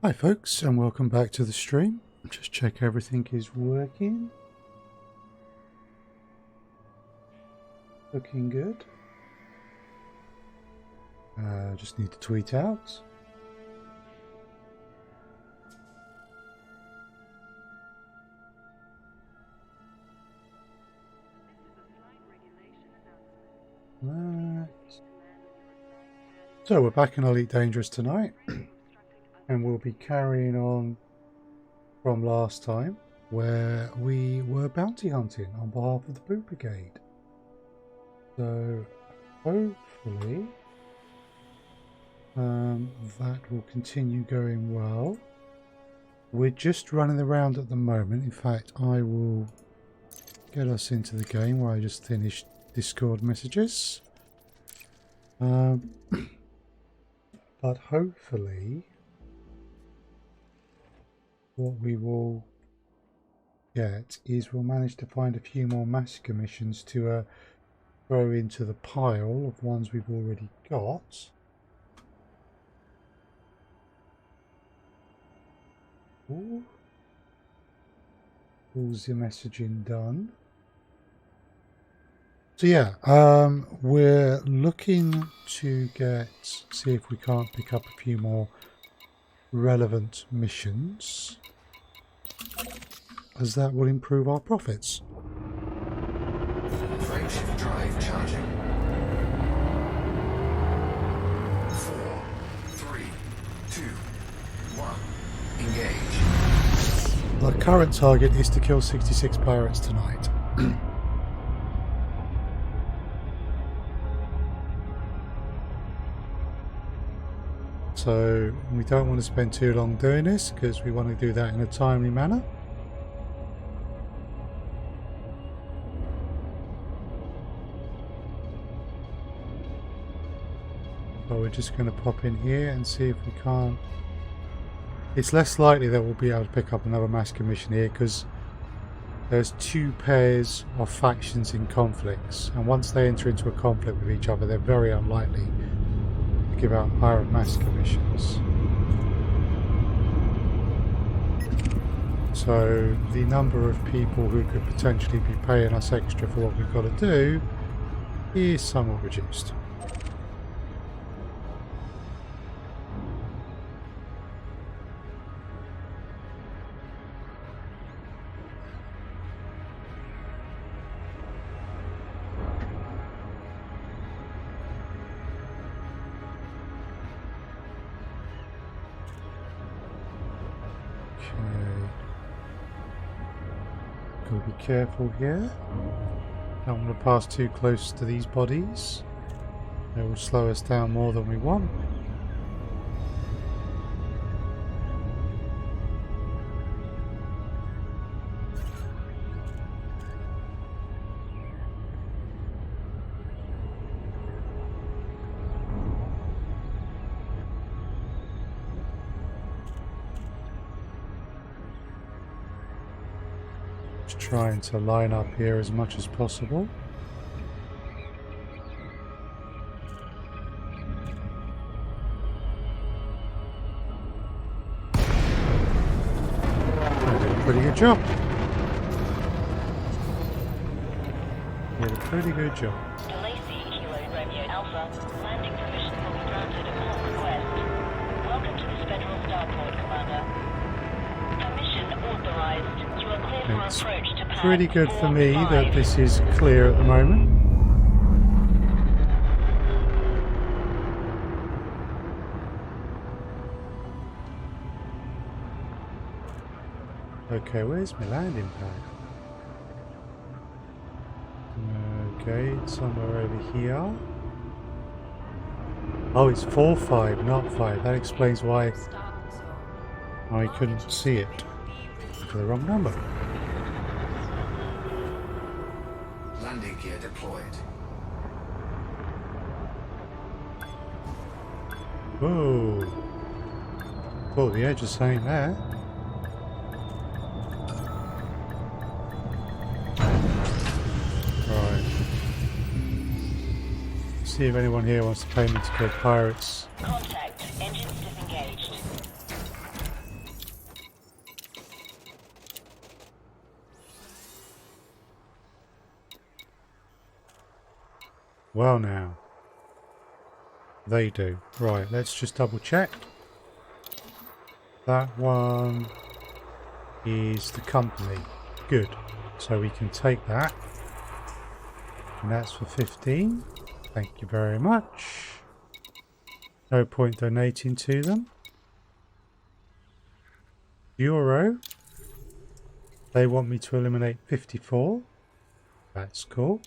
Hi folks, and welcome back to the stream. Just check everything is working. Looking good. Just need to tweet out. Right. So we're back in Elite Dangerous tonight. And we'll be carrying on from last time, where we were bounty hunting on behalf of the Boop Brigade. So hopefully that will continue going well. We're just running around at the moment. In fact, I will get us into the game where I just finished Discord messages. But hopefully what we will get is we'll manage to find a few more massacre missions to throw into the pile of ones we've already got. Ooh. All's the messaging done. So yeah, we're looking to see if we can't pick up a few more relevant missions, as that will improve our profits. Frameshift drive charging. 4, 3, 2, 1. Engage. The current target is to kill 66 pirates tonight. So we don't want to spend too long doing this because we want to do that in a timely manner. So we're just going to pop in here and see if we can't. It's less likely that we'll be able to pick up another massacre mission here because there's two pairs of factions in conflicts, and once they enter into a conflict with each other, they're very unlikely to give out pirate massacre missions. So the number of people who could potentially be paying us extra for what we've got to do is somewhat reduced. Gotta be careful here. Don't want to pass too close to these bodies. They will slow us down more than we want. Trying to line up here as much as possible. I did a pretty good job. Did a pretty good job. Kilo Romeo Alpha. Landing permission will be granted upon request. Welcome to this Federal Starport, Commander. Permission authorized. You are clear for approach to pad Pretty good for me 4-5. that this is clear at the moment. Okay, where's my landing pad? Okay, it's somewhere over here. Oh, it's 4-5, not 5. That explains why I couldn't see it. For the wrong number. Landing gear deployed. Whoa. Oh, the edge is saying there. Right. See if anyone here wants to pay me to kill pirates. Contact. Engines disengaged. Well now. They do. Right, let's just double check. That one is the company. Good. So we can take that. And that's for 15. Thank you very much. No point donating to them. Euro. They want me to eliminate 54. That's cool.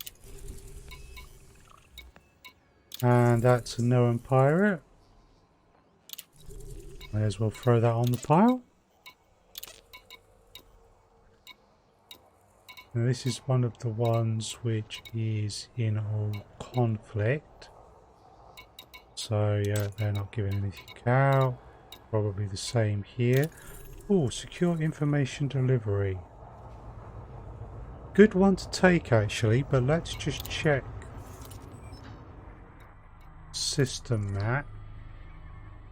And that's a known pirate. May as well throw that on the pile. Now this is one of the ones which is in all conflict. So yeah, they're not giving anything out. Probably the same here. Oh, secure information delivery. Good one to take actually, but let's just check system map.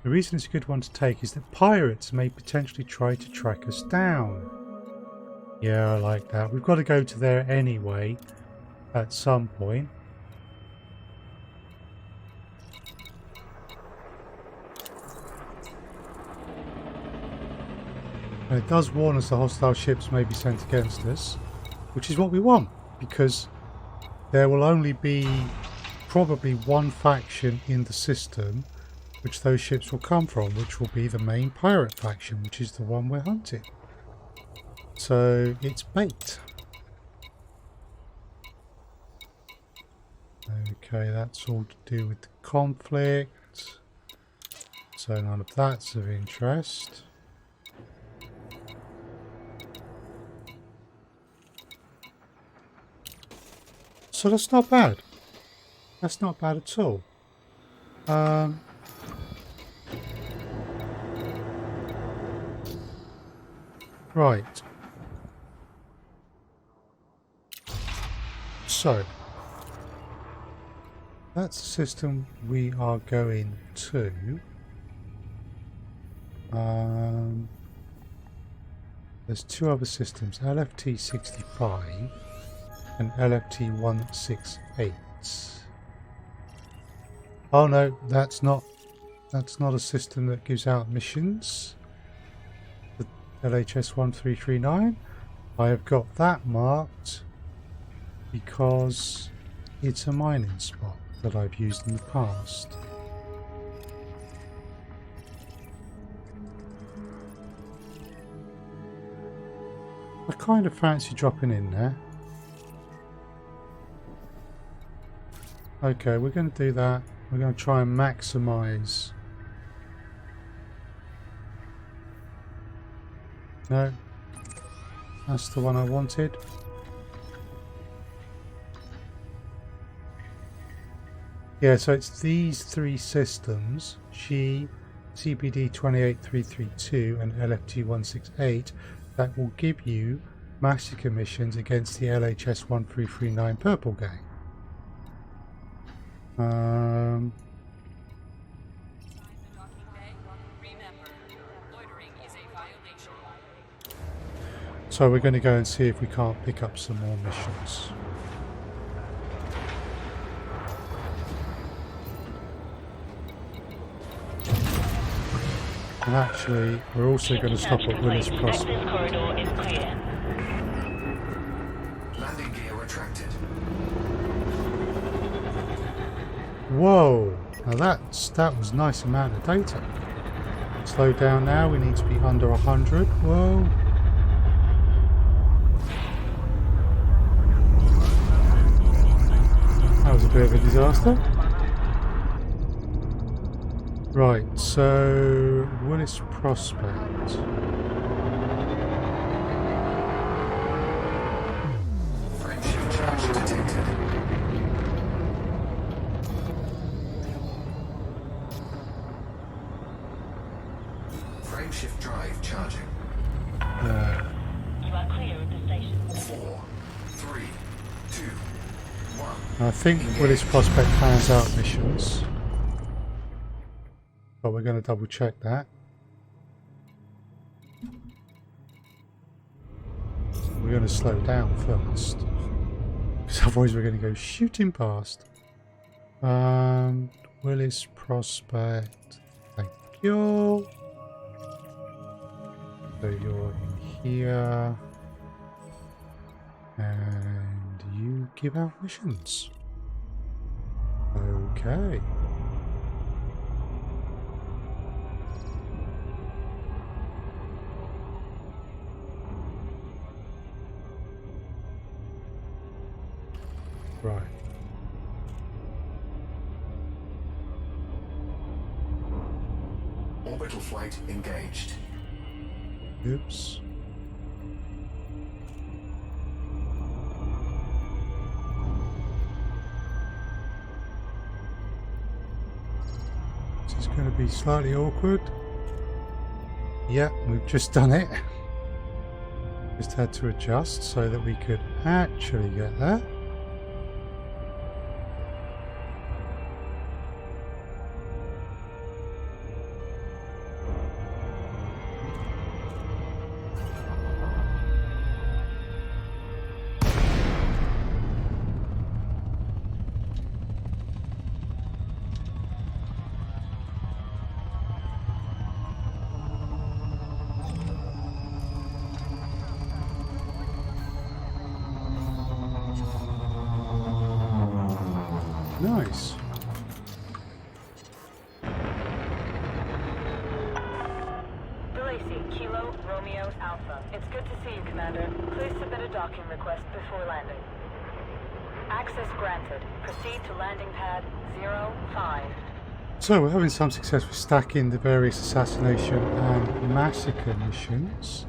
The reason it's a good one to take is that pirates may potentially try to track us down. Yeah, I like that. We've got to go to there anyway at some point. And it does warn us the hostile ships may be sent against us, which is what we want, because there will only be probably one faction in the system which those ships will come from, which will be the main pirate faction, which is the one we're hunting. So it's bait. Okay, that's all to do with the conflict. So none of that's of interest. So that's not bad. That's not bad at all. Right. So that's the system we are going to. There's two other systems, LFT-65 and LFT-168. Oh no, that's not a system that gives out missions. The LHS-1339. I have got that marked because it's a mining spot that I've used in the past. I kind of fancy dropping in there. Okay, we're going to do that. We're going to try and maximize. No, that's the one I wanted. Yeah, so it's these three systems, She, CPD 28332 and LFT-168, that will give you massacre missions against the LHS-1339 Purple Gang. So we're going to go and see if we can't pick up some more missions. And actually, we're also going to stop at Willis Prospect. Access corridor is clear. Landing gear retracted. Whoa! Now that was a nice amount of data. Slow down now, we need to be under 100. Whoa! That was a bit of a disaster. Right, so Willis Prospect. Frameshift charge detected. Frameshift drive charging. You are clear of the station. 4, 3, 2, 1. I think Willis Prospect plans out missions, but we're going to double check that. We're going to slow down first, because otherwise we're going to go shooting past. Willis Prospect. Thank you. So you're in here. And you give out missions. Okay. Right. Orbital flight engaged. Oops. This is going to be slightly awkward. Yeah, we've just done it. Just had to adjust so that we could actually get there. Nice. DeLacy, Kilo, Romeo, Alpha. It's good to see you, Commander. Please submit a docking request before landing. Access granted. Proceed to landing pad 05. So we're having some success with stacking the various assassination and massacre missions.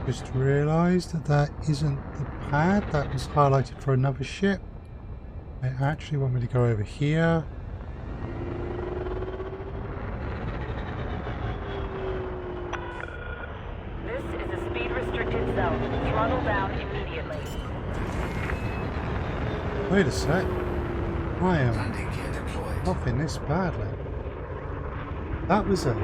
Just realised that that isn't the pad that was highlighted for another ship. They actually want me to go over here. This is a speed-restricted zone. Throttle down immediately. Wait a sec. I am Landing gear deployed. off in this badly. That was a...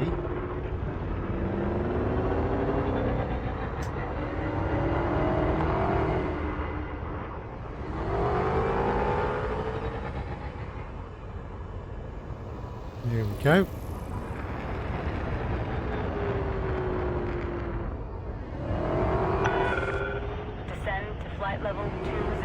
Here we go. Descend to flight level 200.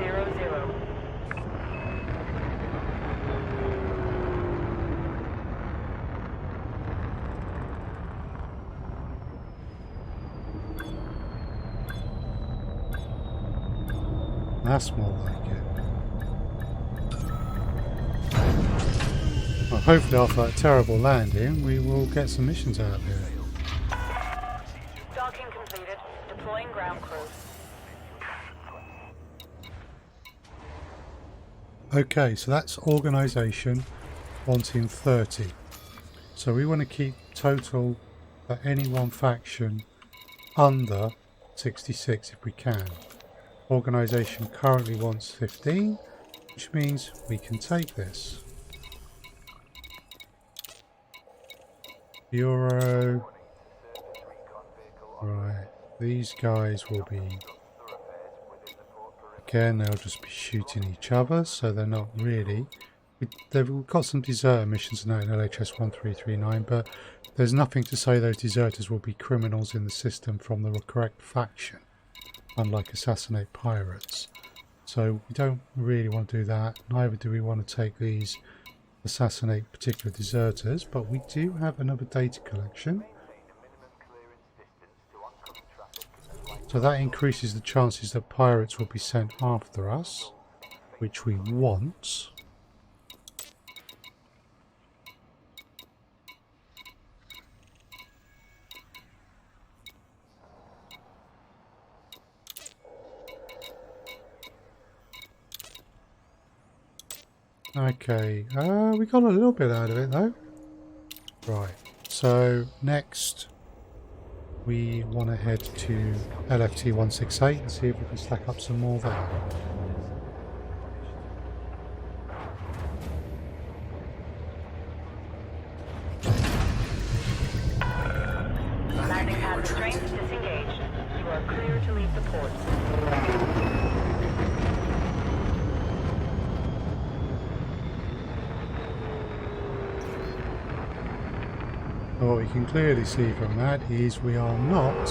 That's more like it. Well, hopefully after that terrible landing we will get some missions out of here. Docking completed. Deploying ground crew. Okay, so that's organisation wanting 30. So we want to keep total for any one faction under 66 if we can. Organisation currently wants 15, which means we can take this. Bureau. Right, these guys will be... Again, they'll just be shooting each other, so they're not really... They've got some deserter missions now in LHS 1339, but there's nothing to say those deserters will be criminals in the system from the correct faction, unlike assassinate pirates. So we don't really want to do that, neither do we want to take these assassinate particular deserters, but we do have another data collection. So that increases the chances that pirates will be sent after us, which we want. Okay, we got a little bit out of it though. Right, so next we want to head to LFT 168 and see if we can stack up some more there. Landing pad restraints disengaged. You are clear to leave the port. So what we can clearly see from that is we are not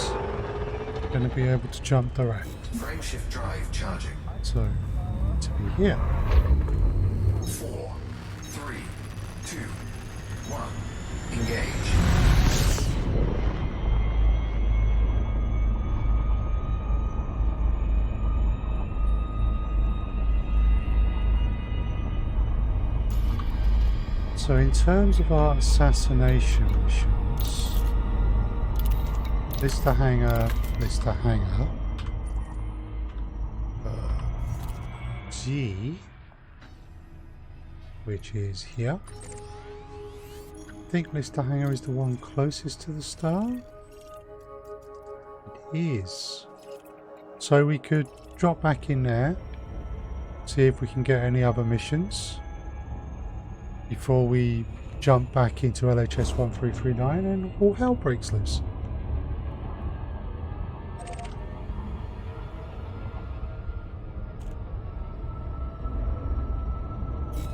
going to be able to jump direct. Frameshift drive charging. So, we need to be here. 4, 3, 2, 1. Engage. So in terms of our assassination missions, list the hangar, G, which is here. I think Mr. Hangar is the one closest to the star. It is. So we could drop back in there, see if we can get any other missions before we jump back into LHS 1339 and all hell breaks loose.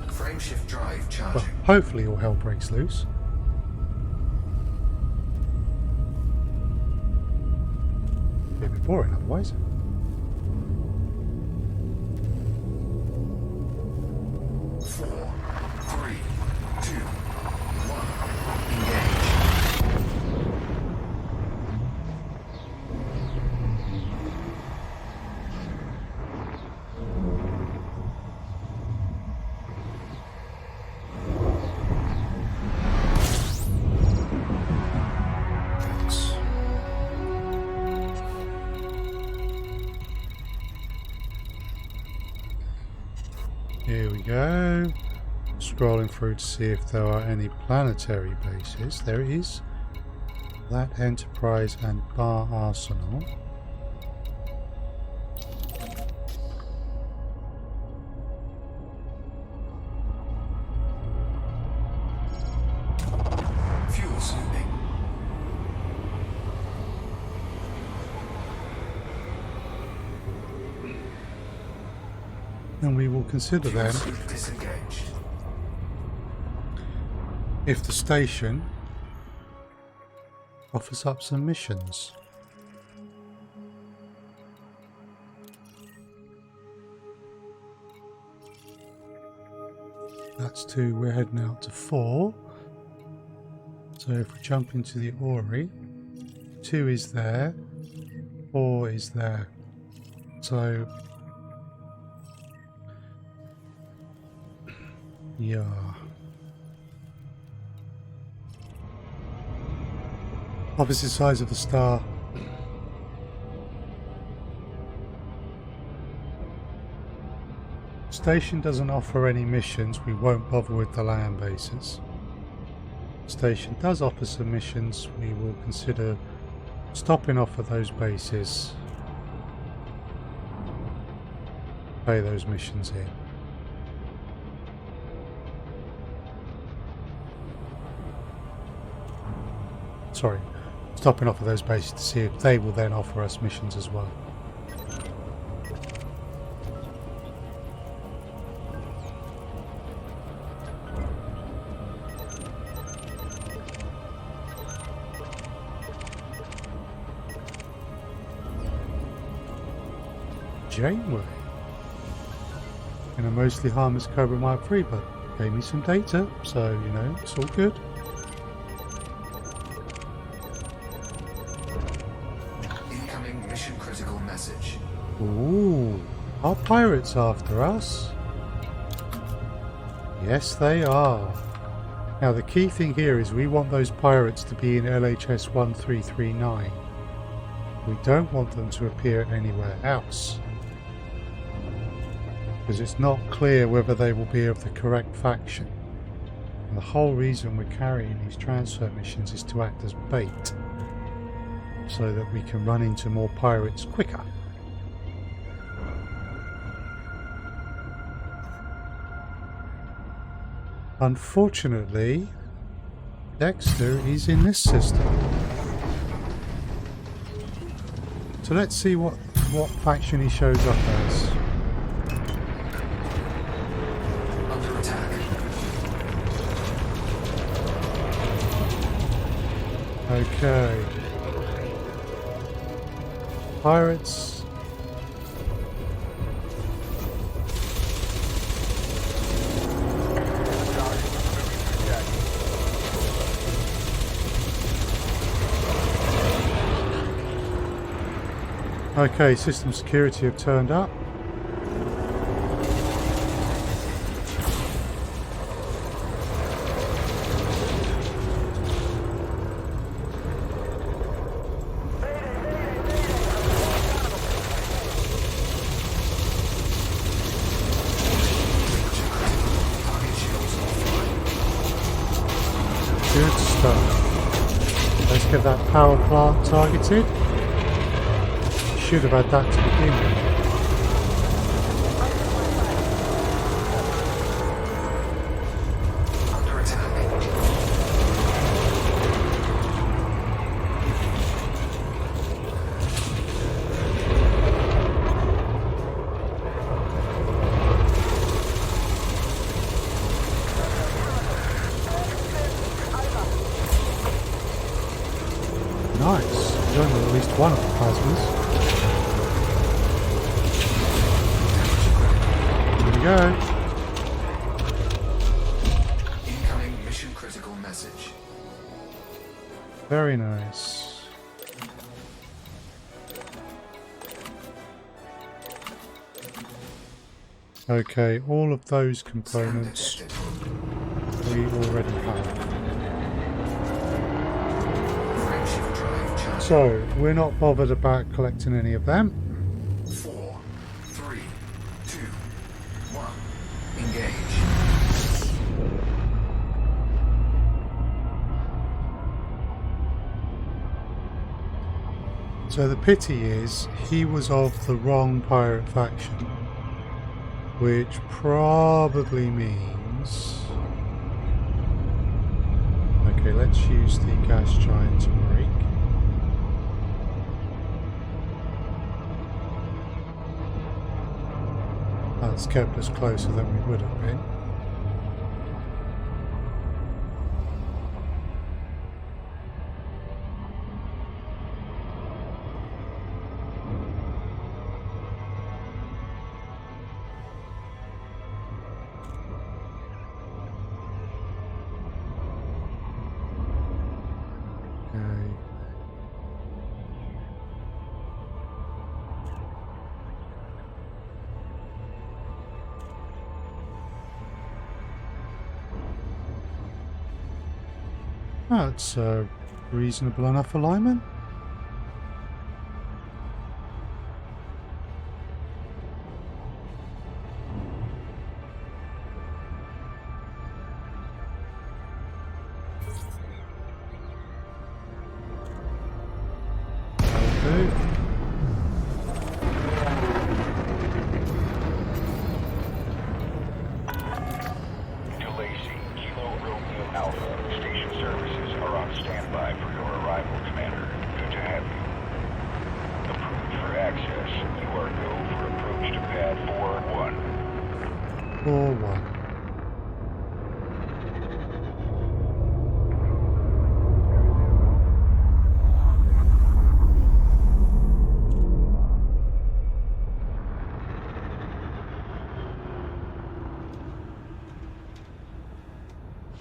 Frameshift drive charging. Well, hopefully all hell breaks loose. Be a bit boring otherwise. Here we go. Scrolling through to see if there are any planetary bases. There is that Enterprise and Bar Arsenal. Fuel snooping. And we will consider them Disengaged. if the station offers up some missions. That's 2, we're heading out to 4. So if we jump into the Ori, 2 is there, 4 is there. So yeah. Opposite sides of the star. Station doesn't offer any missions, we won't bother with the land bases. Station does offer some missions, we will consider stopping off at those bases. Pay those missions in. Sorry, stopping off at those bases to see if they will then offer us missions as well. Janeway. In a mostly harmless Cobra Mark III, but gave me some data, so you know, it's all good. Mission critical message. Ooh, are pirates after us? Yes, they are. Now the key thing here is we want those pirates to be in LHS 1339. We don't want them to appear anywhere else, because it's not clear whether they will be of the correct faction. And the whole reason we're carrying these transfer missions is to act as bait, so that we can run into more pirates quicker. Unfortunately, Dexter is in this system. So let's see what faction he shows up as. Under attack. Okay. Pirates. Okay, system security have turned up. Good stuff. Let's get that power plant targeted. Should have had that to begin with. Under attack. Nice. We've only at least one of the plasmas. There we go. Incoming mission critical message. Very nice. Okay, all of those components we already have. Frameshift drive charging. So, we're not bothered about collecting any of them. 4, 3, 2, 1. Engage. So the pity is, he was of the wrong pirate faction. Which probably means... Okay, let's use the gas giant to break. That's kept us closer than we would have been. Okay. That's a reasonable enough alignment. That'll do. Lacey, Kilo Romeo Alpha, station services are on standby for your arrival, Commander. Good to have you. Approved for access. You are go for approach to pad 4-1. 4-1.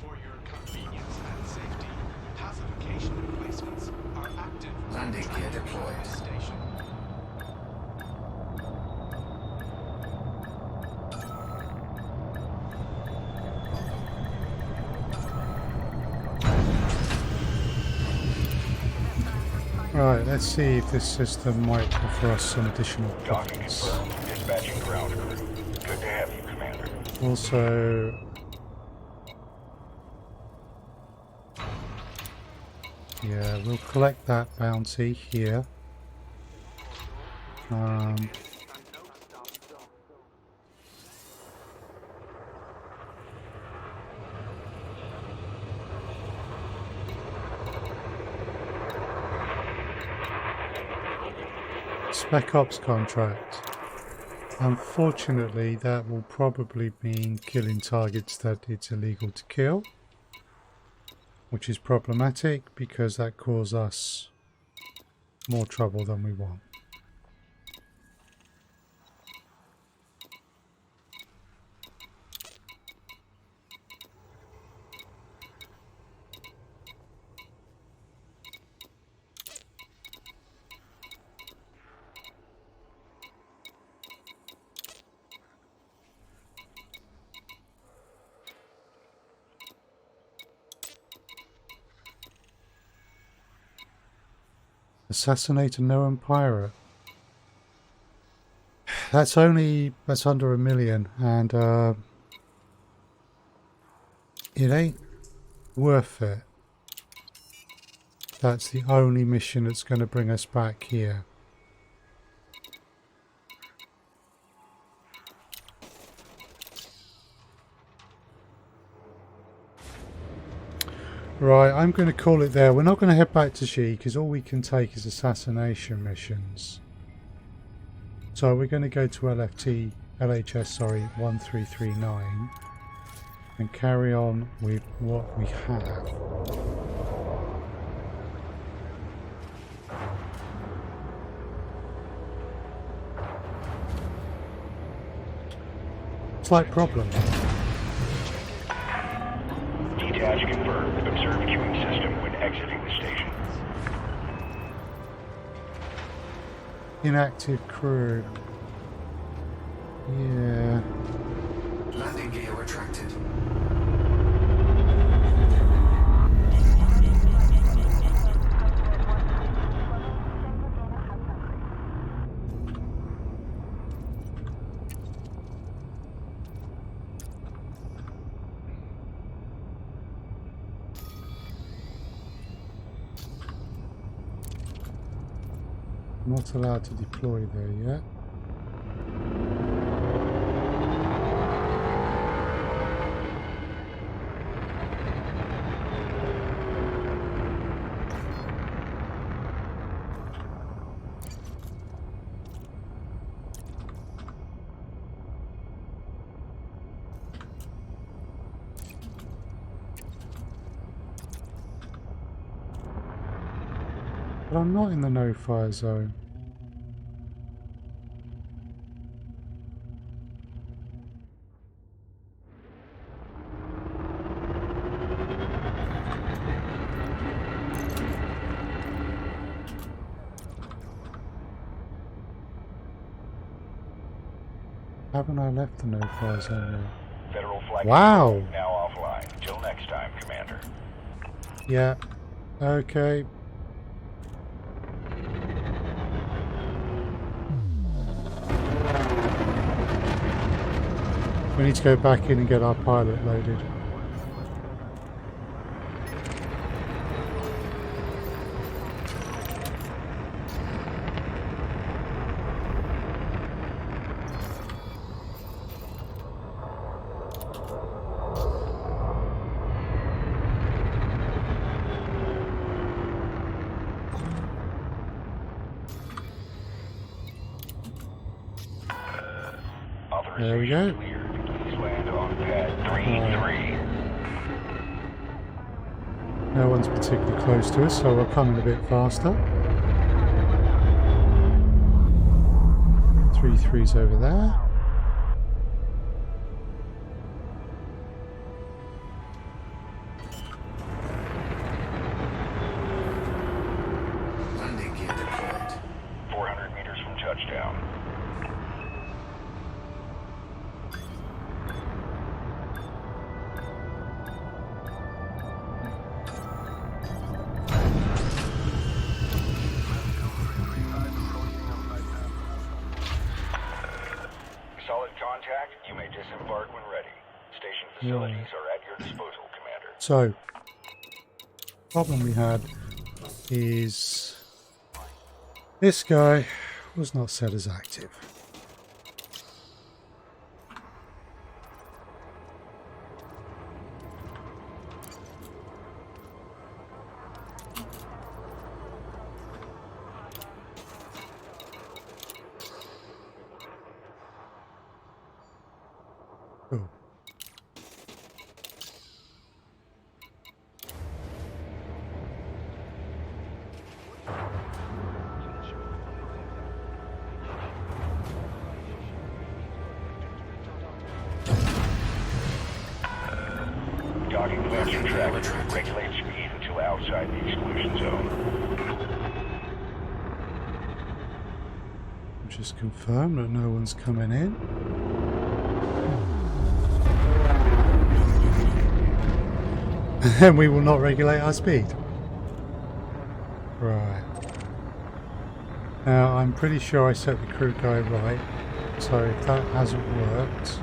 For your convenience and safety, pacification emplacements are active. Landing gear deployed. Station. Right, let's see if this system might offer us some additional Docking profits. confirmed. Dispatching ground crew. Good to have you, Commander. Also, yeah, we'll collect that bounty here. Spec Ops contract. Unfortunately, that will probably mean killing targets that it's illegal to kill. which is problematic because that causes us more trouble than we want. Assassinate a known pirate. That's under 1 million, and it ain't worth it. That's the only mission that's going to bring us back here. Right, I'm going to call it there. We're not going to head back to G because all we can take is assassination missions. So we're going to go to LHS 1339 and carry on with what we have. Slight problem. Detach confirmed. Observe queuing system when exiting the station. Inactive crew. Yeah. Landing gear retracted. Not allowed to deploy there yet. But I'm not in the no-fire zone. Haven't I left the no-fire zone yet? Federal flight Wow. control now offline. Till next time, Commander. Yeah. Okay. We need to go back in and get our pilot loaded. There we go. Cleared. Please land on pad 3-3. No one's particularly close to us, so we're coming a bit faster. 3-3's over there. Landing gear deployed. 400 meters from touchdown. Solid contact. You may disembark when ready. Station facilities are at your disposal, Commander. So, problem we had is this guy was not set as active. Oh. Docking clamps retracted. Regulate speed until outside the exclusion zone. Just confirm that no one's coming in. And then we will not regulate our speed. Right. Now, I'm pretty sure I set the crew guy right. So if that hasn't worked,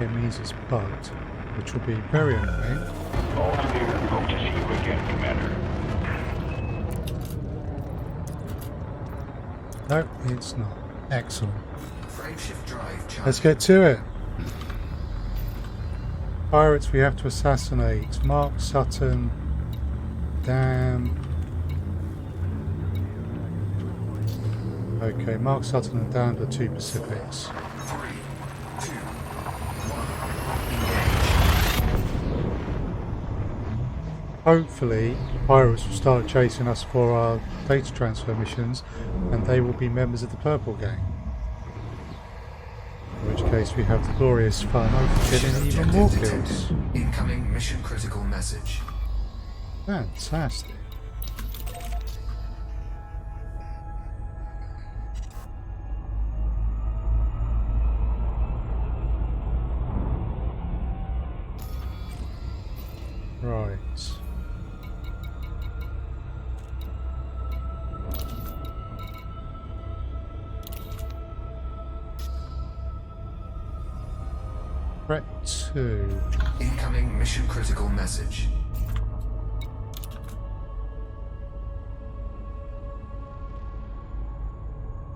it means it's bugged, which will be very annoying. All clear. Hope to see you again, Commander. No, it's not. Excellent. Frameshift drive charged. Let's get to it. Pirates we have to assassinate. Mark Sutton. Dan. Okay, Mark Sutton and Dan are two Pacifics. 3, 2, 1. Hopefully, pirates will start chasing us for our data transfer missions, and they will be members of the Purple Gang. In which case, we have the glorious fun of getting even more kills. Incoming mission critical message. Fantastic. Right. Krait 2. Incoming mission critical message.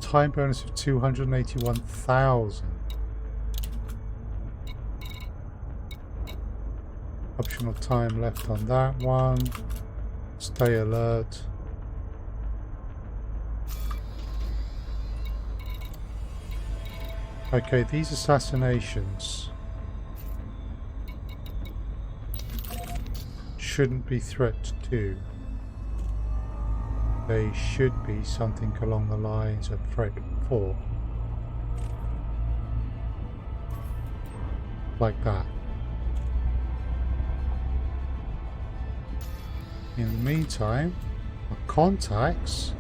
Time bonus of 281,000. Optional time left on that one. Stay alert. Okay, these assassinations shouldn't be threat 2. They should be something along the lines of threat 4. Like that. In the meantime, our contacts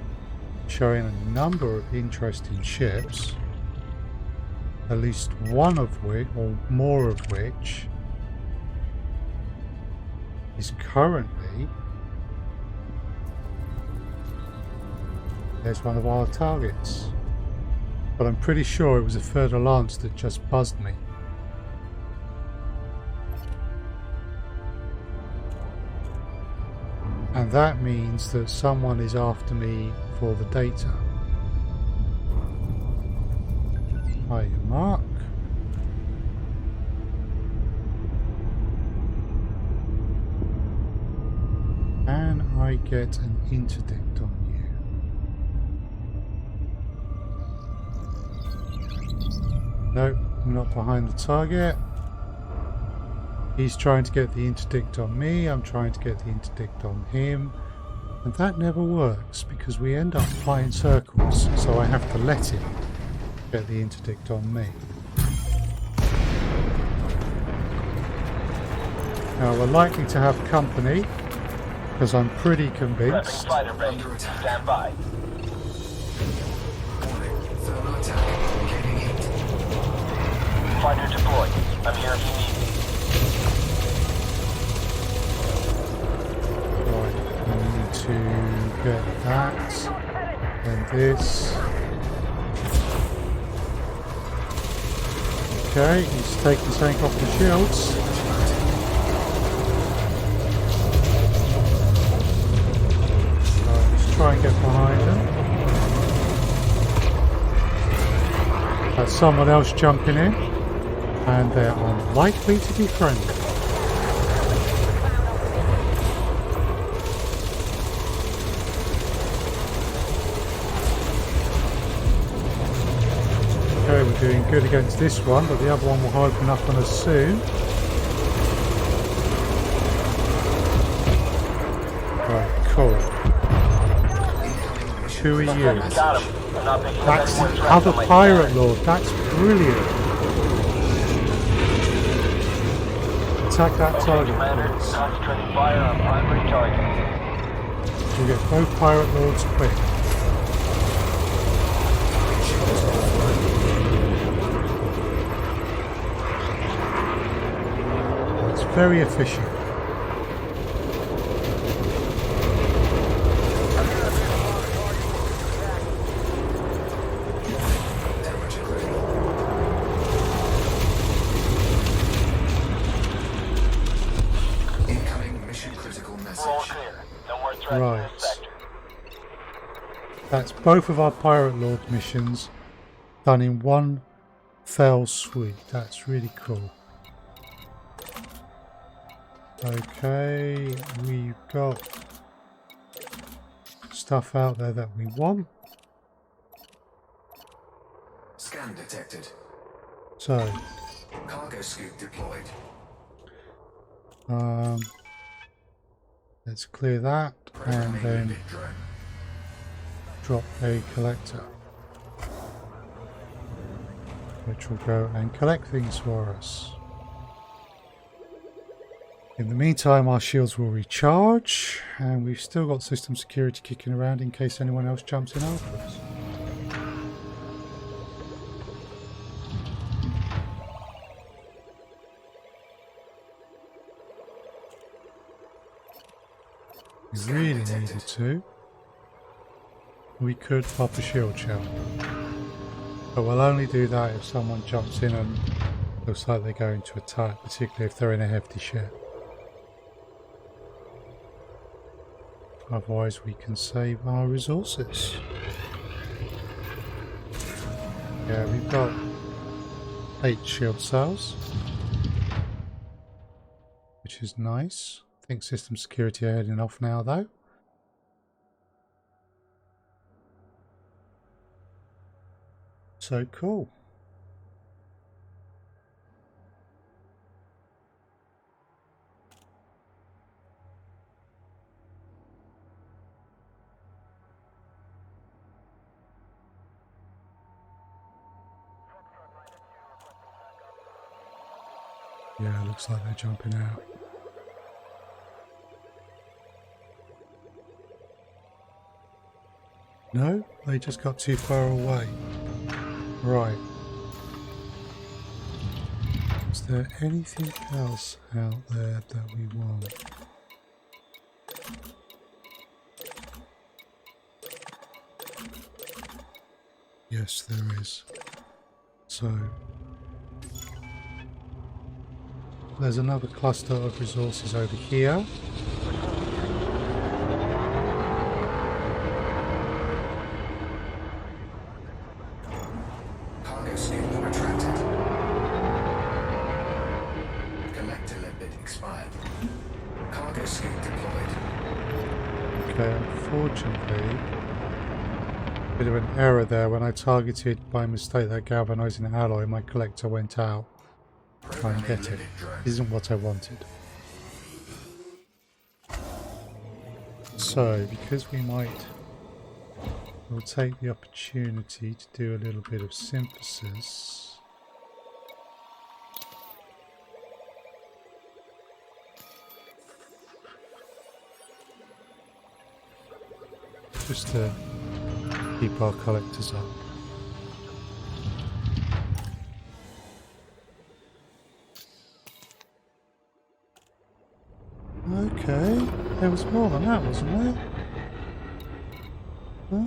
showing a number of interesting ships, at least one of which, or more of which, is currently, there's one of our targets, but I'm pretty sure it was a further lance that just buzzed me. And that means that someone is after me for the data. Hiya, Mark. Can I get an interdict on you? Nope, I'm not behind the target. He's trying to get the interdict on me, I'm trying to get the interdict on him. And that never works because we end up flying circles, so I have to let him get the interdict on me. Now we're likely to have company, because I'm pretty convinced. Fighter ready. Stand by. Warning. Thermal attack. Getting hit. Fighter deployed. I'm here if you need me. Right, I need to get that and this. Okay, he's taking something off the shields. Right, let's try and get behind him. That's someone else jumping in, and they're unlikely to be friendly. Okay, we're doing good against this one, but the other one will open up on us soon. Right, cool. Who are you? Got him. I'm not picking up That's any more the threats other on my pirate side. lord. That's brilliant. attack that target, Commander, please. concentrating fire on primary target. We'll get both pirate lords quick. It's very efficient. Temperature critical. Incoming mission critical We're all message. clear. No more threats Right. in this sector. That's both of our pirate lord missions done in one fell swoop. That's really cool. Okay, we've got stuff out there that we want. Scan detected. So, Cargo scoop deployed. let's clear that and Programming then unit drone. drop a collector, which will go and collect things for us. In the meantime, our shields will recharge, and we've still got system security kicking around in case anyone else jumps in after us. We really needed to. We could pop a shield shell, but we'll only do that if someone jumps in and looks like they're going to attack, particularly if they're in a hefty ship. Otherwise we can save our resources. Yeah, we've got 8 shield cells, which is nice. I think system security are heading off now though. So cool. Yeah, looks like they're jumping out. No, they just got too far away. Right. Is there anything else out there that we want? Yes, there is. So, there's another cluster of resources over here. Cargo scoop retracted. Collector limit expired. Cargo scoop deployed. Okay, unfortunately, bit of an error there. When I targeted by mistake that galvanizing alloy, my collector went out. Try and get it. Isn't what I wanted. So, because we might, we'll take the opportunity to do a little bit of synthesis. Just to keep our collectors up. Okay, there was more than that, wasn't there? Huh?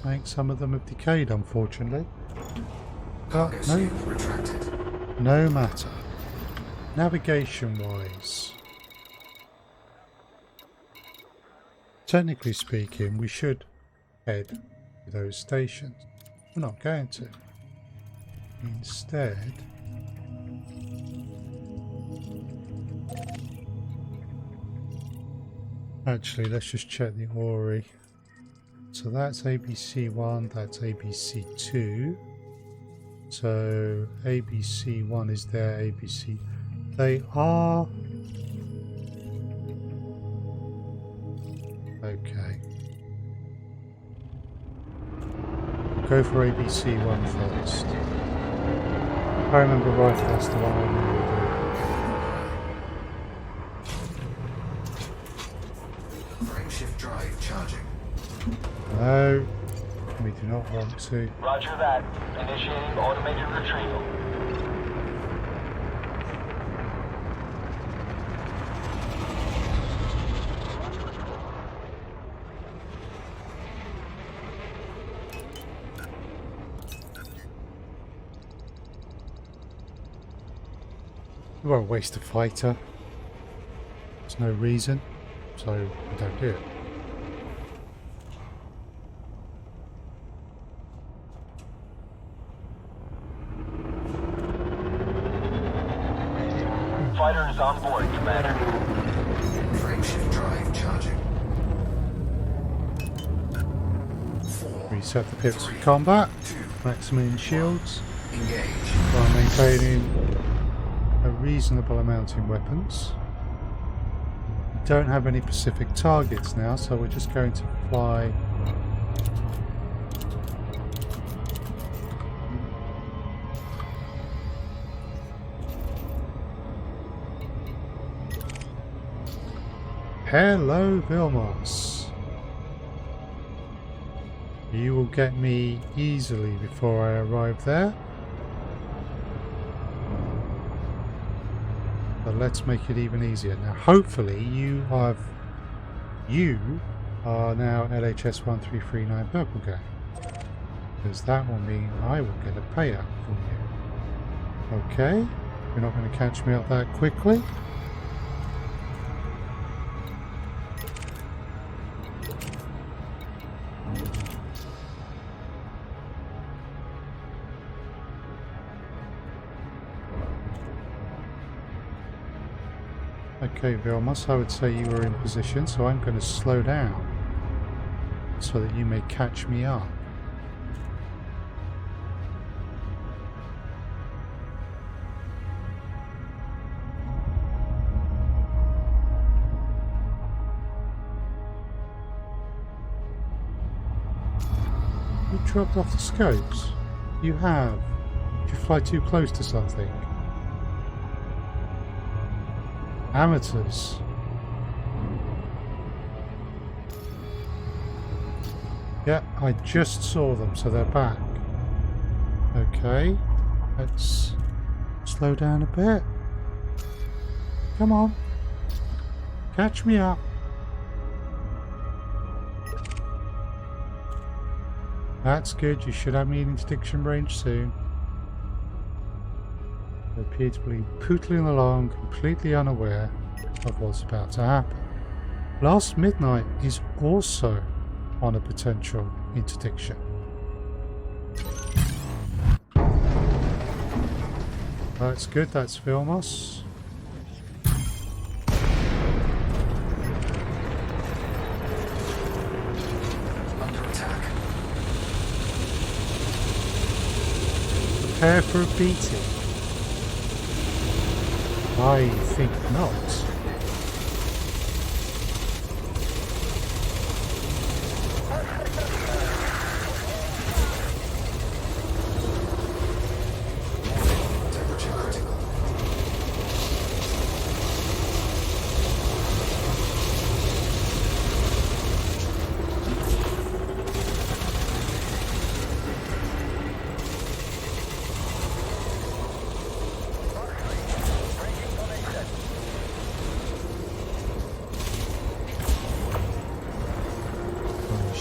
I think some of them have decayed, unfortunately. But Cargo no, scoop retracted. no matter. Navigation-wise, technically speaking, we should head to those stations. We're not going to. Instead, actually, let's just check the Ori. So that's ABC1, that's ABC2. So ABC1 is there, ABC. They are... Okay. Go for ABC1 first. If I remember right, that's the one I remember. drive charging. No, we do not want to. Roger that. Initiating automated retrieval. We won't waste a fighter. There's no reason, so we don't do it. Fighter is on board, Commander. Frameshift drive charging. 4, Reset the pips for combat. 2, Maximum shields. engage. While maintaining a reasonable amount in weapons. We don't have any specific targets now, so we're just going to fly. Hello, Vilmos. You will get me easily before I arrive there. But let's make it even easier. Now, hopefully, you are now LHS 1339 Purple Gang. Because that will mean I will get a payout from you. Okay, you're not going to catch me up that quickly. Okay, Vilmos, I would say you were in position, so I'm going to slow down so that you may catch me up. You dropped off the scopes. You have. Did you fly too close to something? Amateurs. Yeah, I just saw them, so they're back. Okay, let's slow down a bit. Come on. Catch me up. That's good, you should have me in interdiction range soon. They appear to be pootling along, completely unaware of what's about to happen. Last Midnight is also on a potential interdiction. That's good, that's Vilmos. Under attack. Prepare for a beating. I think not. Temperature critical.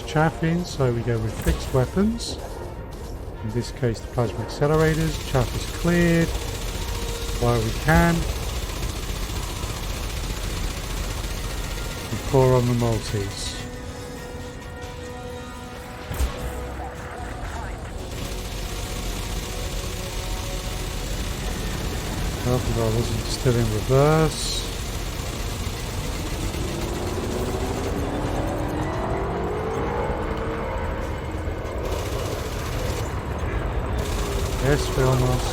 Chaffing, so we go with fixed weapons. In this case, the plasma accelerators. Chaff is cleared while we can. We pour on the Maltese. Hopefully I wasn't still in reverse. Yes, Vilmos,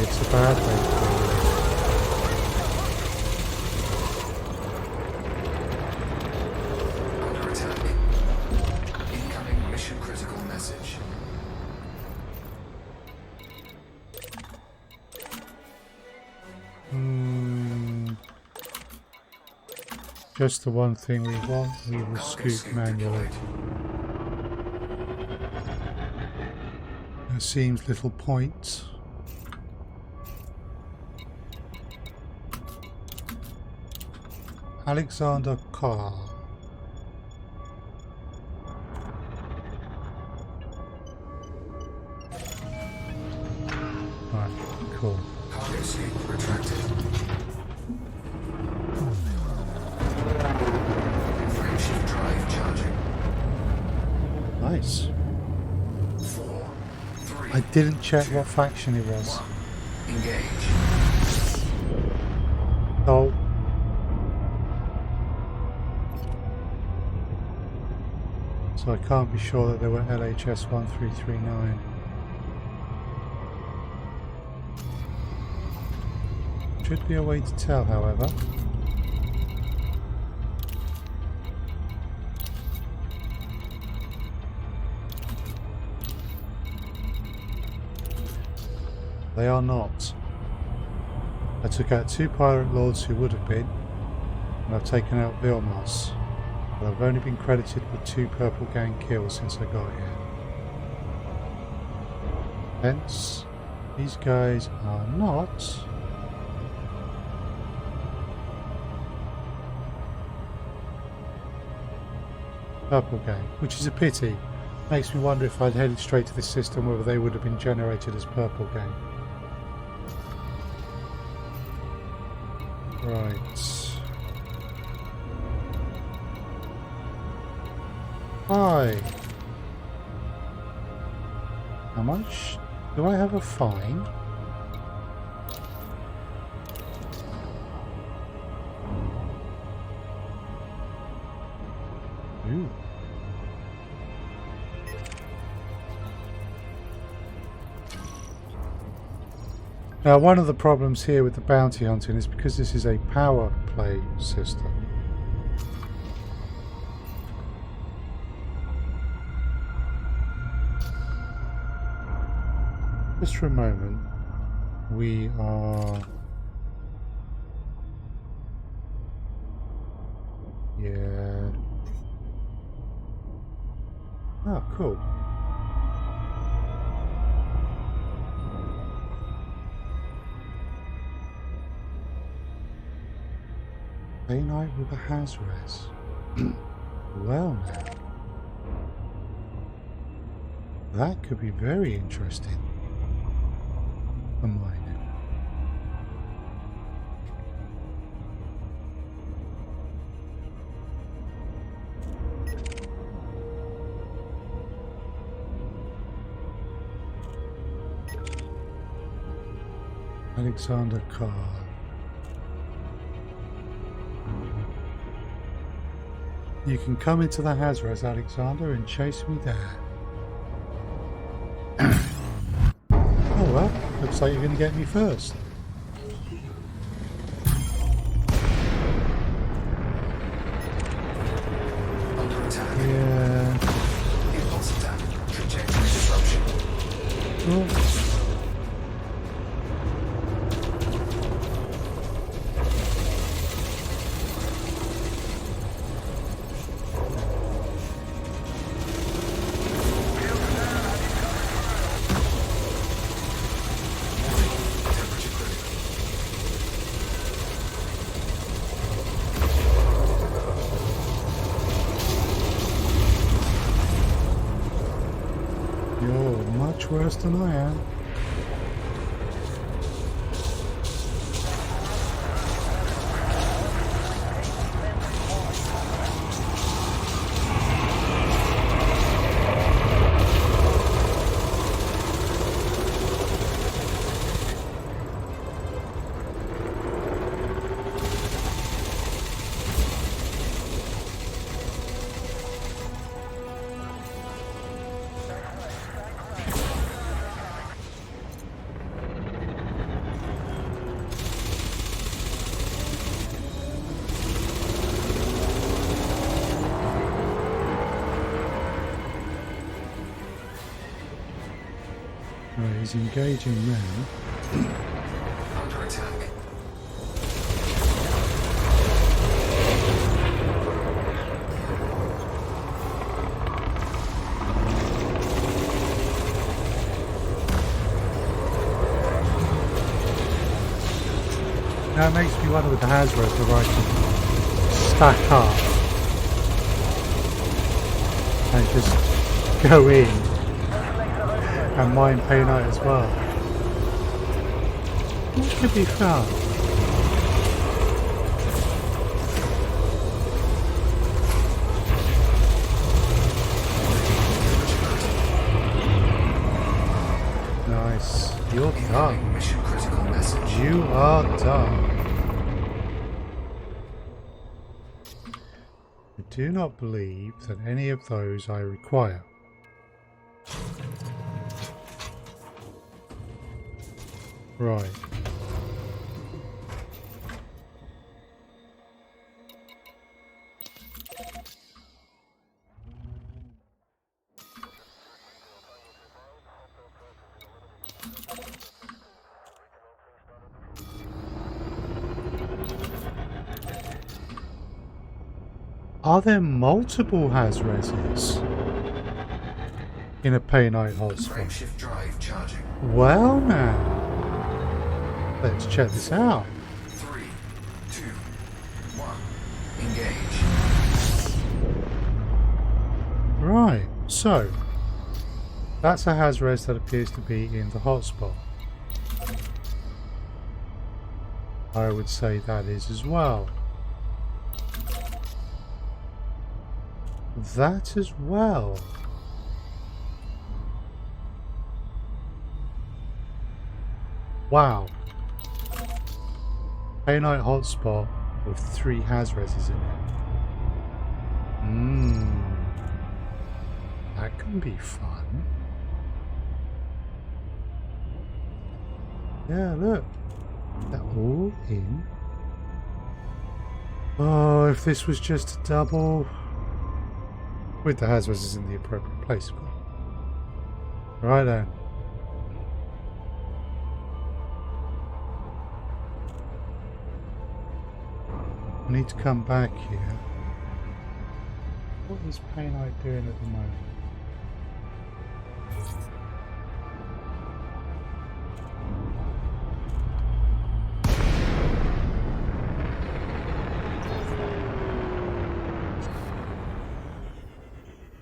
it's a bad day for you. Under attack. Incoming mission critical message. just the one thing we want, we will Cargo scoop scoop manually. deployed. There seems little point. Alexander Carr. Right, cool. Cargo scoop retracted. Frameshift drive charging. Nice. 4, 3, I didn't check what faction it was. 1. Engage. Oh. So I can't be sure that they were LHS 1339. Should be a way to tell, however. They are not. I took out 2 pirate lords who would have been, and I've taken out Vilmos. But I've only been credited with 2 purple gang kills since I got here. Hence, these guys are not purple gang, which is a pity. Makes me wonder if I'd headed straight to this system whether they would have been generated as purple gang. Right. Hi. How much do I have a fine? Ooh. Now, one of the problems here with the bounty hunting is because this is a power play system. Just for a moment, we are... Yeah. Oh, cool. Day night with a Haz REZ. Well now. That could be very interesting. For mining. Alexander Carr. You can come into the Haz REZ, Alexander, and chase me there. Oh well, looks like you're going to get me first. Under attack. Yeah. Impulse attack. Trajectory disruption. Oh. You're much worse than I am. Right, he's engaging now. Under attack. That makes me wonder with the Haz REZs whether I can stack up and just go in and mine Painite as well. That could be fun. Nice. You're done. Mission critical message. You are done. I do not believe that any of those I require. Right. Are there multiple Haz REZs in a Painite hotspot? Frameshift drive charging. Well now, let's check this out. 3, 2, 1. Engage. Right, so that's a Haz REZ that appears to be in the hotspot. I would say that is as well. That as well. Wow. Painite hotspot with 3 Haz REZs in it. That can be fun. Yeah, look. They're all in. Oh, if this was just a double. With the Haz REZs in the appropriate place, of course. Right then. I need to come back here. What is Painite doing at the moment?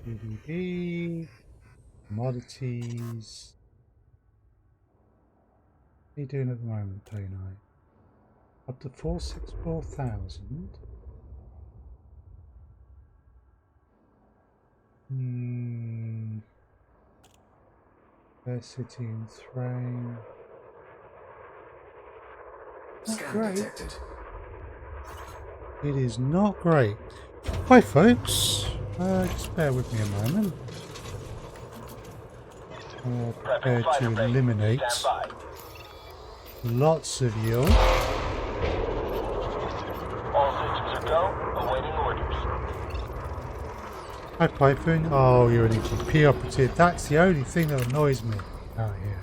PvP, commodities. What are you doing at the moment, Painite? Up to 464,000. Fair City and Thrain. Scan Great. detected. It is not great. Hi folks. Just bear with me a moment. I'm prepared to eliminate lots of you. All systems are go, awaiting orders. Hi Python. Oh, you're an EGP operative. That's the only thing that annoys me out here.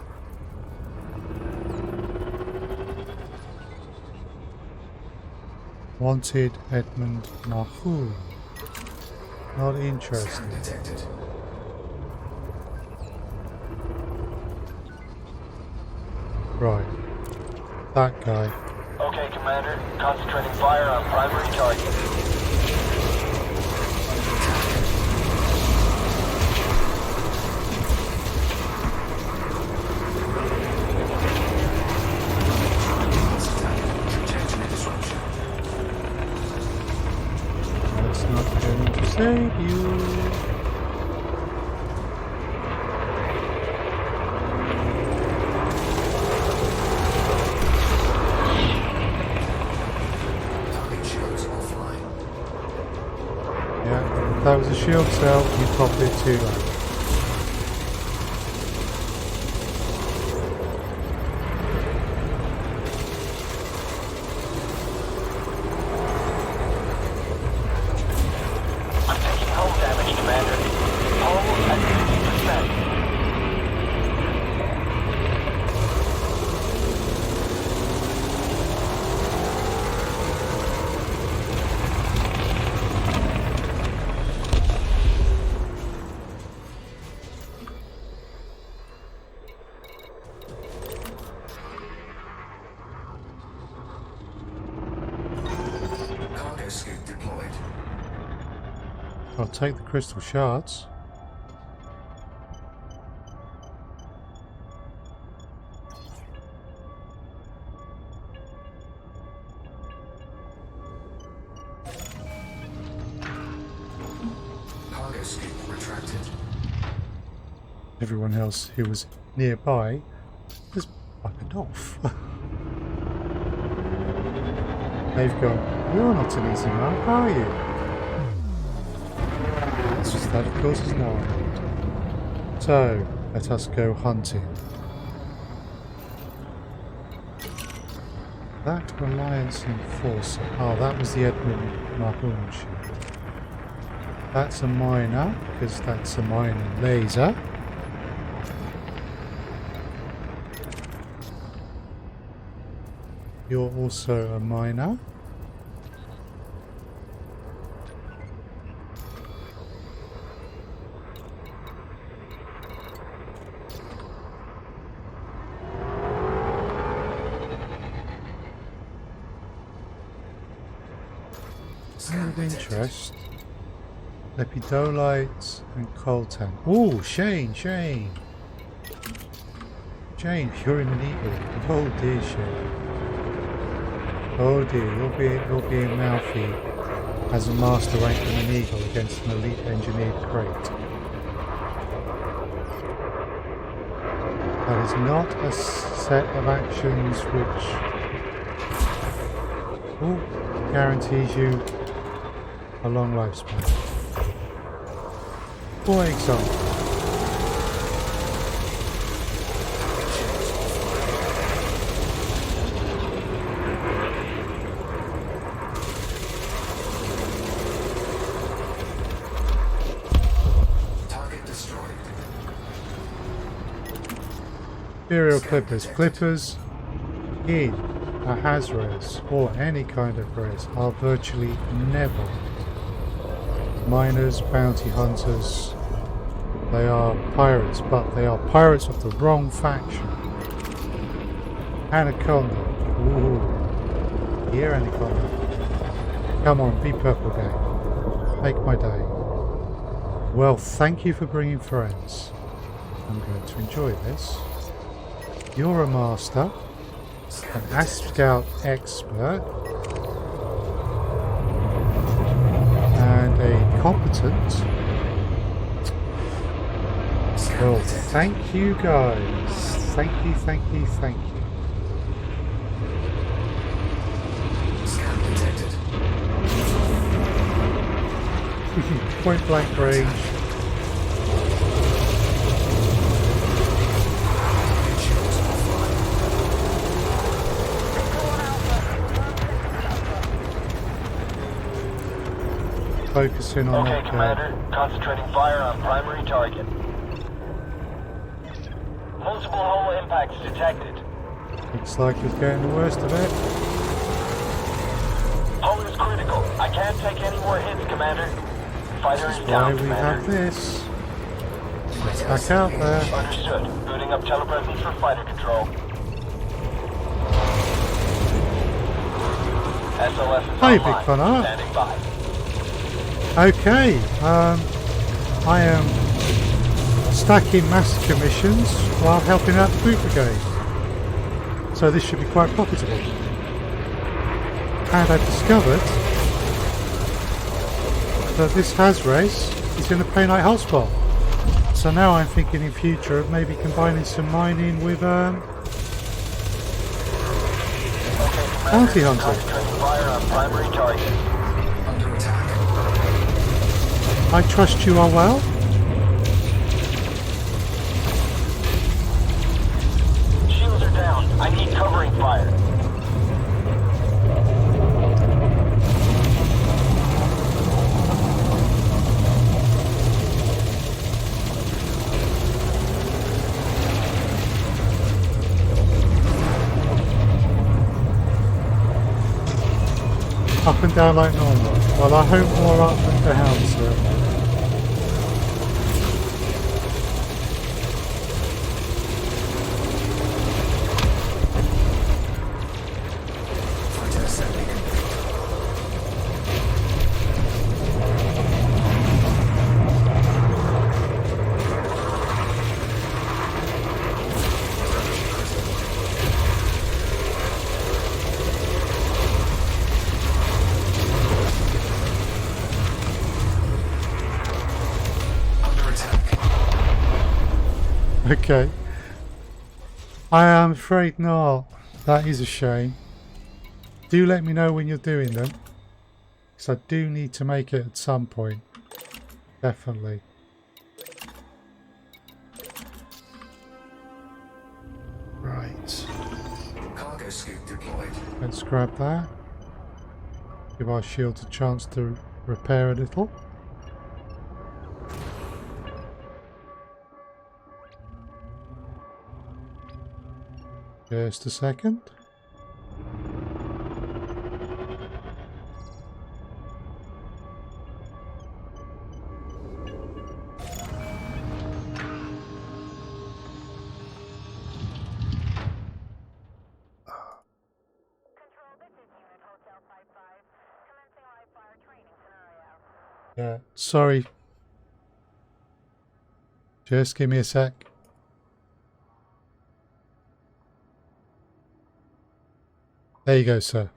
Wanted Edmund Mahou. Not interested. Scan detected. Right. That guy. Okay, Commander. Concentrating fire on primary target. Trajectory disruption. That's not going to save you. Target shields offline. Yeah, if that was a shield cell, you popped it too late. I'm taking hull damage, Commander. Hull at 50%. Cargo scoop deployed. I'll take the crystal shards. Cargo scoop retracted. Everyone else who was nearby just buggered off. They've gone, you're not an easy mark, are you? That, of course, is no one. So, let us go hunting. That Alliance Enforcer. Oh, that was the Edmund Mahon ship. That's a miner, because that's a mining laser. You're also a miner. Of interest. Lepidolites and coltan. Oh, Shane! Shane, you're in an eagle. Oh dear, Shane. Oh dear, you're being mouthy as a master rank in an eagle against an elite engineered Krait. That is not a set of actions which guarantees you a long lifespan. For example, Target destroyed. Imperial Clippers in a Haz REZ or any kind of res are virtually never miners, bounty hunters. They are pirates, but they are pirates of the wrong faction. Anaconda. Ooh. Here, Anaconda. Come on, be purple gang. Make my day. Well, thank you for bringing friends. I'm going to enjoy this. You're a master, an ASP-Scout expert, and a competent. Well, thank you guys. Thank you. Scan detected. Point blank range. Focusing on Okay, Commander. Concentrating fire on primary target. Multiple hull impacts detected. Looks like it's getting the worst of it. Hull is critical. I can't take any more hits, Commander. Fighter is Why down, we Commander. have this. Let's back out there. Understood. Booting up telepresence for fighter control. SOS is Hi, online. Big Fella. Standing by. Okay, I am stacking massacre missions while helping out the Boop Brigade. So this should be quite profitable. And I've discovered that this Haz REZ is in a Painite hotspot. So now I'm thinking in future of maybe combining some mining with bounty hunting. Concentrating fire on primary target. Under attack. I trust you are well. Shields are down. I need covering fire. Up and down like normal. Well, I hope more up and down, sir. Fighter assembly complete. Okay. I am afraid not. That is a shame. Do let me know when you're doing them. Because I do need to make it at some point. Definitely. Right. Cargo scoop deployed. Let's grab that. Give our shields a chance to repair a little. Just a second. Yeah, sorry. Just give me a sec. There you go, sir.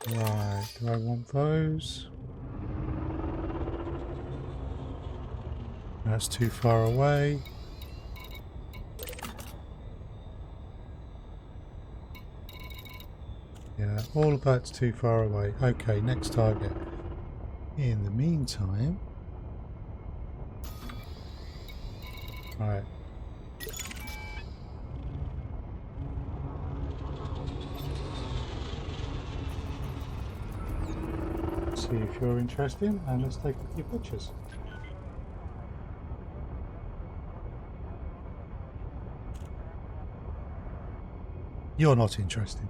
Right, do I want those? That's too far away. Yeah, all of that's too far away. Okay, next target. In the meantime... Right. See if you're interested, and let's take a few pictures. You're not interested.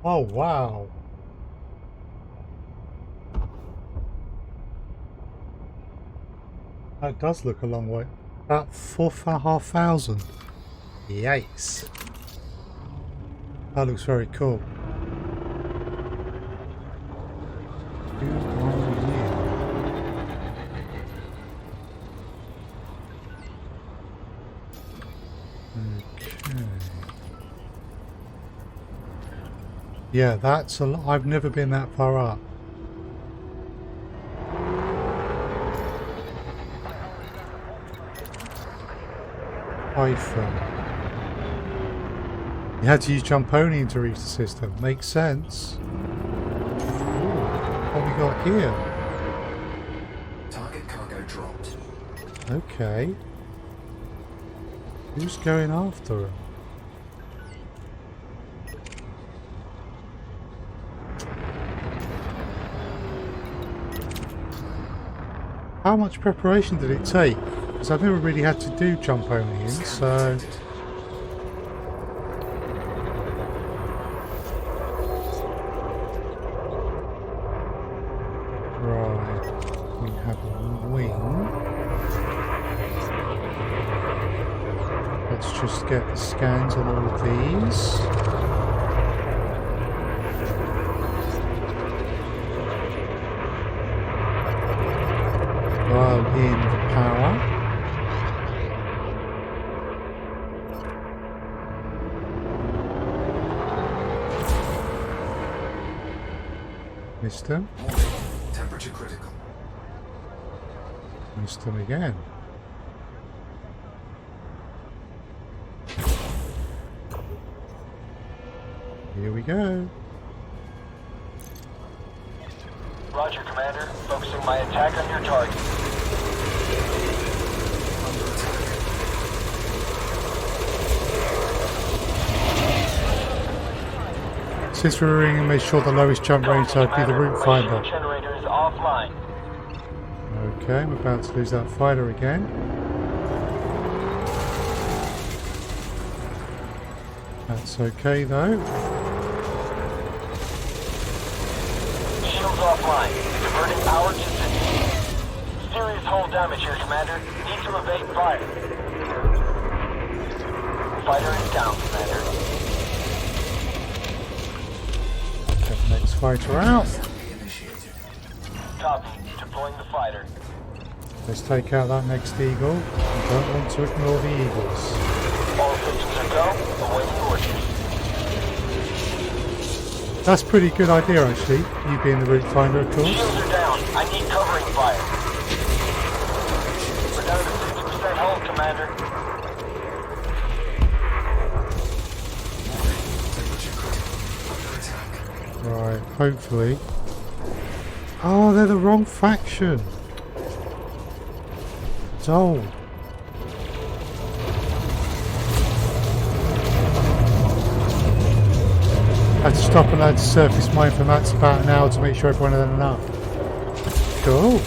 Oh, wow. That does look a long way. About 4,500. Yikes. That looks very cool. Who are you? Okay. Yeah, that's a lot. I've never been that far up. Hyphen. You had to use Jumponium to reach the system. Makes sense. Ooh, what we got here? Target cargo dropped. Okay. Who's going after him? How much preparation did it take? Because I've never really had to do Jumponium, so... Right, we have a wing. Let's just get the scans on all of these. While in the power. Missed him. Warning. Temperature critical. Missed him again. Here we go. Roger, Commander. Focusing my attack on your target. Since we're ringing, make sure the lowest jump range so I'd be the route finder. Generator is offline. Okay, I'm about to lose that fighter again. That's okay though. Shields offline. Diverting power to system. Serious hull damage here, Commander. Need to evade fire. Fighter is down, Commander. Get the next fighter out. Initiated. Copy. Deploying the fighter. Let's take out that next eagle. I don't want to ignore the eagles. All systems are go. Awaiting orders. That's a pretty good idea, actually. You being the route finder, of course. Shields are down. I need covering fire. We're down to 60% hold, Commander. Right, hopefully. Oh, they're the wrong faction. Dull. I had to stop and add surface mine for Matt's about an hour to make sure everyone had enough. Cool.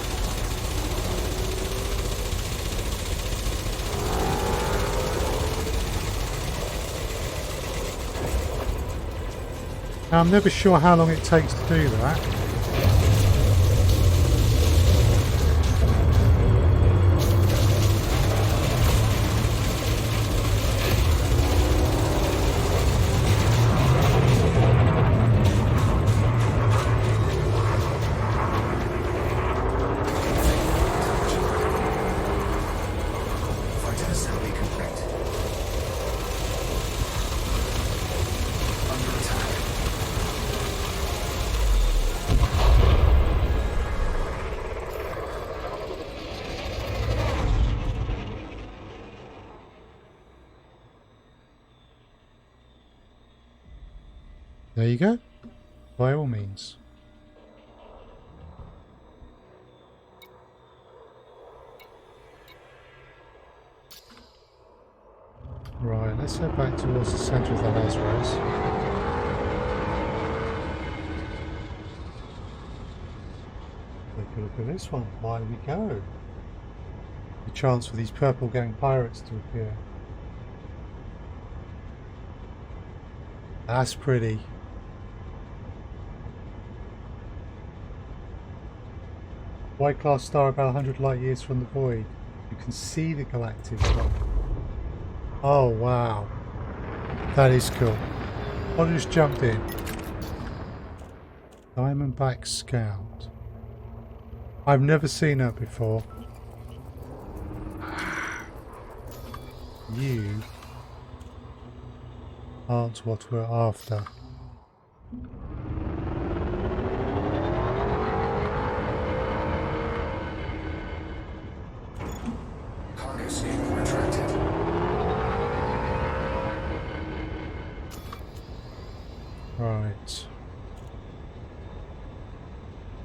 Now, I'm never sure how long it takes to do that. Vital assembly complete. Under attack. There you go. By all means. Right, let's head back towards the centre of the Haz REZ. Take a look at this one. Why we go? The chance for these purple gang pirates to appear. That's pretty. White class star about 100 light years from the void. You can see the galactic clock. Oh wow, that is cool. I just jumped in. Diamondback Scout. I've never seen that before. You aren't what we're after. Cargo scan retracted. Right.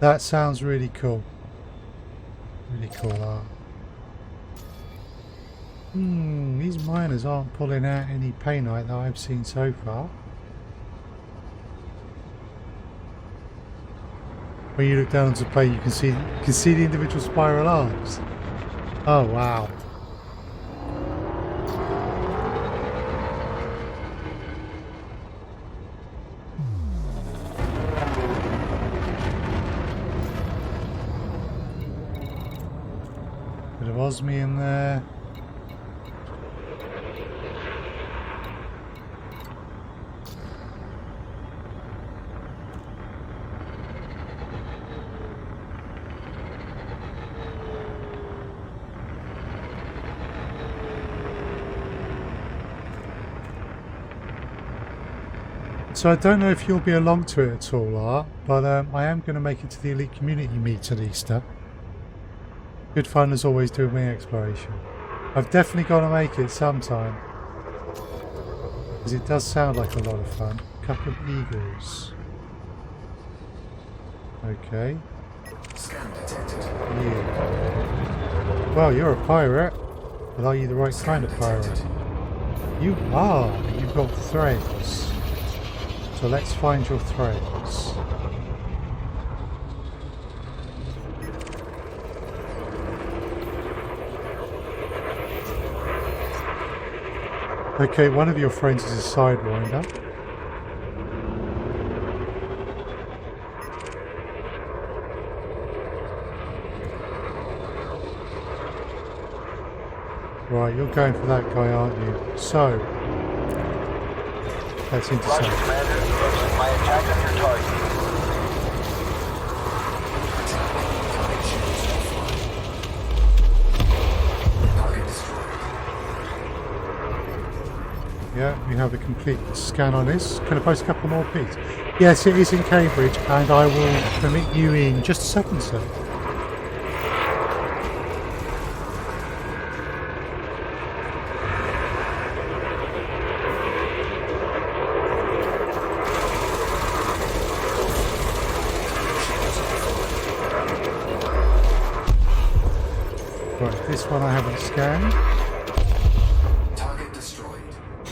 That sounds really cool. Really cool art. These miners aren't pulling out any painite that I've seen so far. When you look down onto the plate, you can see the individual spiral arms. Oh wow. Bit of osmium there. So I don't know if you'll be along to it at all, Art, but I am going to make it to the Elite Community Meet at Easter. Good fun as always doing wing exploration. I've definitely got to make it sometime, because it does sound like a lot of fun. Couple of eagles. Okay. Scan detected. You. Well, you're a pirate, but are you the right kind of pirate? You are. You've got threads. So let's find your threads. Okay, one of your friends is a sidewinder. Right, you're going for that guy, aren't you? So, let's intercept. Roger, Commander. Focusing my attack on your target. Target destroyed. Yeah, we have a complete scan on this. Can I post a couple more, please? Yes, it is in Cambridge, and I will permit you in just a second, sir. Right, this one I haven't scanned. Target destroyed.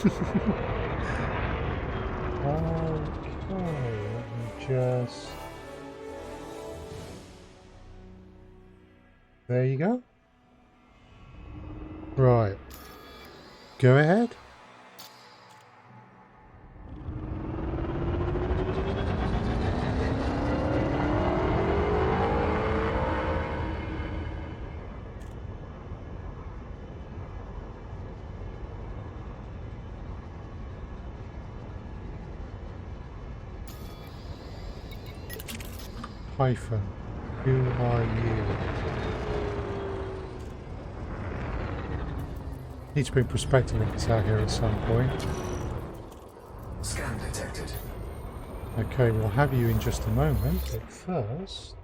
Okay, let me just... There you go. Right. Go ahead. Hyphen. Who are you? Need to bring perspective links out here at some point. Scan detected. Okay, we'll have you in just a moment, but first...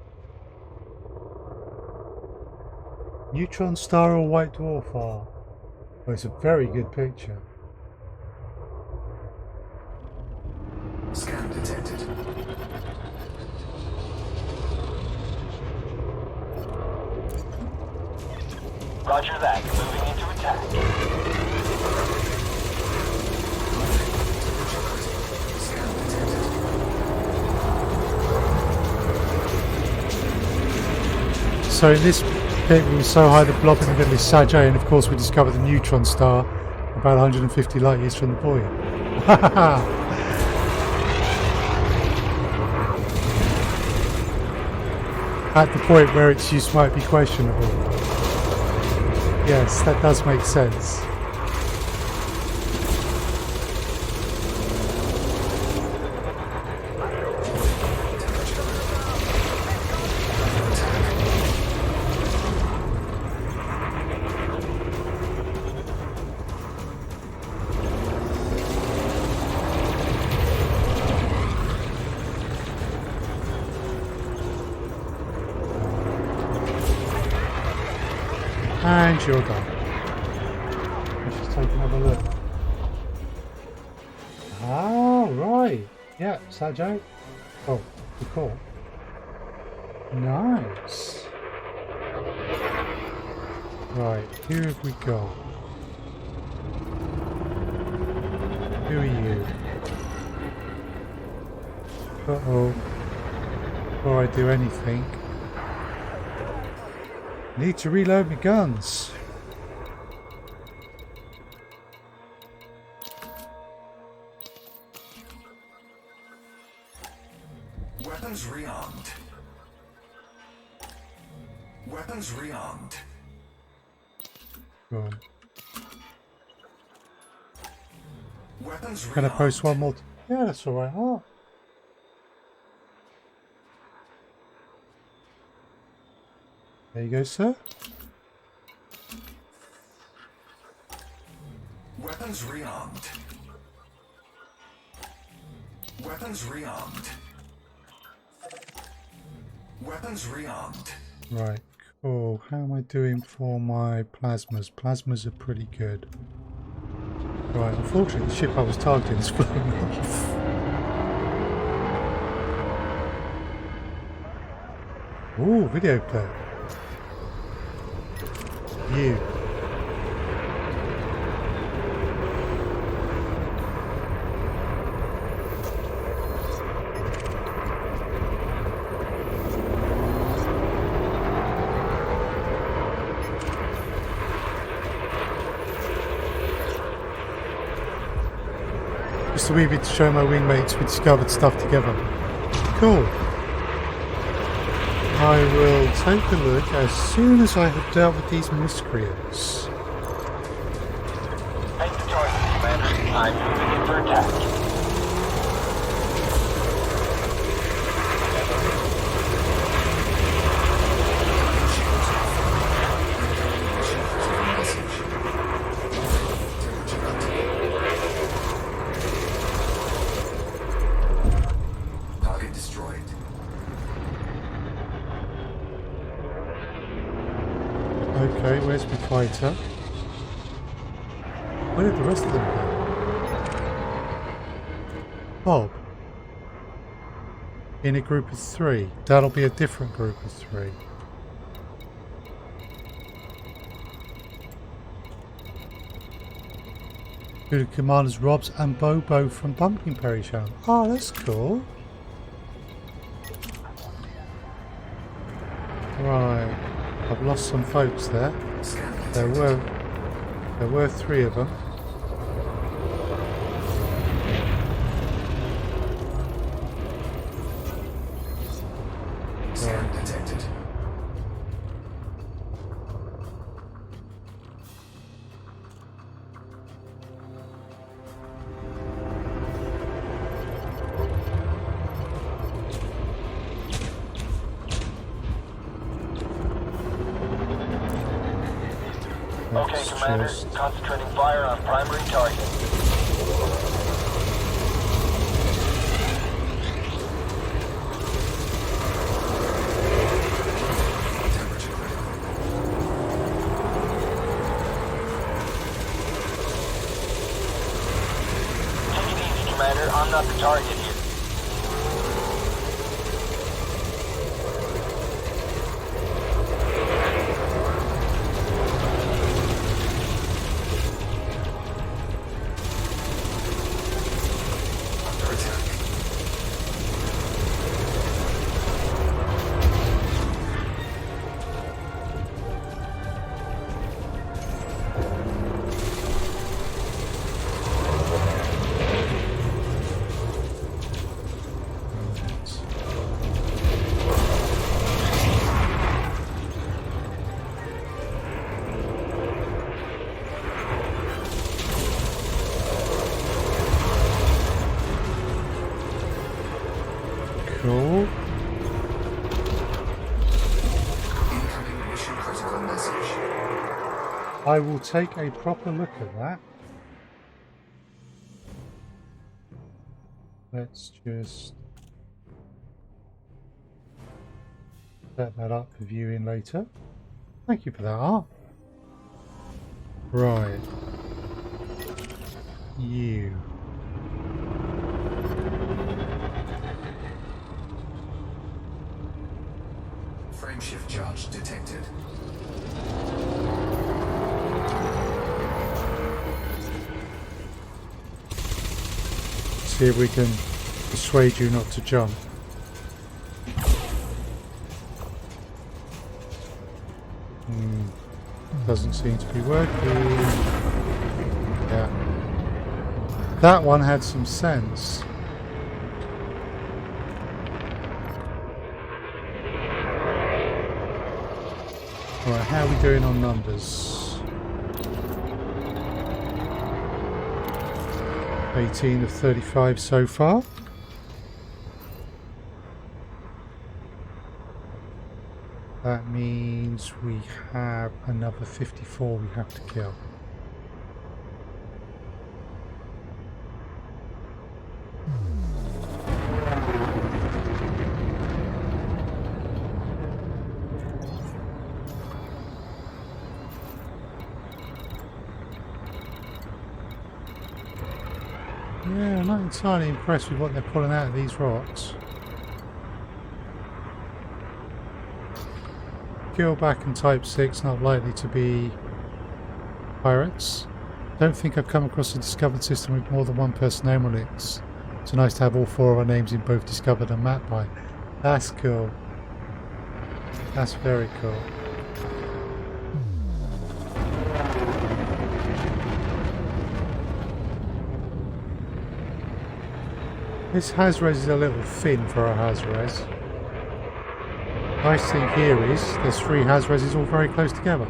Neutron star or white dwarf are? Oh, it's a very good picture. Scan detected. Roger that. Moving into attack. Scan detected. So in this bit we were so high the blob in the middle is Sajay, and of course we discovered the neutron star about 150 light years from the buoy. At the point where its use might be questionable. Yes, that does make sense. And you're done. Let's just take another look. Ah, right. Yeah, Sajay. Oh, good call. Nice. Right, who have we got? Who are you? Uh-oh. Before I do anything, need to reload my guns. Weapons rearmed. Weapons rearmed. Go on. Weapons rearmed. Can I post one more? Yeah, that's alright. Oh. There you go, sir. Weapons rearmed. Weapons rearmed. Weapons rearmed. Right, cool. How am I doing for my plasmas? Plasmas are pretty good. Right, unfortunately the ship I was targeting is flown off. Ooh, video clip. You. Just a wee bit to show my wingmates we discovered stuff together. Cool. I will take a look as soon as I have dealt with these miscreants. Thanks for joining us, Commander. I'm moving in for attack. Okay, where's my fighter? Where did the rest of them go? Bob. In a group of 3. That'll be a different group of 3. Who the commanders Robs and Bobo from Pumpkin Perry Channel. Oh, that's cool. Right. I've lost some folks there. There were 3 of them. Scan detected. Okay, Commander. Concentrating fire on primary target. Temperature critical. Take it easy, Commander. I'm not the target here. Under attack. Cool. Incoming mission critical message. I will take a proper look at that. Let's just set that up for viewing later. Thank you for that, Art. Right. You. Frameshift charge detected. See if we can persuade you not to jump. Doesn't seem to be working. Yeah. That one had some sense. Right, how are we doing on numbers? 18 of 35 so far. That means we have another 54 we have to kill. Yeah, I'm not entirely impressed with what they're pulling out of these rocks. Killback and Type 6 not likely to be pirates. Don't think I've come across a discovered system with more than one person name on it. It's nice to have all 4 of our names in both discovered and mapped by. That's cool. That's very cool. This Haz REZ is a little thin for a Haz REZ. Nice thing here is there's 3 Haz REZs all very close together.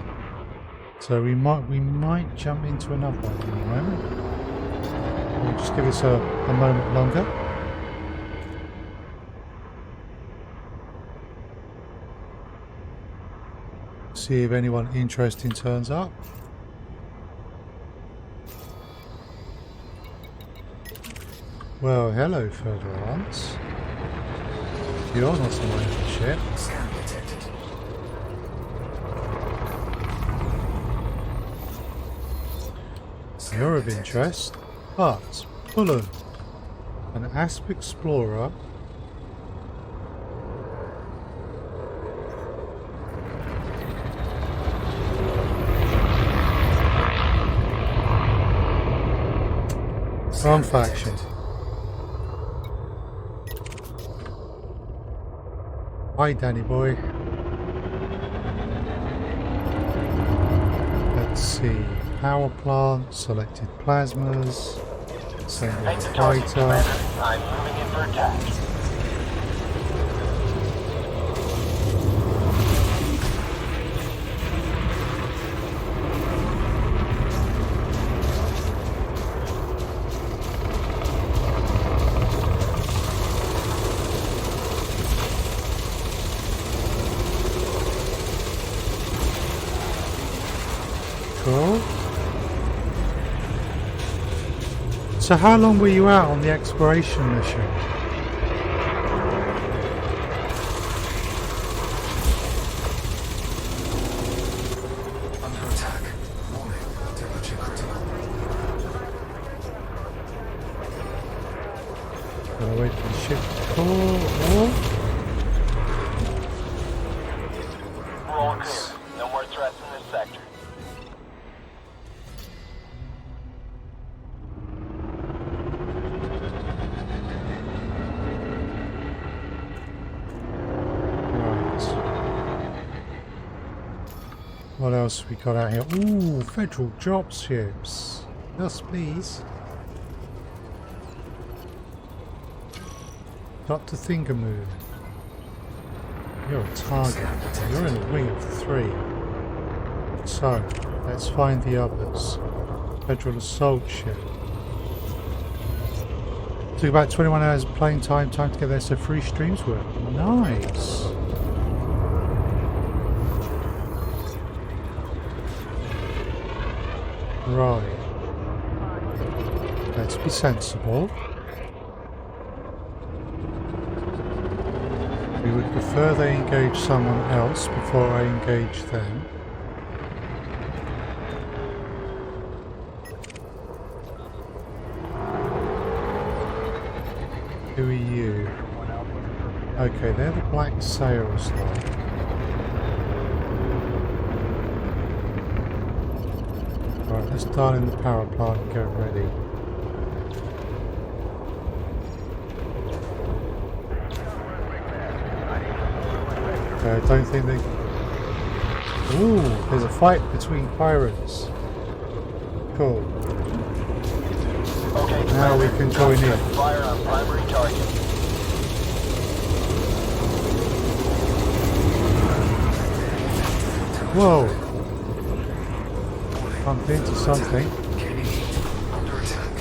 So we might jump into another one in a moment. We'll just give this a moment longer. See if anyone interesting turns up. Well, hello, Furtherance. You're not on my ship. Scan detected. You're of interest, but Fuller, an Asp explorer. Wrong faction. Hi, Danny boy. Let's see. Power plant, selected plasmas, send a fighter. I'm moving in for attack. Cool. So how long were you out on the exploration mission? Under attack. Warning. Temperature critical. Gotta wait for the ship to call. Or We're all clear. No more threats in this sector. what else we got out here? Ooh, federal dropships. Yes, please. Dr. Thingamoo. You're a target. You're in a wing of 3. So, let's find the others. Federal assault ship. Took about 21 hours of playing time to get there, so 3 streams work. Nice. Right. Let's be sensible. We would prefer they engage someone else before I engage them. Who are you? Okay, they're the black sails lot. Alright, let's dial in the power plant and get ready. I don't think they... Ooh, there's a fight between pirates. Cool. Okay, Now we can join in. Fire on primary target. Whoa! Bumped into something. Gaining heat. Under attack.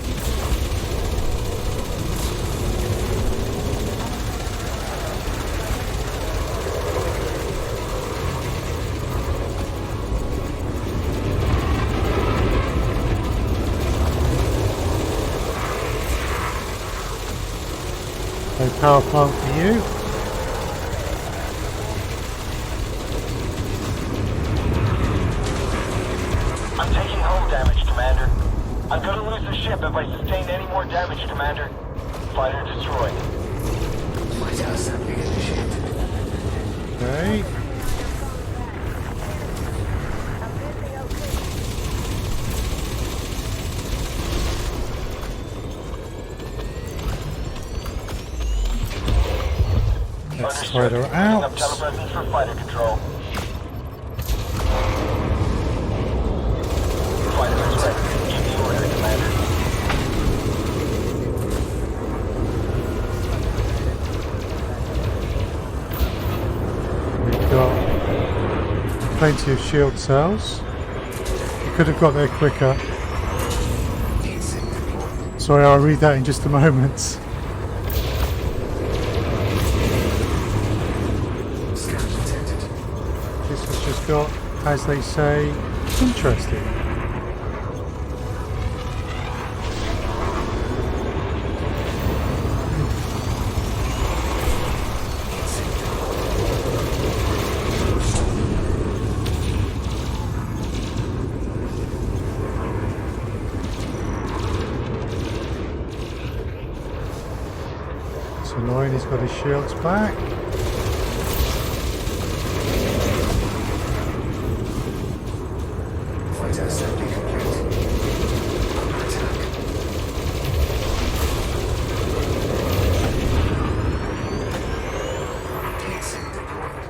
No power plant for you. I'm taking hull damage, Commander. I'm gonna lose the ship if I sustain any more damage, Commander. Fighter destroyed. Fighter assembly initiated. Okay. Let's fight her out. Up telepresence for fighter control. Fighter is ready. Give the order, Commander. We've got plenty of shield cells. We could have got there quicker. Sorry, I'll read that in just a moment. Scan detected. This has just got, as they say, interesting. annoying, he's got his shields back. Fighter assembly complete. Under attack. Blitzing deployed.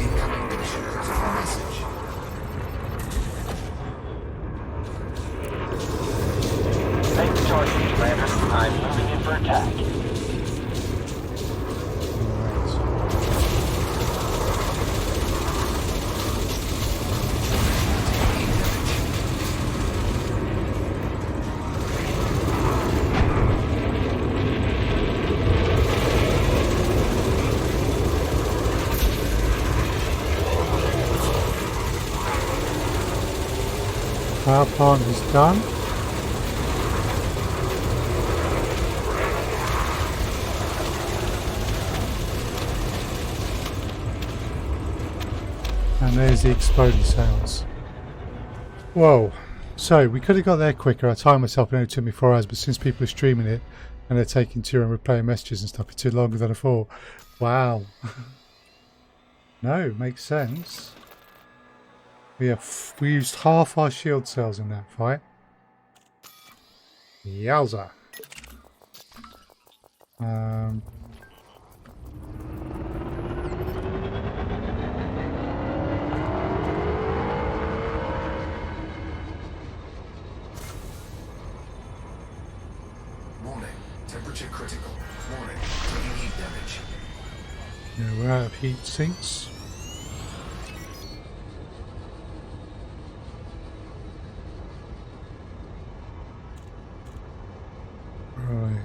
Incoming mission critical message. Take the charge, Commander. I'm moving in for attack. Power plant is done. And there's the exploding sounds. Whoa. So we could have got there quicker. I timed myself and it only took me 4 hours, but since people are streaming it and they're taking turn and replaying messages and stuff, it took longer than I thought. Wow. No, makes sense. We used half our shield cells in that fight. Yowza. Warning. Temperature critical. Warning. Taking heat damage. Yeah, we're out of heat sinks. Right.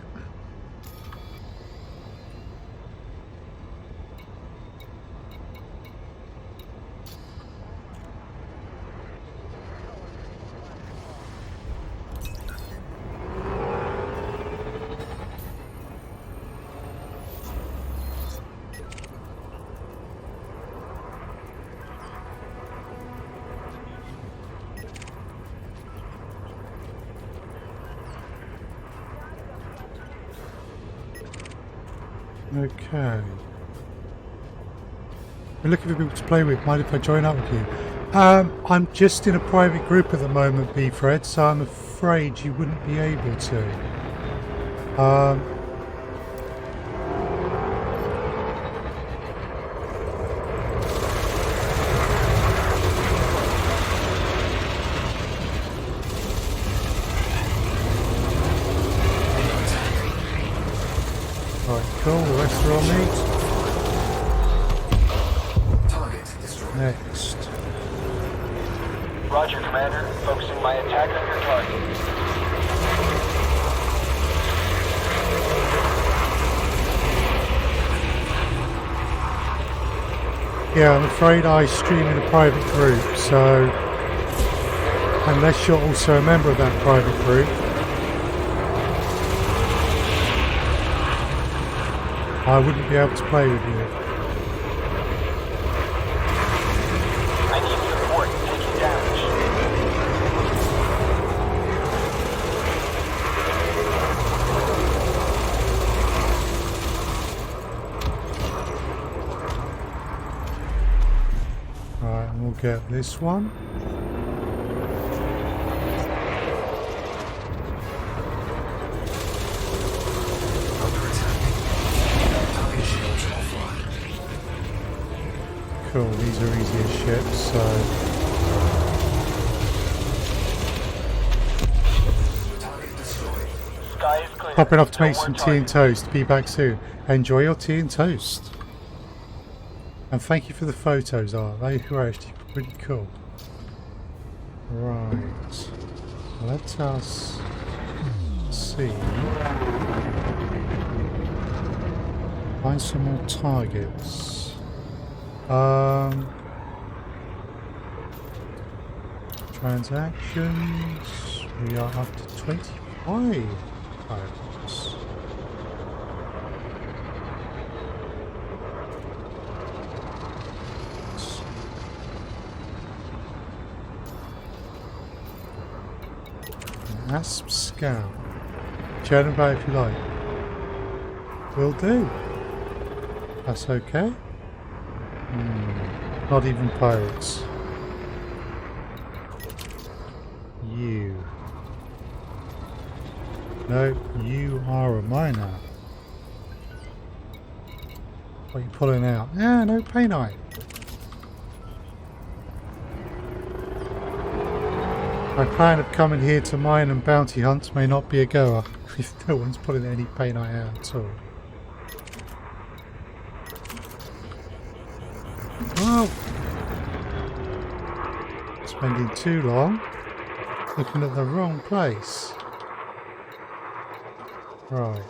Okay. We're looking for people to play with. Mind if I join up with you? I'm just in a private group at the moment, Fred, so I'm afraid you wouldn't be able to. Cool, the rest are on me. Target destroyed. Next. Roger, Commander. Focusing my attack on your target. Yeah, I'm afraid I stream in a private group, so unless you're also a member of that private group, I wouldn't be able to play with you. I need support taking damage. Alright, and we'll get this one. Cool, these are easy as shit, so Sky is clear. popping off to No make more some tea and targets. toast. Be back soon. Enjoy your tea and toast. And thank you for the photos, they were actually pretty cool. Right. Let us see. Find some more targets. Transactions. We are up to 25 items. Asp Scout. Chat about if you like. Will do. That's okay. Not even pirates. You. No, you are a miner. What are you pulling out? Ah, no painite. My plan of coming here to mine and bounty hunts may not be a goer if no one's pulling any painite out at all. Well, spending too long looking at the wrong place. Right.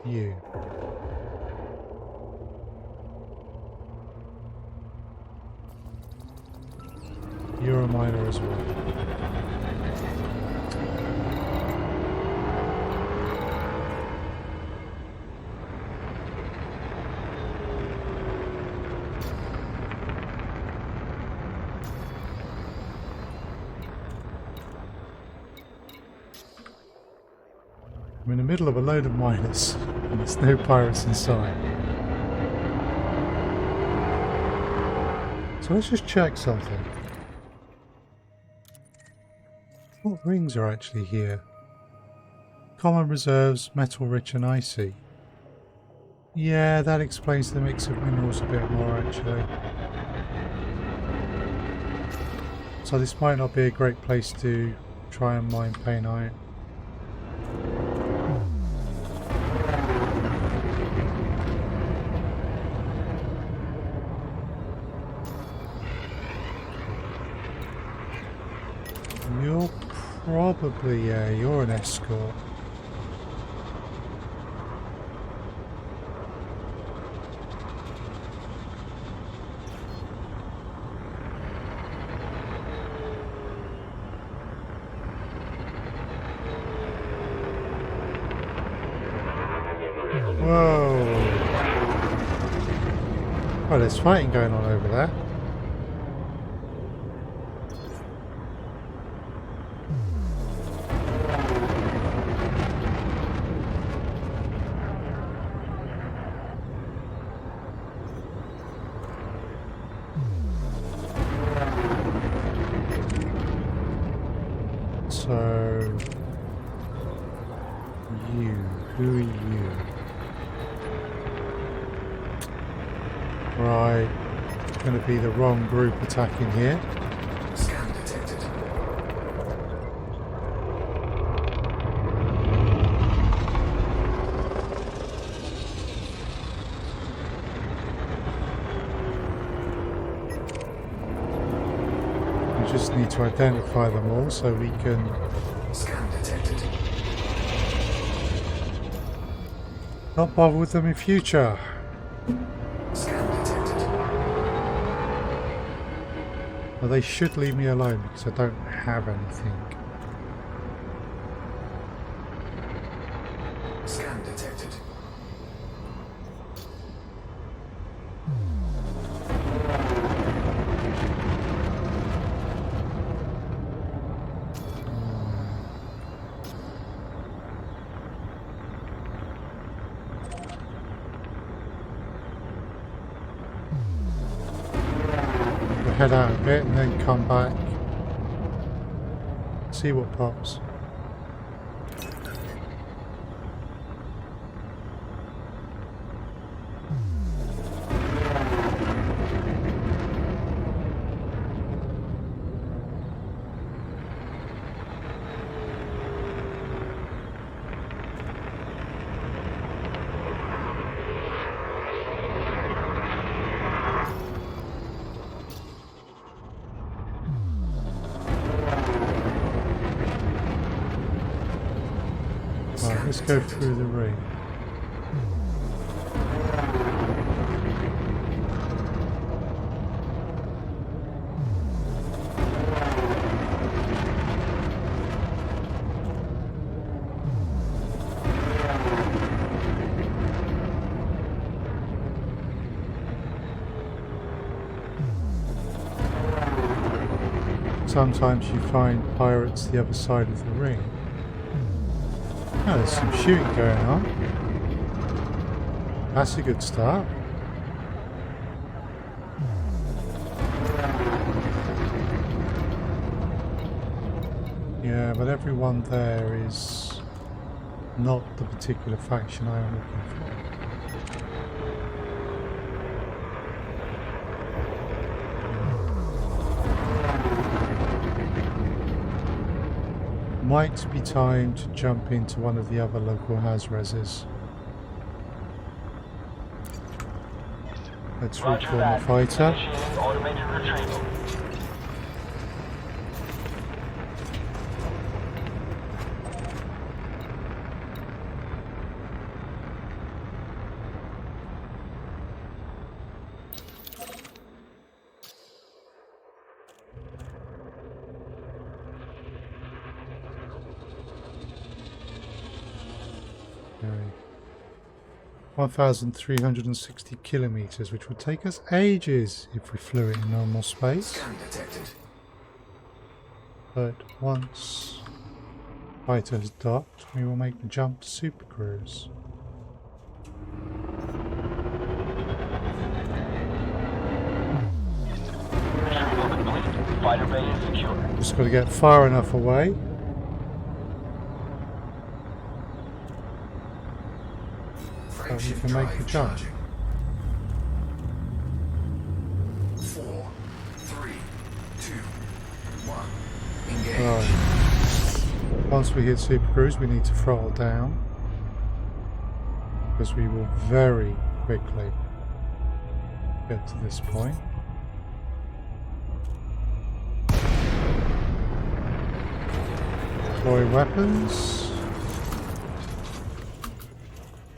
You. You're a miner as well. I'm in the middle of a load of miners and there's no pirates in sight. So let's just check something. What rings are actually here? Common reserves, metal rich and icy. Yeah, that explains the mix of minerals a bit more actually. So this might not be a great place to try and mine painite. You're probably, yeah, you're an escort. Whoa! Oh, there's fighting going on over there. So, you, who are you? Right, it's going to be the wrong group attacking here. Scan detected. We just need to identify them all so we can Scan detected. not bother with them in future. Scan detected. Well, they should leave me alone because I don't have anything. Scan detected. We'll head out a bit and then come back. See what pops. Right, let's go through the ring. sometimes you find pirates the other side of the ring. Oh, there's some shooting going on. That's a good start. Yeah, but everyone there is not the particular faction I am looking for. Might be time to jump into one of the other local Haz REZs. Let's reform the fighter. Automated retrieval. Okay. 1,360 kilometers, which would take us ages if we flew it in normal space. Scan detected. But once fighter has docked, we will make the jump to super cruise. Retrieval complete. Fighter bay is secure. Just got to get far enough away. So we can make the jump. 4, 3, 2, 1. Engage. Right. Once we hit super cruise, we need to throttle down, because we will very quickly get to this point. Deploy weapons.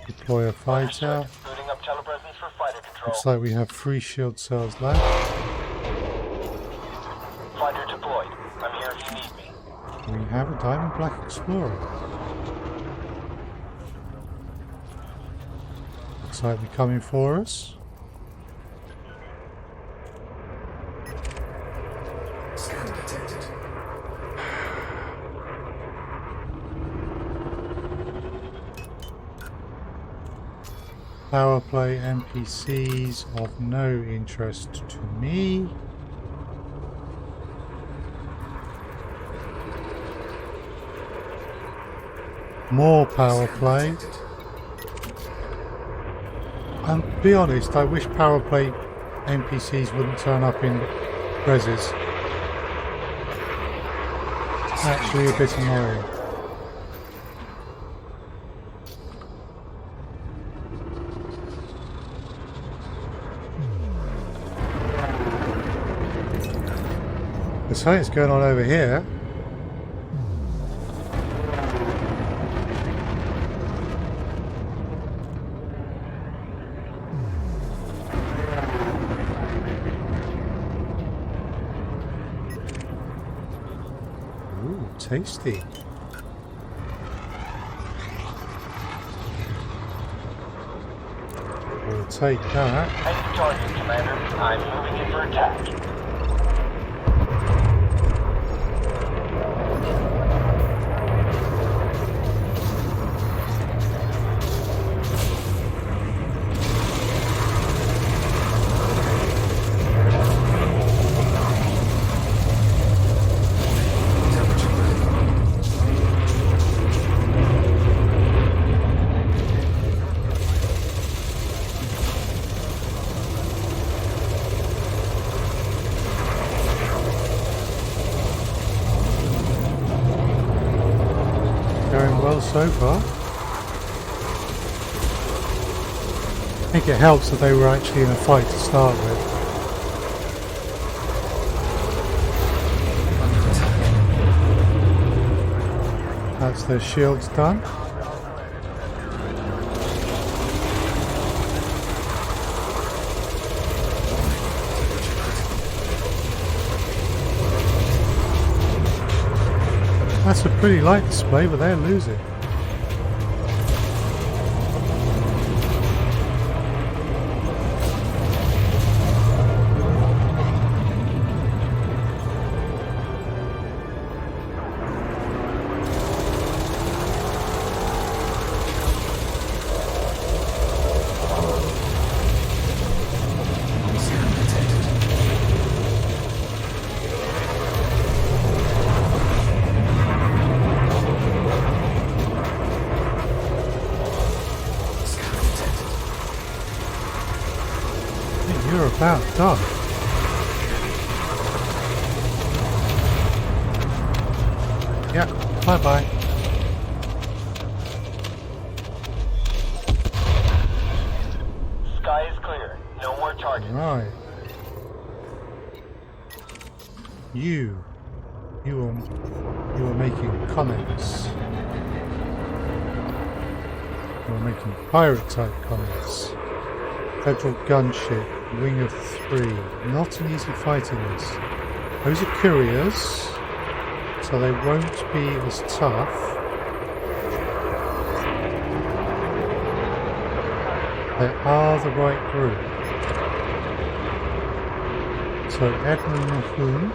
Deploy a fighter. Booting up telepresence for fighter control. Looks like we have 3 shield cells left. Fighter deployed. I'm here if you need me. We have a Diamond Black Explorer. Looks like they're coming for us. Scan detected. Power play NPCs of no interest to me. More power play. And to be honest, I wish power play NPCs wouldn't turn up in REZs. Actually a bit annoying. There's something's going on over here. Ooh, tasty. We'll take that. Heading target, Commander. I'm moving in for attack. Going well so far. I think it helps that they were actually in a fight to start with. That's their shields done. That's a pretty light display, but they'll lose it. You're about done. Yeah, bye-bye. Sky is clear. No more targets. Right. You were making comments. You were making pirate type comments. Federal gunship, wing of 3. Not an easy fight in this. Those are couriers, so they won't be as tough. They are the right group. So Admiral Mahmoon.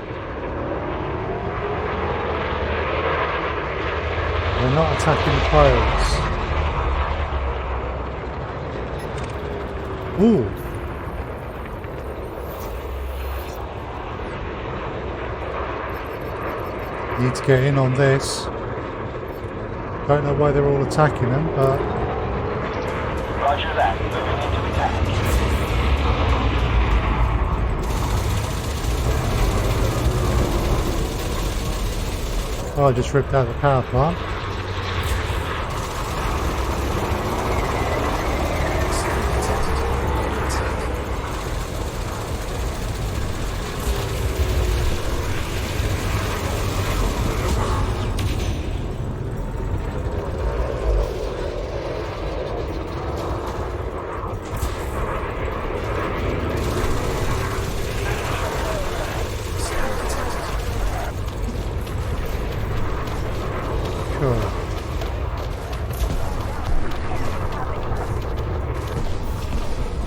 They're not attacking the pirates. Ooh. Need to get in on this. Don't know why they're all attacking them, but Roger that. Moving into attack. oh, I just ripped out the power plant.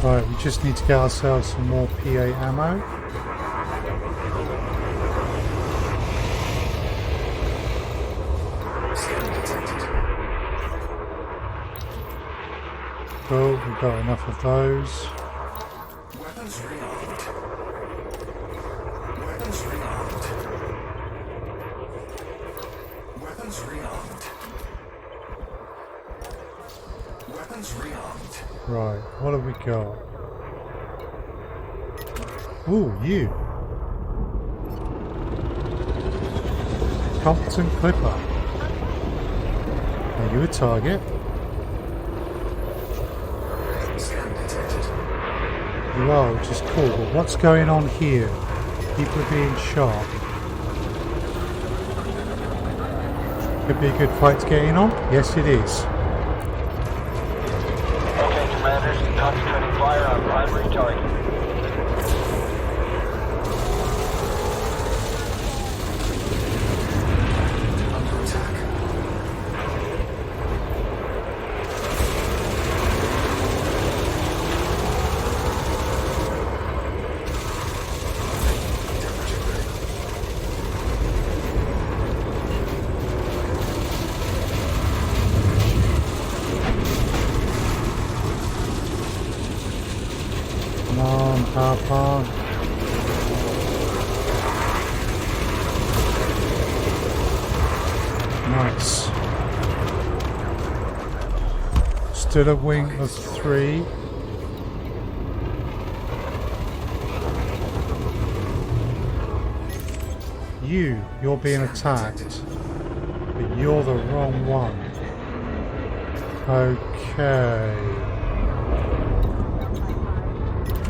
Right, we just need to get ourselves some more PA ammo. Cool, we've got enough of those. Weapons rearmed. Weapons rearmed. Weapons rearmed. Weapons rearmed. Right, what have we got? Ooh, you. Compton Clipper. Are you a target? Scan detected. You are, which is cool, but what's going on here? People are being shot. Could be a good fight to get in on? Yes, it is. Okay, commanders, concentrating fire on primary target. Under attack. Temperature ready. Come on, power plant. Nice. Stood a wing of 3. You're being attacked, but you're the wrong one. Okay.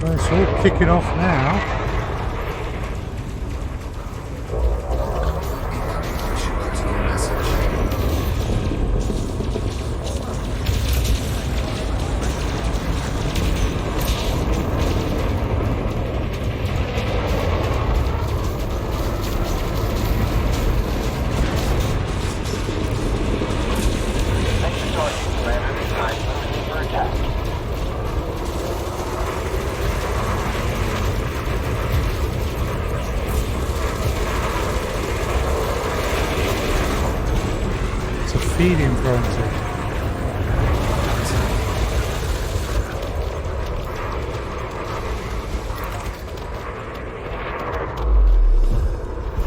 Well, it's all kicking off now. Mission critical message. Extra target, commander. Time for attack. It's a feeding frenzy.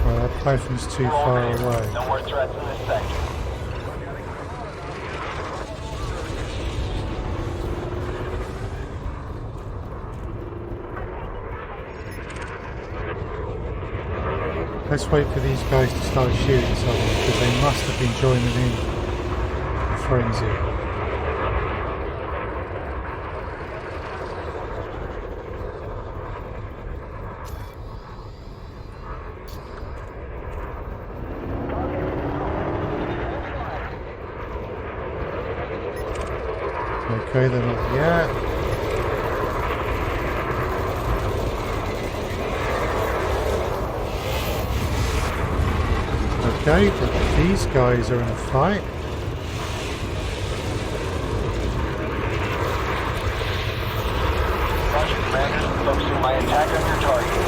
Well, that Python's too far away. No more threats in this sector. Let's wait for these guys to start shooting something because they must have been joining in the frenzy. Okay, they're not yet. Okay, but these guys are in a fight. Roger, Commander. Focusing my attack on your target.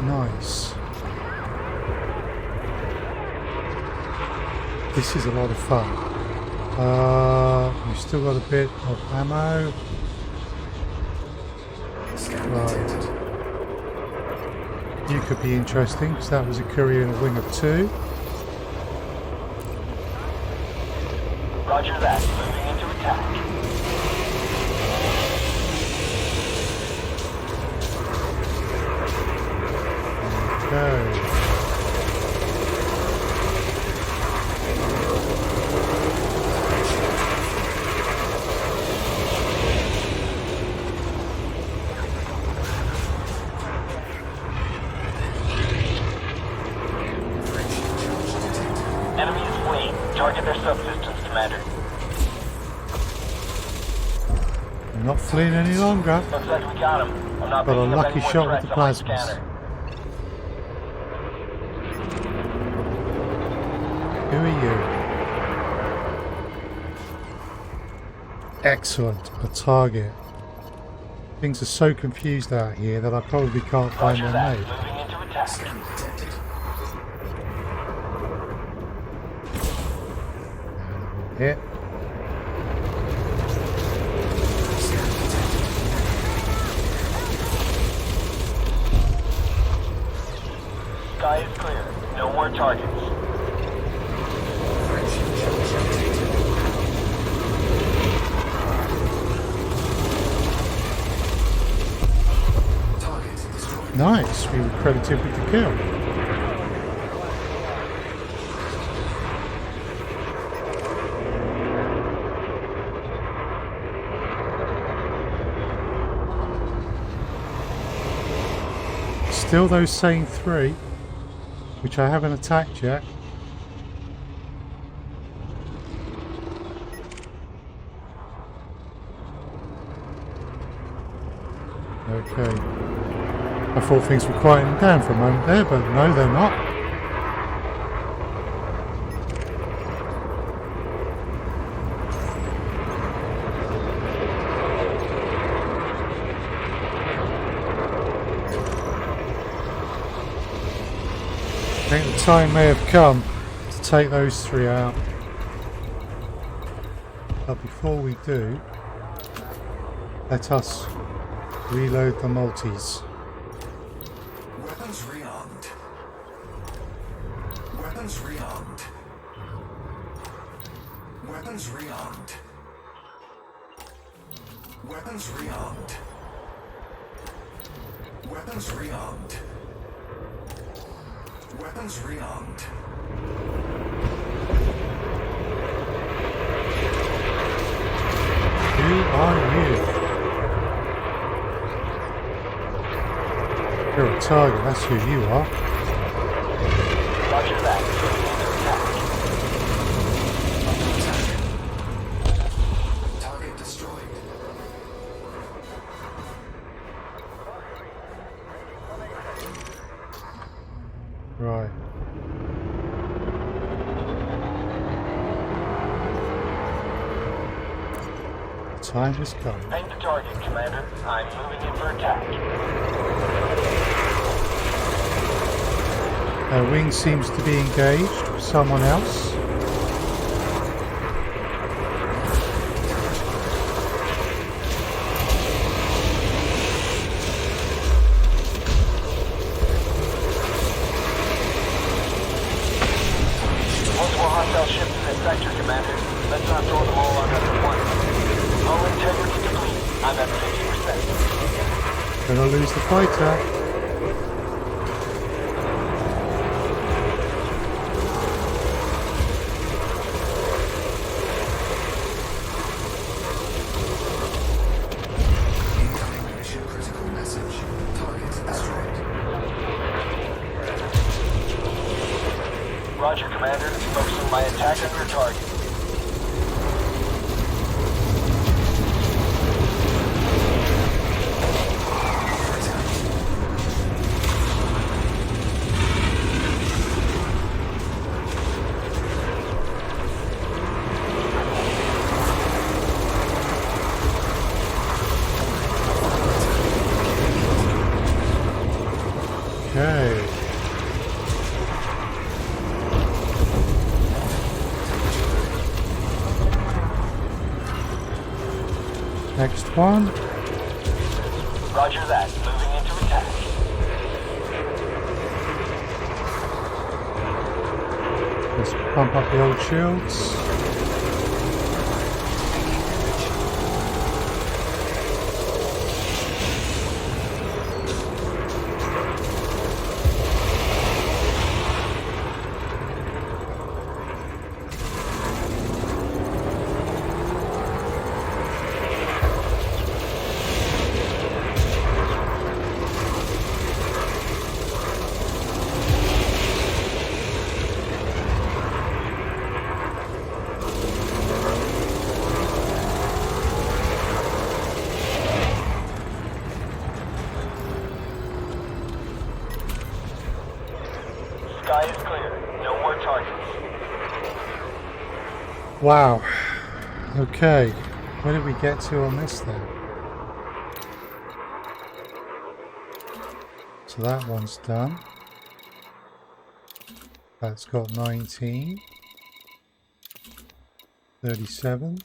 Nice. This is a lot of fun. We've still got a bit of ammo. Right. You could be interesting because that was a courier and a wing of 2. Roger that. Moving into attack. Okay. Enemy is fleeing. Target their subsystems, Commander. I'm not fleeing any longer. Looks like we got him. I'm not Got a picking up lucky any more shot with threats the on my plasmas. scanner. Who are you? Excellent. A target. Things are so confused out here that I probably can't find Roger their that. name. Moving into attack. Scan detected. Hit. Scan detected. Sky is clear. No more targets. French charge detected. Target destroyed. Nice. We were credited with the kill. Still those same 3, which I haven't attacked yet. Okay. I thought things were quieting down for a moment there, but no, they're not. I think the time may have come to take those 3 out. But before we do, let us reload the multis. Weapons rearmed. Weapons rearmed. Weapons rearmed. Weapons rearmed. Weapons rearmed. Weapons rearmed. Who are you? You're a target, that's who you are. Roger that. Target destroyed. Right. Time has come. Paint the target, Commander. I'm moving in for attack. Our wing seems to be engaged with someone else. all ships in this sector, Commander. Let's not throw them all on us at once. Hull integrity complete. I'm at 50%. Gonna lose the fighter. Incoming mission critical message. Target destroyed. Roger, Commander. Focusing my attack on your target. Okay. Next one. Roger that. Moving into attack. Let's pump up the old shields. Sky is clear. No more targets. Wow. Okay. Where did we get to on this then? So that one's done. That's got 19. 37.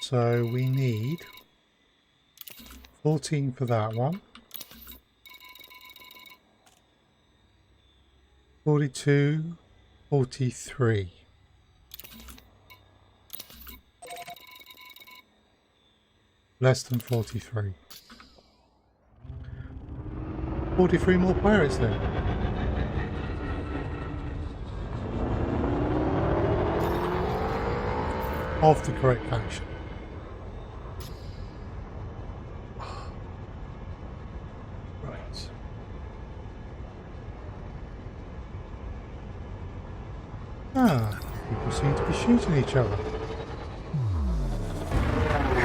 So we need 14 for that one. 42, 43. Less than 43. 43 more pirates then. Of the correct faction. Right. Ah, people seem to be shooting each other.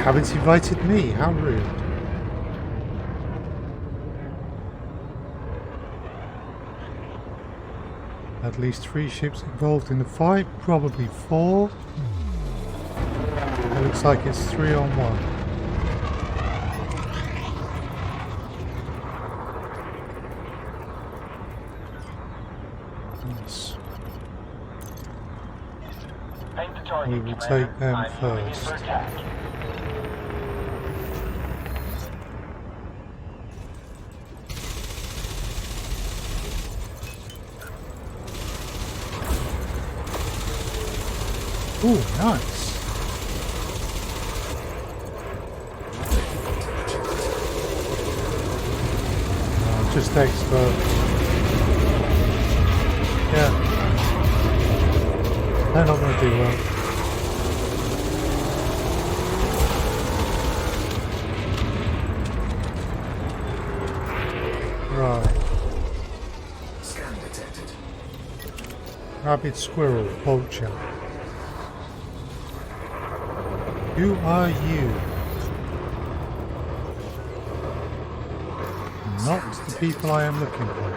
Haven't invited me, how rude. At least 3 ships involved in the fight, probably 4. It looks like it's 3 on 1. Nice. Paint the target, We will Commander. take them I'm moving in first. for attack. Ooh, nice. Just expert. Yeah. They're not going to do well. Right. Scan detected. Rabbit squirrel, vulture. Who are you? Not the people I am looking for.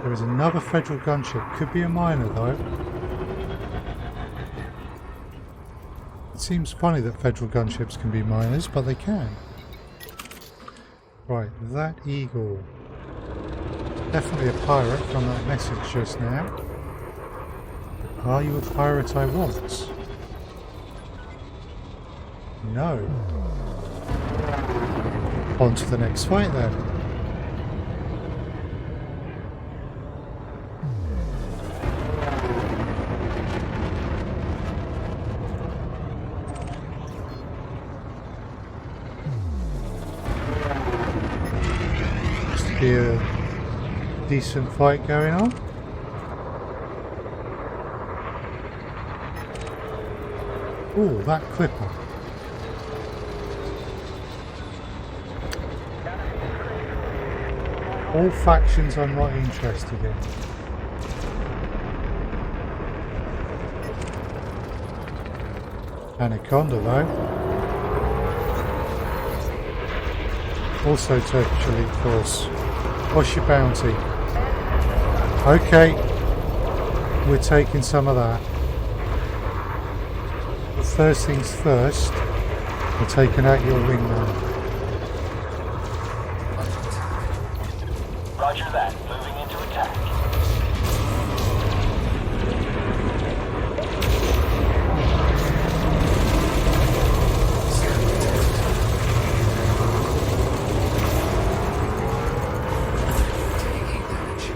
There is another federal gunship. Could be a miner though. It seems funny that federal gunships can be miners, but they can. Right, that eagle. Definitely a pirate from that message just now. Are you a pirate I want? No. On to the next fight then. Must be a decent fight going on. Ooh, that clipper. All factions I'm not interested in. Anaconda though. Also Turkish Elite Force. What's your bounty? Okay. We're taking some of that. But first things first, we're taking out your wingman. Roger that. Moving into attack. Taking damage.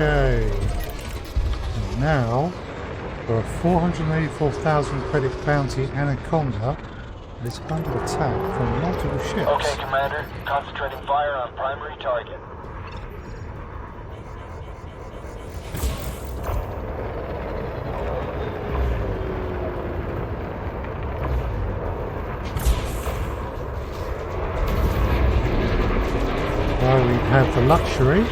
Okay. And now, for a 484,000 credit bounty Anaconda that is under attack from multiple ships. Okay, Commander. Concentrating fire on primary target. Well, we have the luxury.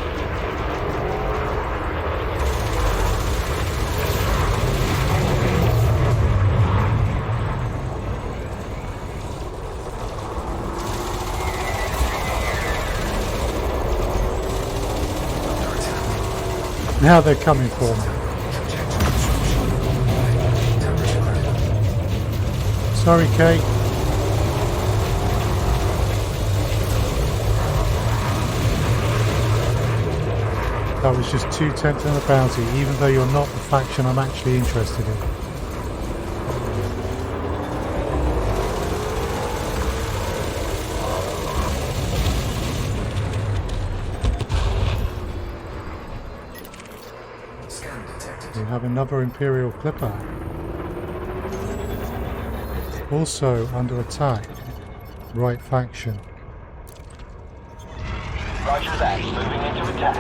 Now they're coming for me. Sorry, Kate. That was just 2/10 of the bounty, even though you're not the faction I'm actually interested in. Scan detected. We have another Imperial Clipper. Also under attack. Right faction. Roger that. Moving into attack.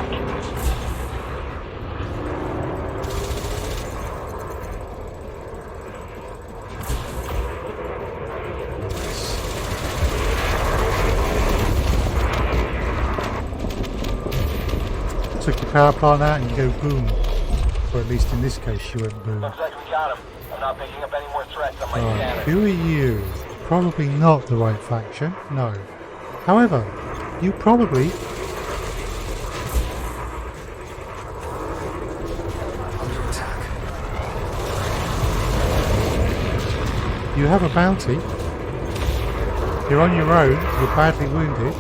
Took your power plant out and you go boom. Or at least in this case you went boom. Looks like we got him. I'm not picking up any more threats on my Right, scanner. who are you? Probably not the right faction, no. However, you probably... Under attack. You have a bounty. You're on your own, you're badly wounded.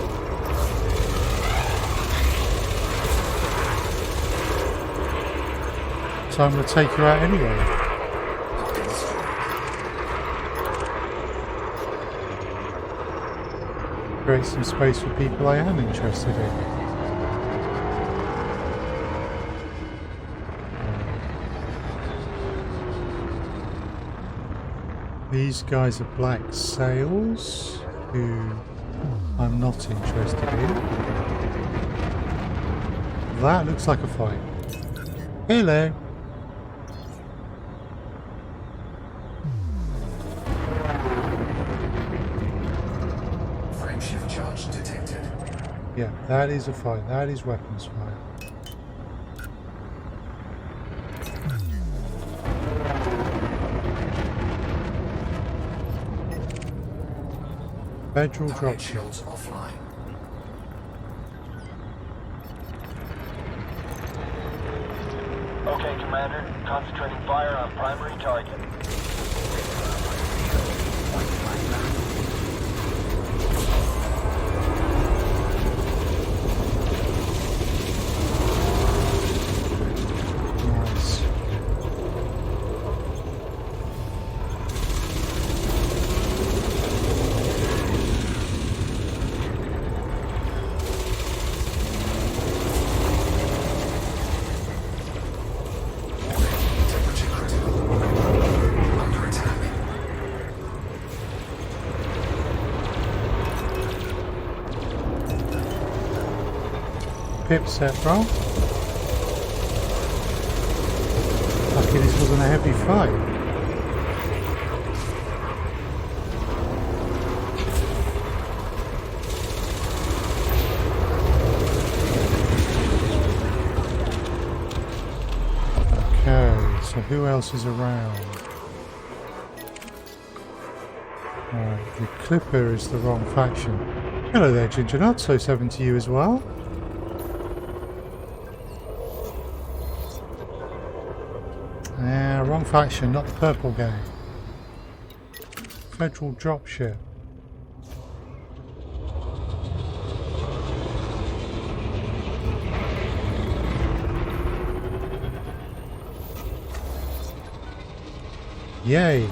So I'm going to take you out anyway. Create some space for people I am interested in. These guys are Black Sails, who I'm not interested in. That looks like a fight. Hello. Frameshift charge detected. Yeah, that is a fight. That is weapons fire. Federal drop Target ship. shields offline. Okay, Commander. Concentrating fire on primary target. pip set, bro. Lucky this wasn't a heavy fight. Okay, so who else is around? Right, the Clipper is the wrong faction. Hello there, Ginger Nut, so 7 to you as well. Wrong faction, not the purple gang. Federal dropship. Yay!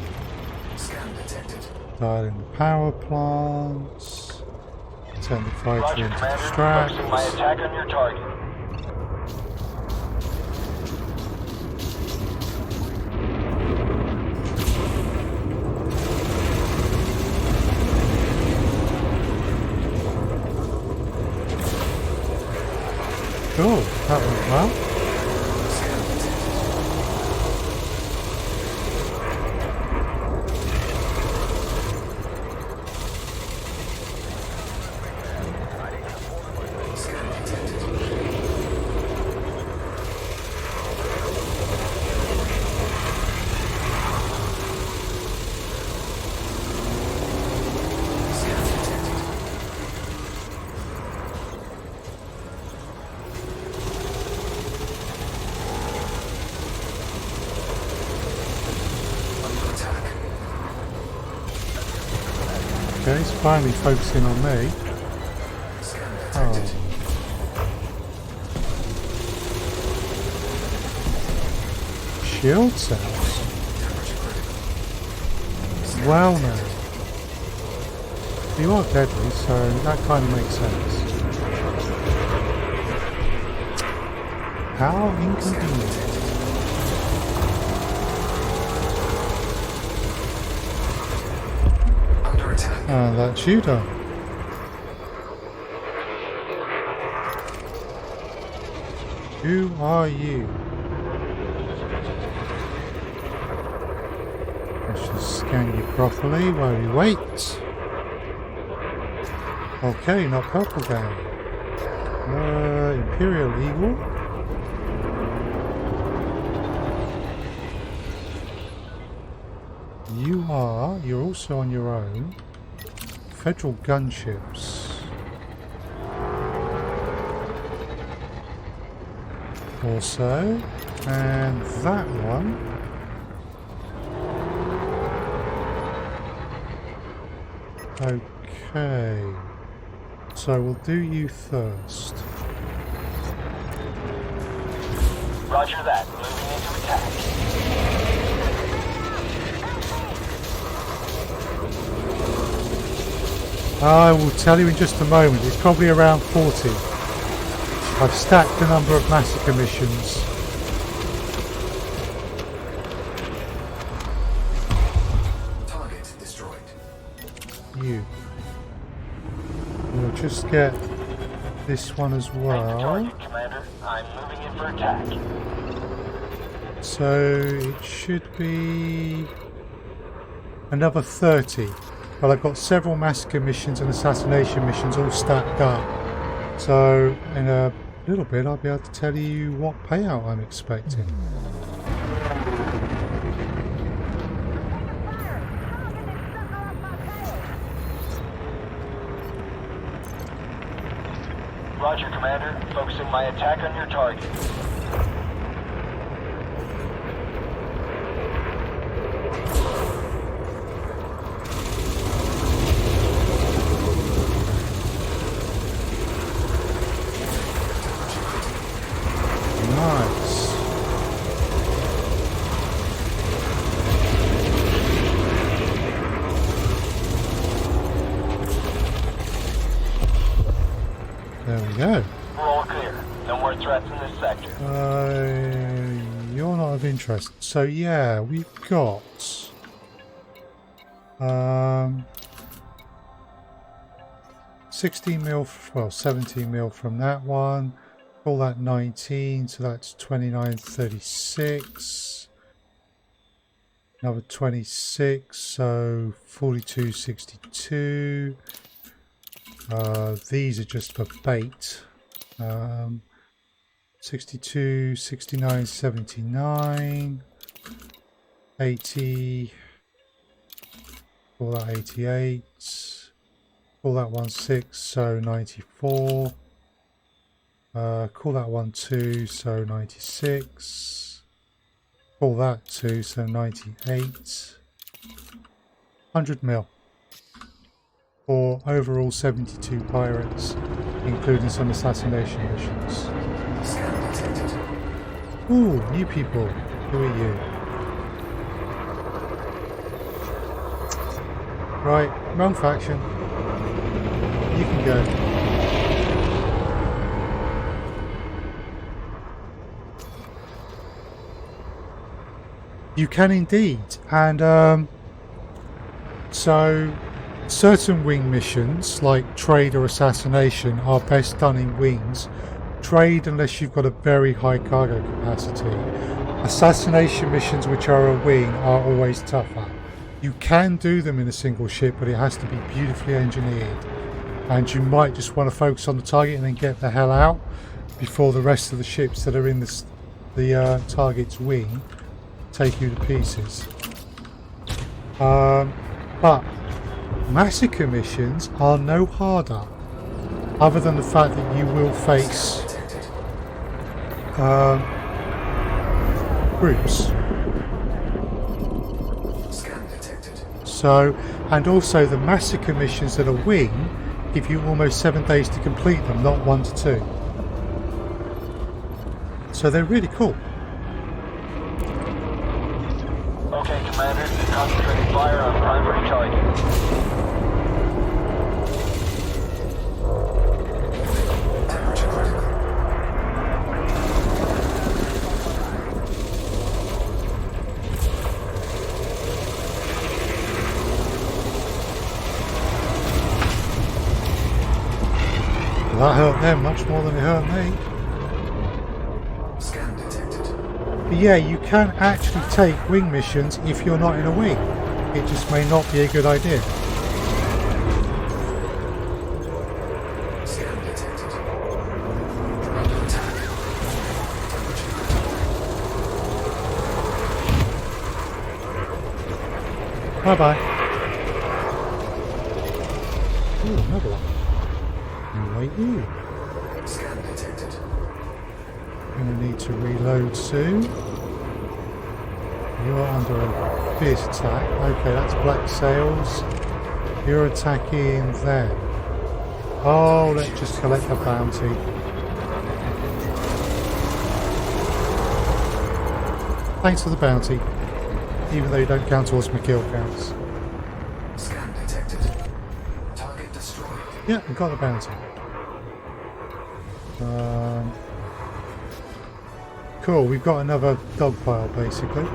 Scan detected. Dialing the power plants. Turn the fighter Roger, into Commander. distract. Focusing my attack on your target. Cool, that went well. Scan detected. Scan detected. Scan detected. Under attack. Okay, it's finally focusing on me. Scan detected. Oh. Shield cells? Temperature critical. Well now. You are deadly, so that kind of makes sense. How inconvenient. Under attack. Ah, that's you done. Who are you? Let's just scan you properly while we wait. Okay, not purple gang. Imperial Eagle. You're also on your own. Federal gunships. Also, and that one. Okay. So we'll do you first. Roger that. Moving into attack. I will tell you in just a moment. It's probably around 40. I've stacked the number of massacre missions. Target destroyed. You. We'll just get this one as Take the well. target, Commander. I'm moving in for attack. So it should be another 30. Well, I've got several massacre missions and assassination missions all stacked up. So in a little bit I'll be able to tell you what payout I'm expecting. Roger, Commander. Focusing my attack on your target. Nice. There we go. We're all clear. No more threats in this sector. You're not of interest. So yeah, we've got 16 mil, well 17 mil from that one, Call that 19, so that's 29.36. Another 26, so 42.62. These are just for bait. 62, 69, 79, 80. Call that 88. Call that 16, so 94. Call that 12, so 96. Call that 2, so 98. 100 mil. For overall 72 pirates, including some assassination missions. Scan detected. Ooh, new people. Who are you? Right, wrong faction. You can go. You can indeed, and so certain wing missions like trade or assassination are best done in wings. Trade unless you've got a very high cargo capacity. Assassination missions which are a wing are always tougher. You can do them in a single ship, but it has to be beautifully engineered, and you might just want to focus on the target and then get the hell out before the rest of the ships that are in the target's wing take you to pieces. But massacre missions are no harder, other than the fact that you will face groups. Scan detected. So, and also the massacre missions that are wing give you almost 7 days to complete them, not 1 to 2. So they're really cool. Okay, Commander. Concentrating fire on primary target. Temperature critical. That hurt them much more than it hurt me. Scan detected. But yeah, you can actually take wing missions if you're not in a wing. It just may not be a good idea. Scan detected. Under attack. Temperature critical. Bye bye. Ooh, another one. Anyway, ooh. Scan detected. Gonna need to reload soon. You are under a fierce attack. Okay, that's black sails. You're attacking them. Oh, let's just collect the bounty. Thanks for the bounty. Even though you don't count towards my kill counts. Scan detected. Target destroyed. Yeah, we got the bounty. Cool, we've got another dog pile basically.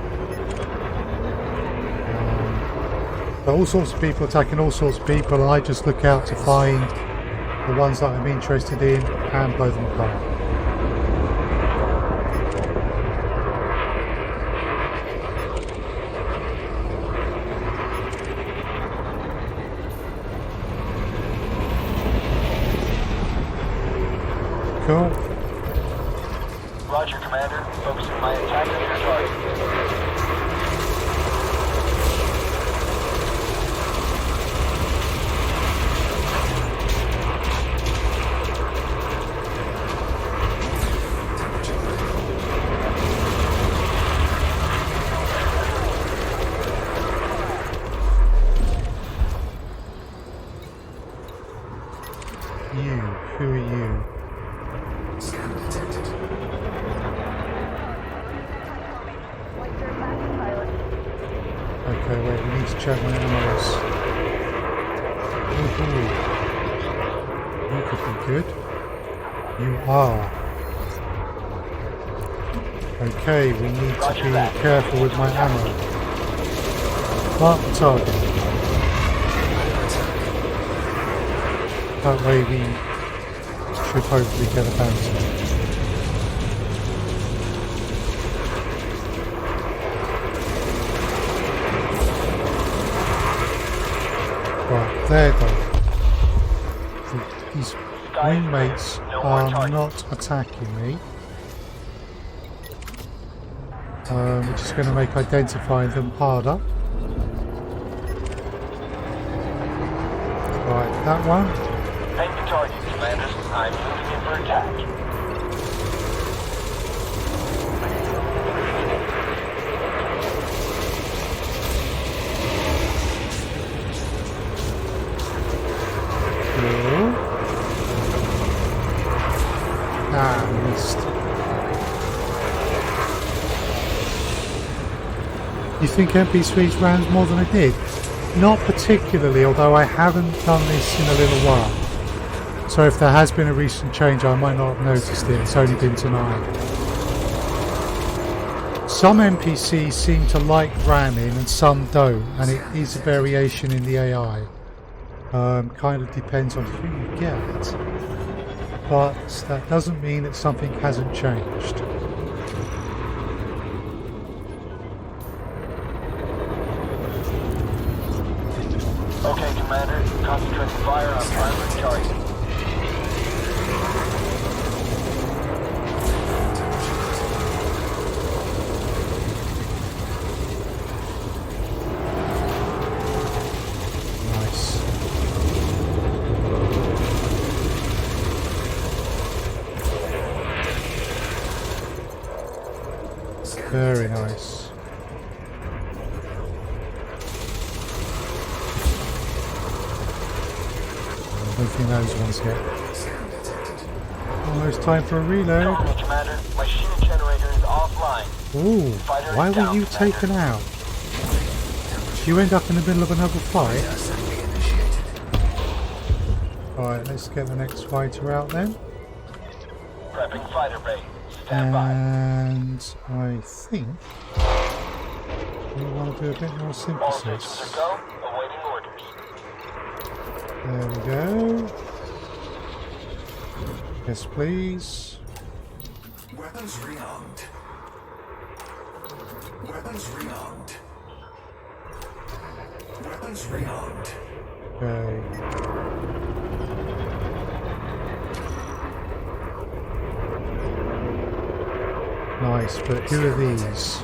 So all sorts of people attacking all sorts of people, and I just look out to find the ones that I'm interested in and blow them apart. Cool. Roger, Commander. Focusing my attack on your target. Temperature critical. You, who are you? Scan detected. Okay, wait, we need to check my animals. Ooh. You could be good. You are. Okay, we need to be careful with my ammo. Mark the target. That way we should hopefully get a bounty. Right, they're done. These wingmates are not attacking me. Which is going to make identifying them harder. Right, that one. Take the target, Commander. I'm moving in for attack. Cool. Ah, missed. You think MP3's rounds more than I did? Not particularly, although I haven't done this in a little while. So if there has been a recent change, I might not have noticed it. It's only been tonight. Some NPCs seem to like ramming and some don't, and it is a variation in the AI. Kind of depends on who you get, but that doesn't mean that something hasn't changed. Okay, Commander. Concentrate fire on primary target. Nice. Very nice. I don't think those ones hit. Almost time for a reload. Okay, Commander. My shield generator is offline. Ooh, Fighter why is were down, you Commander. taken out? Did you end up in the middle of another fight? Alright, let's get the next fighter out then. Prepping fighter bay. Stand by. And I think we want to do a bit more All systems synthesis. are go. Awaiting orders. There we go. Yes, please. Weapons rearmed. Weapons rearmed. Weapons rearmed. Okay. Nice, but who are these?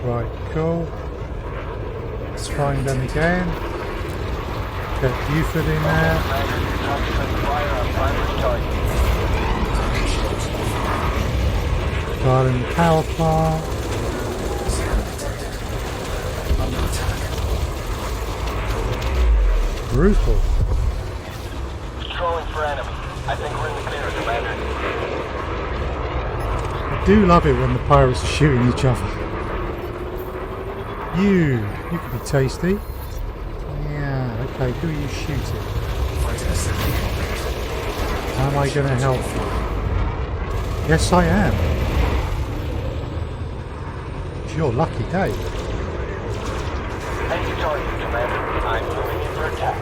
Right, cool. Let's find them again. Get Buford in there. Commander, concentrate fire on primary target. Guarding the power plant. Brutal. Controlling for enemy. I think we're in the clear, Commander. I do love it when the pirates are shooting each other. You could be tasty. Yeah, okay, who are you shooting? Am I going to help you? Yes, I am. It's your lucky day. Take the target, Commander. I'm moving in for attack.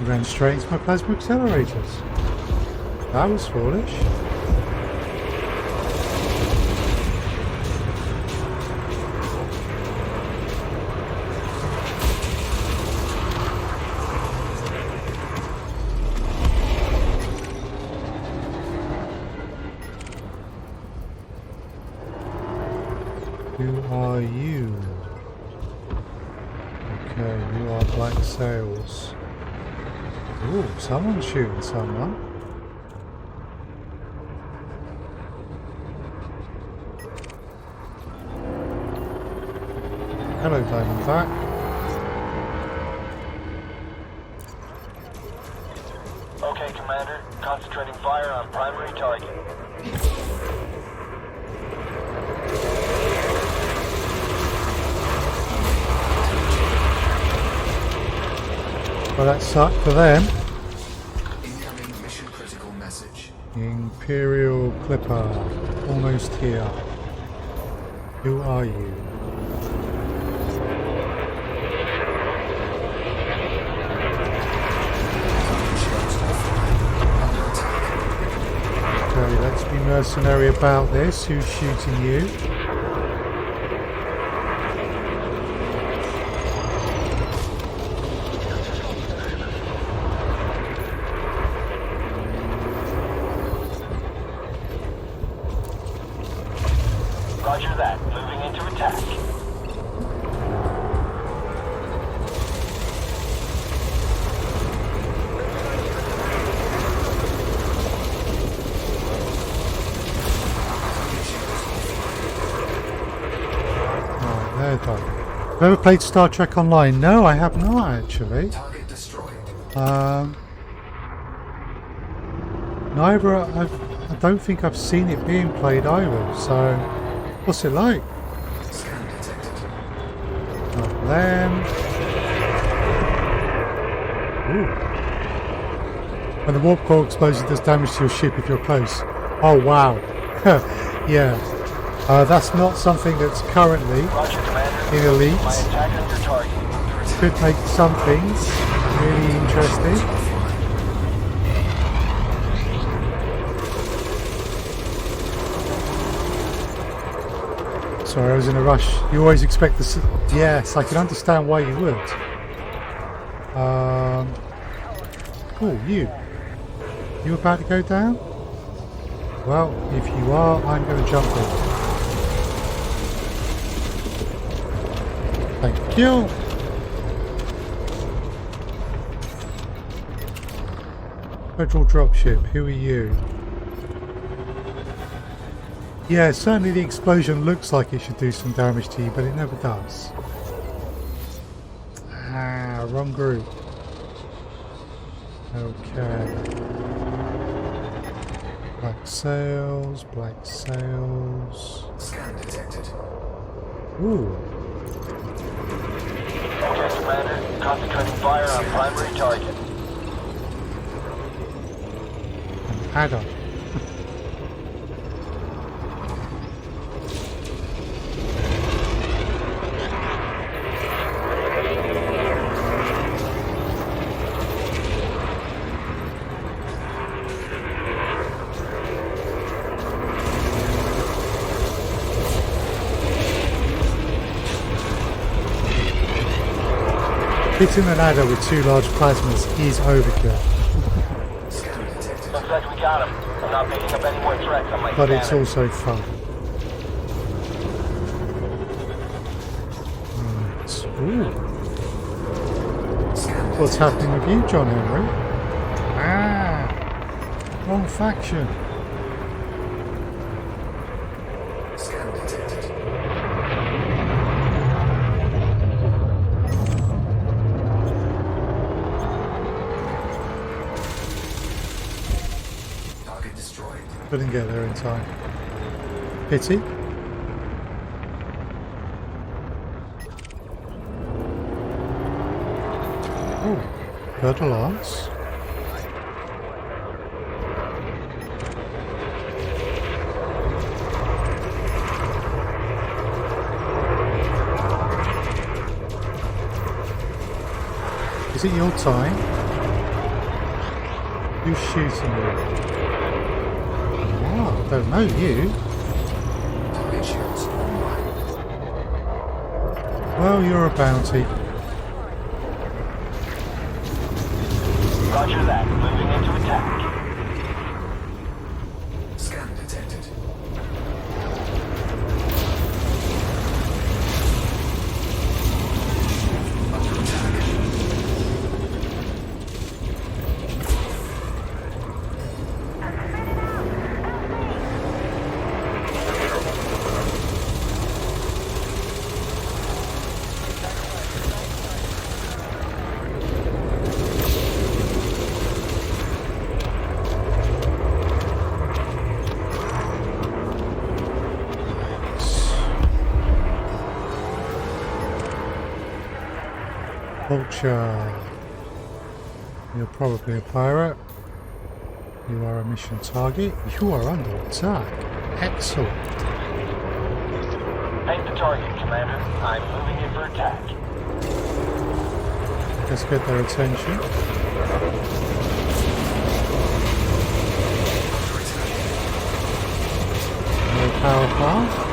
Ran straight into my plasma accelerators. That was foolish. Who are you? Okay, you are Black Sails. Ooh, someone's shooting someone. Hello, Diamondback. Okay, Commander. Concentrating fire on primary target. Well, that sucked for them. Incoming mission critical message. Imperial Clipper, almost here. Who are you? Okay, let's be mercenary about this. Who's shooting you? Roger that. Moving into attack. Oh, there they go. Have you ever played Star Trek Online? No, I have not actually. Target destroyed. Neither. I don't think I've seen it being played either. So, what's it like? Scan detected. Not them. Ooh. When the warp core explosion does damage to your ship if you're close. Oh wow. Yeah. That's not something that's currently Roger, Commander. in Elite. My attack on your target. Could make some things really interesting. Sorry, I was in a rush. You always expect this. Yes, I can understand why you would. Oh, you. You about to go down? Well, if you are, I'm going to jump in. Thank you. Federal dropship, who are you? Yeah, certainly the explosion looks like it should do some damage to you, but it never does. Ah, wrong group. Okay. Black sails, black sails. Scan detected. Ooh. Okay, Commander. Concentrating fire on primary target. An adder. Hitting an adder with two large plasmas is overkill, Scan detected. Looks like we got him. I'm not picking up any more threats on my but it's scanner. also fun. Right. Ooh. Scan What's detected. happening with you, John Henry? Ah! Wrong faction. Scan detected. Target destroyed. Couldn't get there in time. Pity. Oh, Battle Lance. Is it your time? Who's shooting you? Oh, don't know you. Target shields online. Well, you're a bounty. Roger that. Moving into attack. Scan detected. Under attack. Vulture. You're probably a pirate. You are a mission target. You are under attack. Excellent. Hang the target, Commander. I'm moving in for attack. Let's get their attention. No power plant.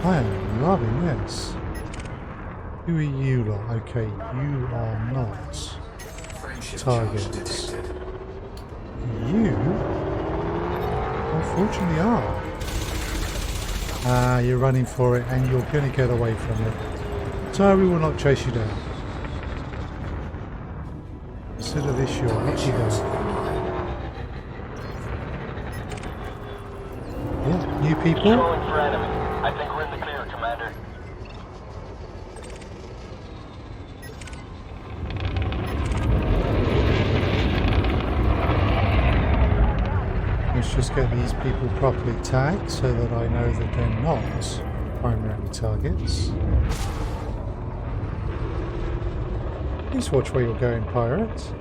I am loving this. Who are you lot? Okay, you are not Friendship targets. charge detected. You, unfortunately, are. Ah, you're running for it and you're going to get away from it. So we will not chase you down. Consider this your lucky Shields day. online. Yeah, new people. Controlling for enemy. I think we're in the clear, Commander. Let's just get these people properly tagged so that I know that they're not primary targets. Please watch where you're going, pirate.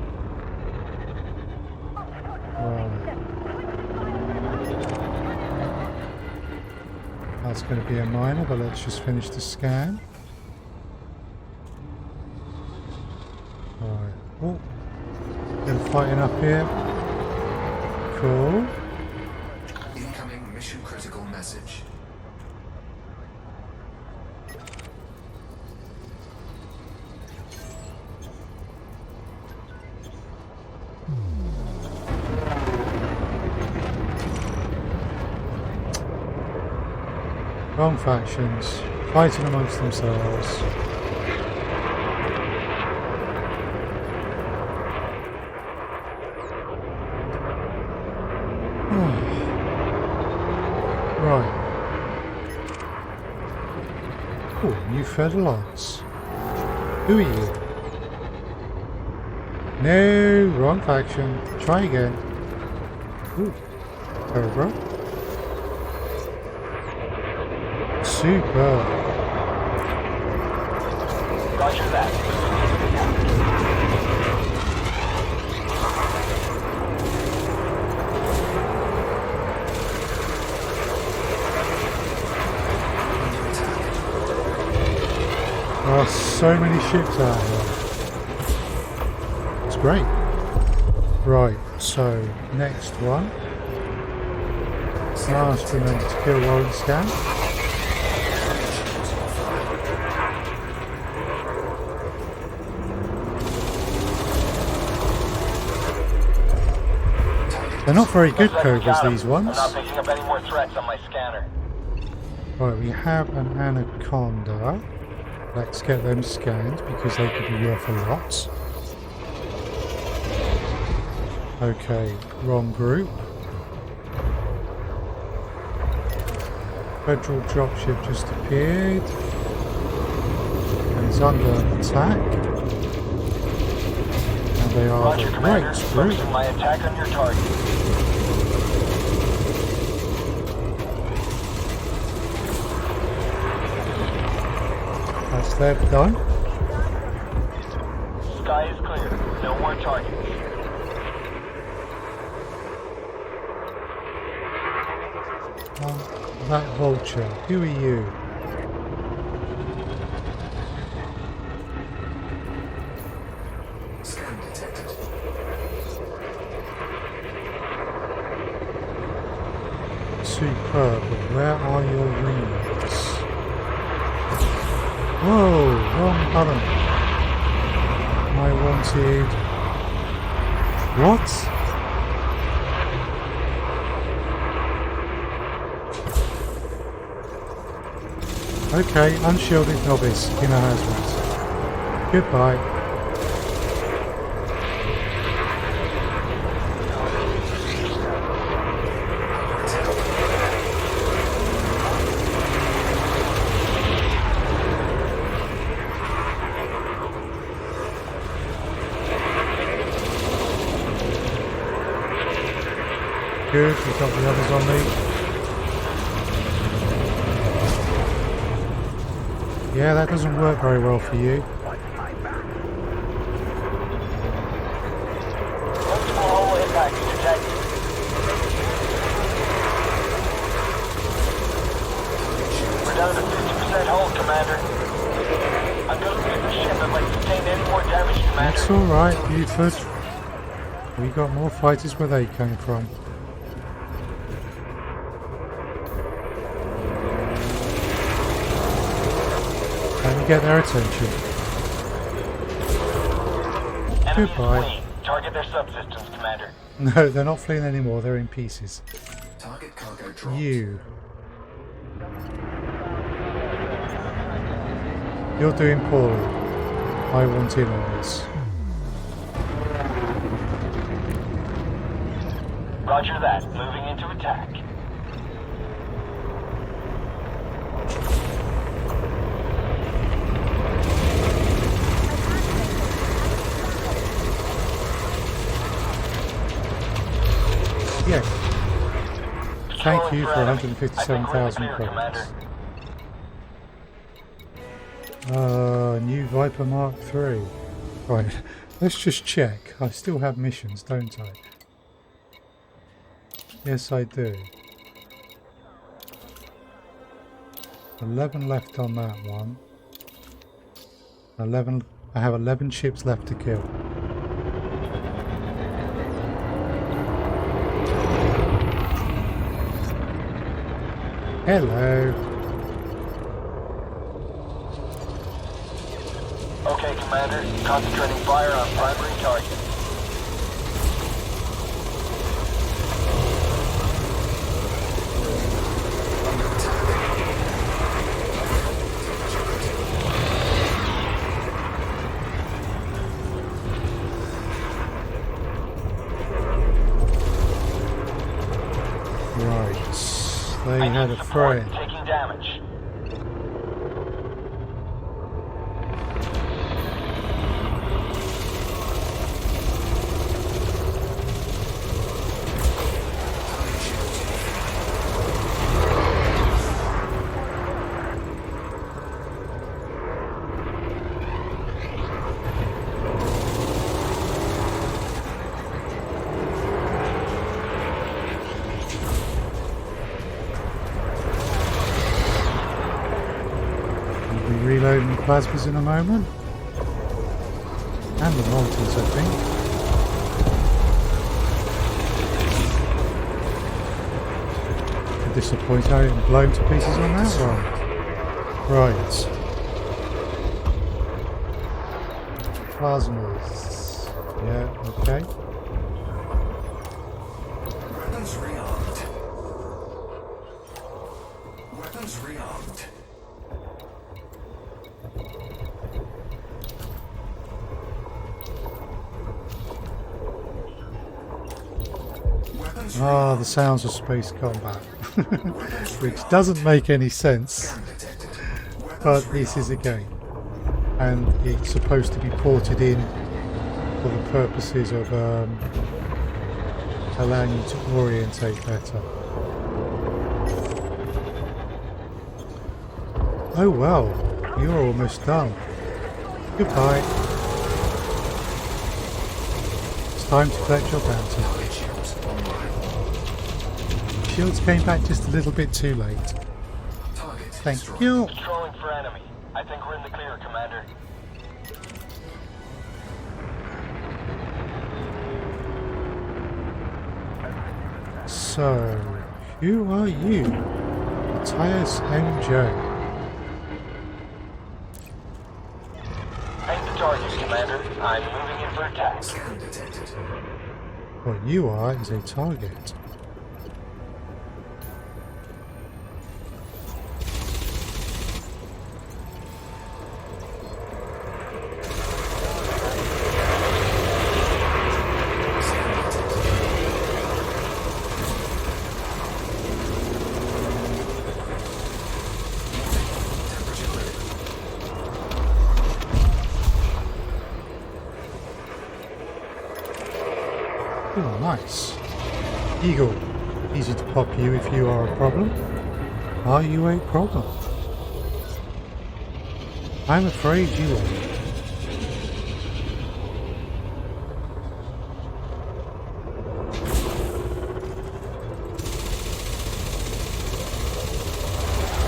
That's going to be a minor, but let's just finish the scan. Alright. Oh, bit of fighting up here. Cool. Incoming mission critical message. Wrong factions, fighting amongst themselves. Right. Oh, new Federalites. Who are you? No, wrong faction. Try again. Ooh, Cobra. Super. Roger that. There are so many ships out here. It's great. Right, so next one. Last remember to kill Warren Scan. They're not very good Cobras, these ones. I'm not picking up any more threats on my scanner. Right, we have an Anaconda. Let's get them scanned because they could be worth a lot. Okay, wrong group. Federal dropship just appeared. And it's under attack. And they are Roger, the Commander. right group. Focusing my attack on your target. That's them done. Sky is clear. No more targets. That vulture, who are you? Scan detected. Superb, but where are your wings? Whoa, wrong button. I wanted... What? Okay, unshielded novice in a Hazardous. Goodbye. Good, we got the others on me. Yeah, that doesn't work very well for you. Multiple hull impacts detected. We're down to 50% hull, Commander. I'm going to leave the ship if I sustain any more damage, Commander. That's alright, Buford. We got more fighters where they came from. Let me get their attention. Enemies Goodbye. fleeing. Target their subsystems, Commander. No, they're not fleeing anymore, they're in pieces. Target cargo dropped. You. You're doing poorly. I want in on this. Roger that. Moving into attack. Yeah. Thank Patrolling you for enemy. I think we're in the 157,000 clear, credits. Commander. New Viper Mark 3. Right, let's just check. I still have missions, don't I? Yes, I do. 11 left on that one. 11. I have 11 ships left to kill. Hello. Okay, Commander. Concentrating fire on primary target. Right. They I had need a support. friend. Taking damage. We'll be reloading the plasmas in a moment. And the multis, I think. Disappointed I didn't blow to pieces on that one. Right. Plasmas. Yeah, okay. Weapons rearmed. Weapons rearmed. Weapons Ah, the sounds of space combat. Which doesn't make any sense, scan detected. Weapons but this is a game. And it's supposed to be ported in for the purposes of allowing you to orientate better. Oh well, you're almost done. Goodbye. It's time to collect your bounty. Target shields online. Shields came back just a little bit too late. Target Thank destroyed. you. Controlling for enemy. I think we're in the clear, Commander. So, who are you? Haz MJ. Paint the target, Commander. I'm moving in for attack. Scan detected. What you are is a target. Oh, nice. Eagle. Easy to pop you if you are a problem. Are you a problem? I'm afraid you are.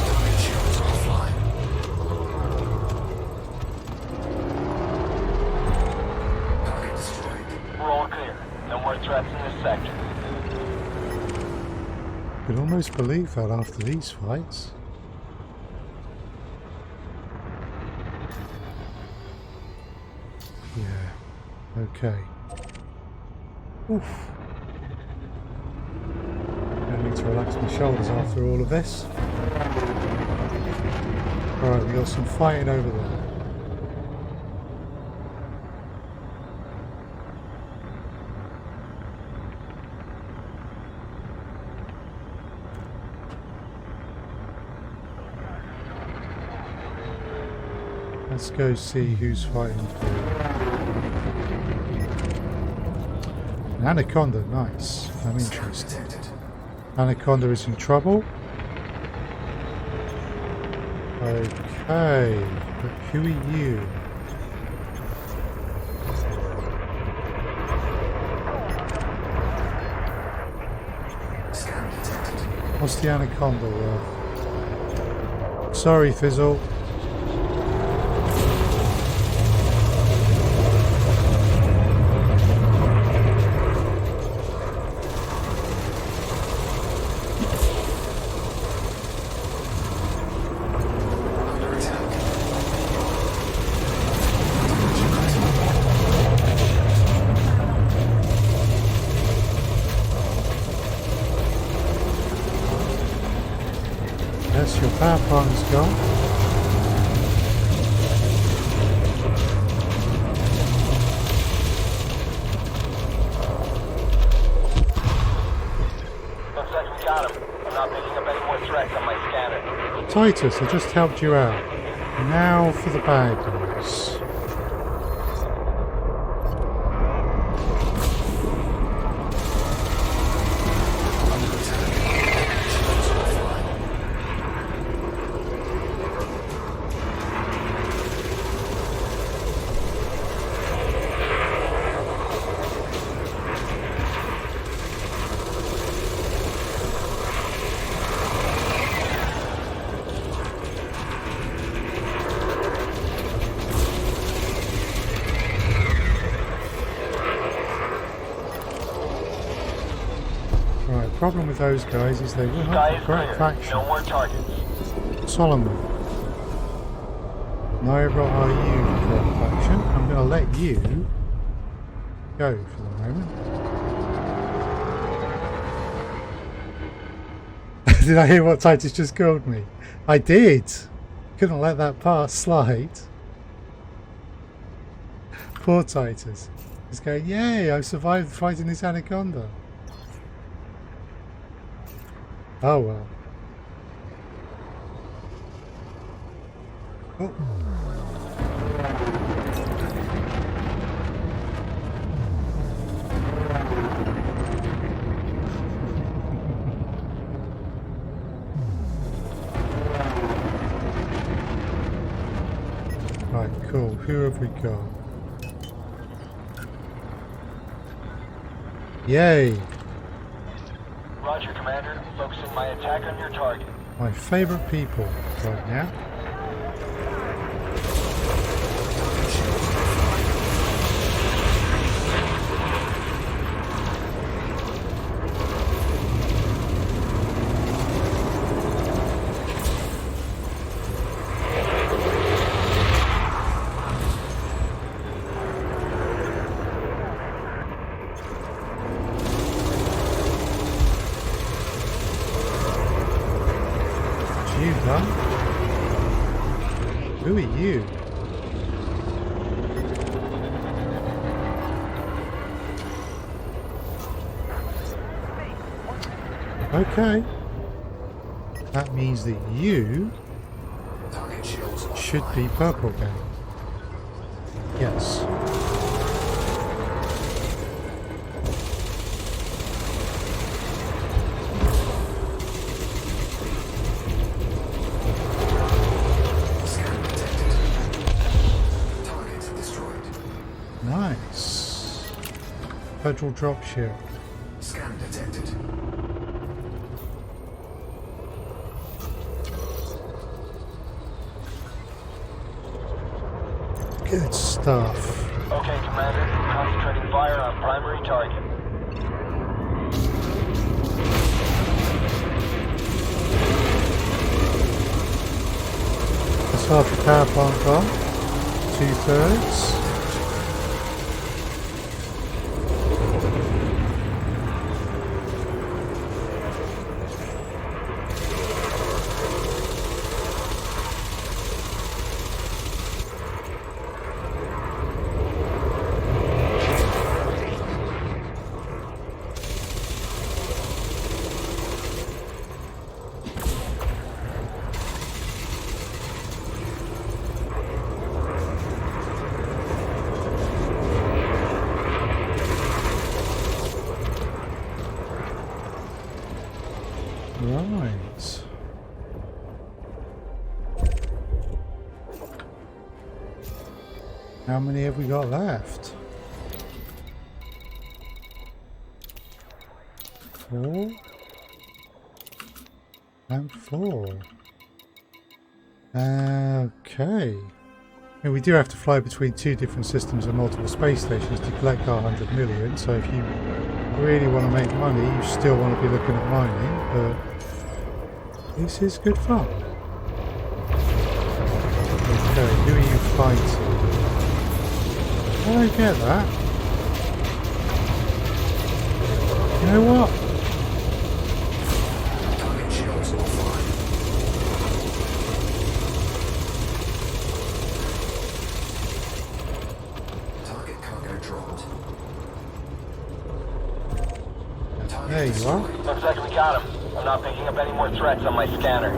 Target shields offline. Target destroyed. We're all clear. No more threats in this sector. Could almost believe that after these fights. Yeah. Okay. Oof. I need to relax my shoulders after all of this. Alright, we got some fighting over there. Let's go see who's fighting for an anaconda. Nice. I'm interested. Detected. Anaconda is in trouble. Okay, but who are you? Scan detected. What's the anaconda worth? Sorry, Fizzle. Under attack. Yes, your power plant is gone. Looks like we got him. I'm not picking up any more threats on my scanner. Titus, I just helped you out. Now for the bad guys. Under attack. Shields offline. Right, problem with those guys is they will Sky not is correct clear. faction. No more targets. Solomon. Neither are you the correct faction. I'm going to let you go for the moment. Did I hear what Titus just called me? I did. Couldn't let that part slide. Poor Titus. He's going, yay, I survived fighting this anaconda. Oh well. Oh. Right, cool. Who have we got? Yay! Roger, Commander. Focusing my attack on your target. My favourite people right now. You done? Who are you? Okay. That means that you Target shields offline. should be purple gang. Yes. Nice. Federal dropship. Scan detected. Good stuff. Okay, Commander. Concentrating fire on primary target. That's half the power plant gone. 2/3. Right. How many have we got left? 4 and 4. Okay. And we do have to fly between 2 different systems and multiple space stations to collect our 100 million. So if you really want to make money, you still want to be looking at mining, but this is good fun. Okay, who are you fighting? I don't get that. You know what? Target shields offline. Target cargo dropped. Target There you are. destroyed. Looks like we got him. I'm not picking up any more threats on my scanner.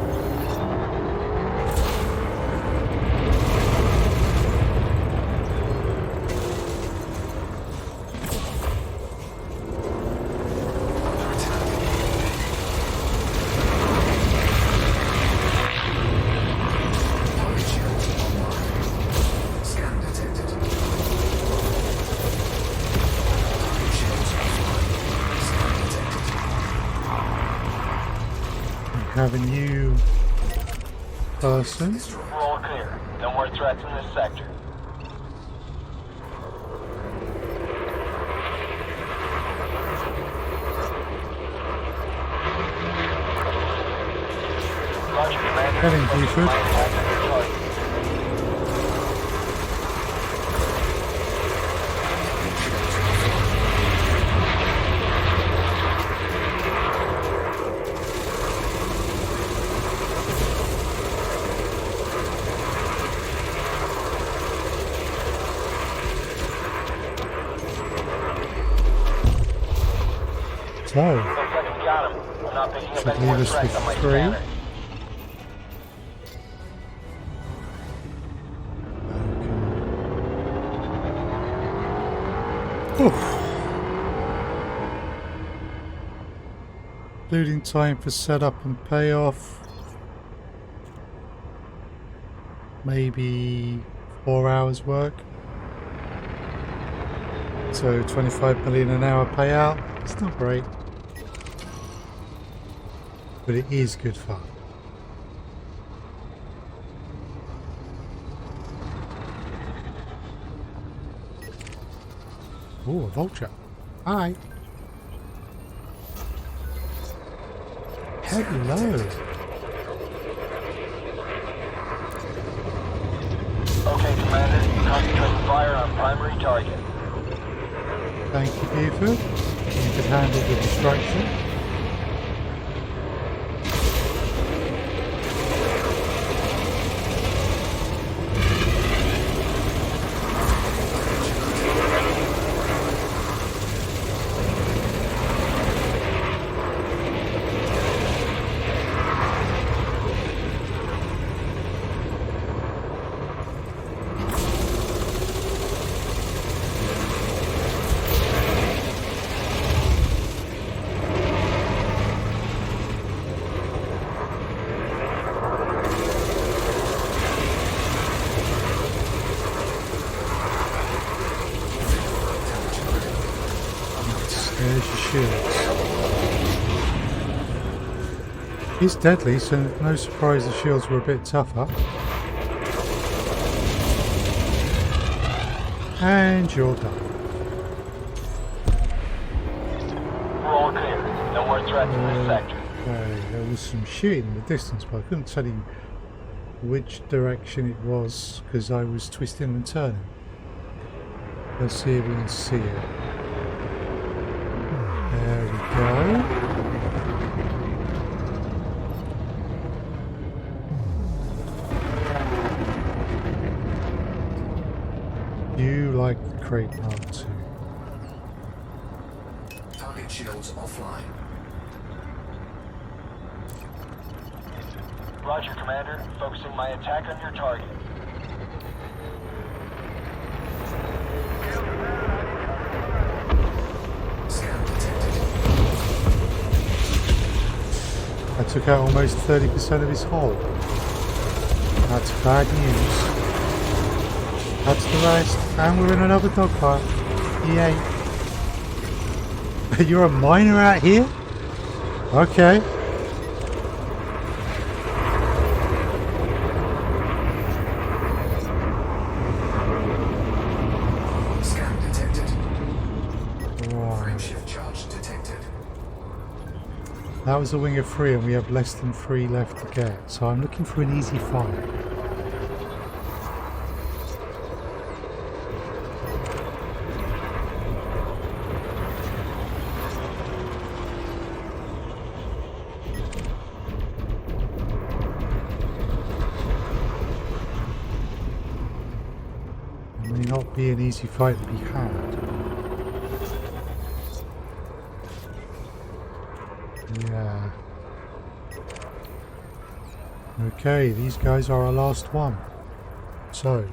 Target shields online. Scan detected. Target shields offline. Scan detected. Have a new person. Destroyed. We're all clear. No more threats in this sector. Roger, Commander. Heading, Buford. So, Looks like we got him. I'm not picking up should any leave more us threats with on my 3. scanner. Oof. Including time for setup and payoff. Maybe 4 hours work. So 25 million an hour payout. It's not great. But it is good fun. Oh, a vulture. Hi. Hello. Okay, Commander. Concentrating fire on primary target. Thank you, Buford. You could handle the destruction. There's your shields. He's deadly, so no surprise the shields were a bit tougher. And you're done. We're all clear. No more threats in this sector. Okay, there was some shooting in the distance, but I couldn't tell you which direction it was because I was twisting and turning. Let's see if we can see it. There we go. You like the Krait Mk2. Target shields offline. Roger, Commander. Focusing my attack on your target. Scan detected. I took out almost 30% of his hull. That's bad news. That's the rest. And we're in another dogfight. Yay. You're a miner out here? Okay. Scan detected. Right. Frameshift charge detected. That was a wing of 3 and we have less than 3 left to get. So I'm looking for an easy fight. May not be an easy fight to be had. Yeah. Okay, these guys are our last one. So,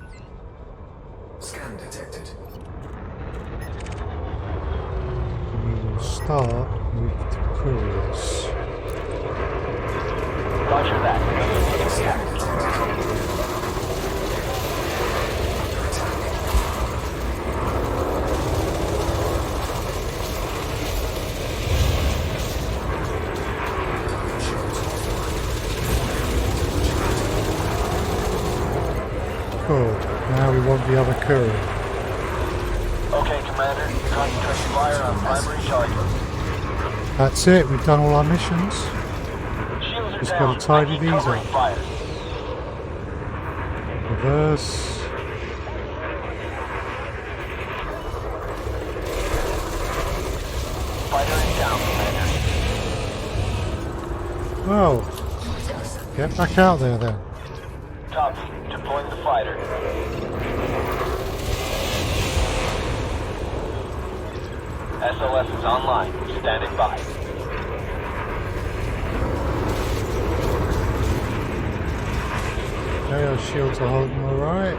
Scan detected. we will start with the couriers. Roger that. Scan detected. Target shields offline. Cool. Now we want the other courier. Okay, Commander. Concentrate fire on primary target. That's it. We've done all our missions. Shields are Just down. gotta tidy I need these covering up. fire. Reverse. Fighter is down, Commander. Well, get back out there then. Copy. Deploying the fighter. SLS is online. Standing by. Okay, our shields are holding alright.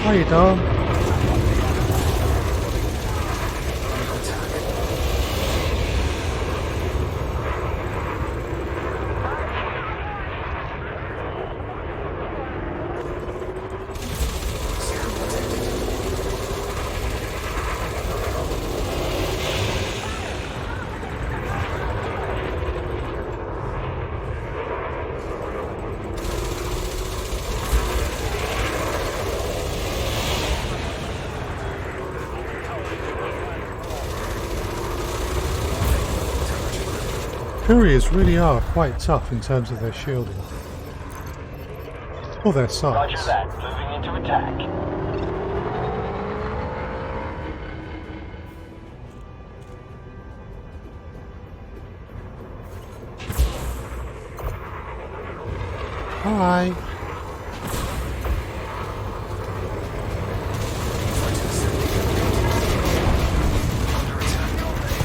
How you doing? Couriers really are quite tough in terms of their shielding. Or their size. Roger that. Moving into attack. Hi.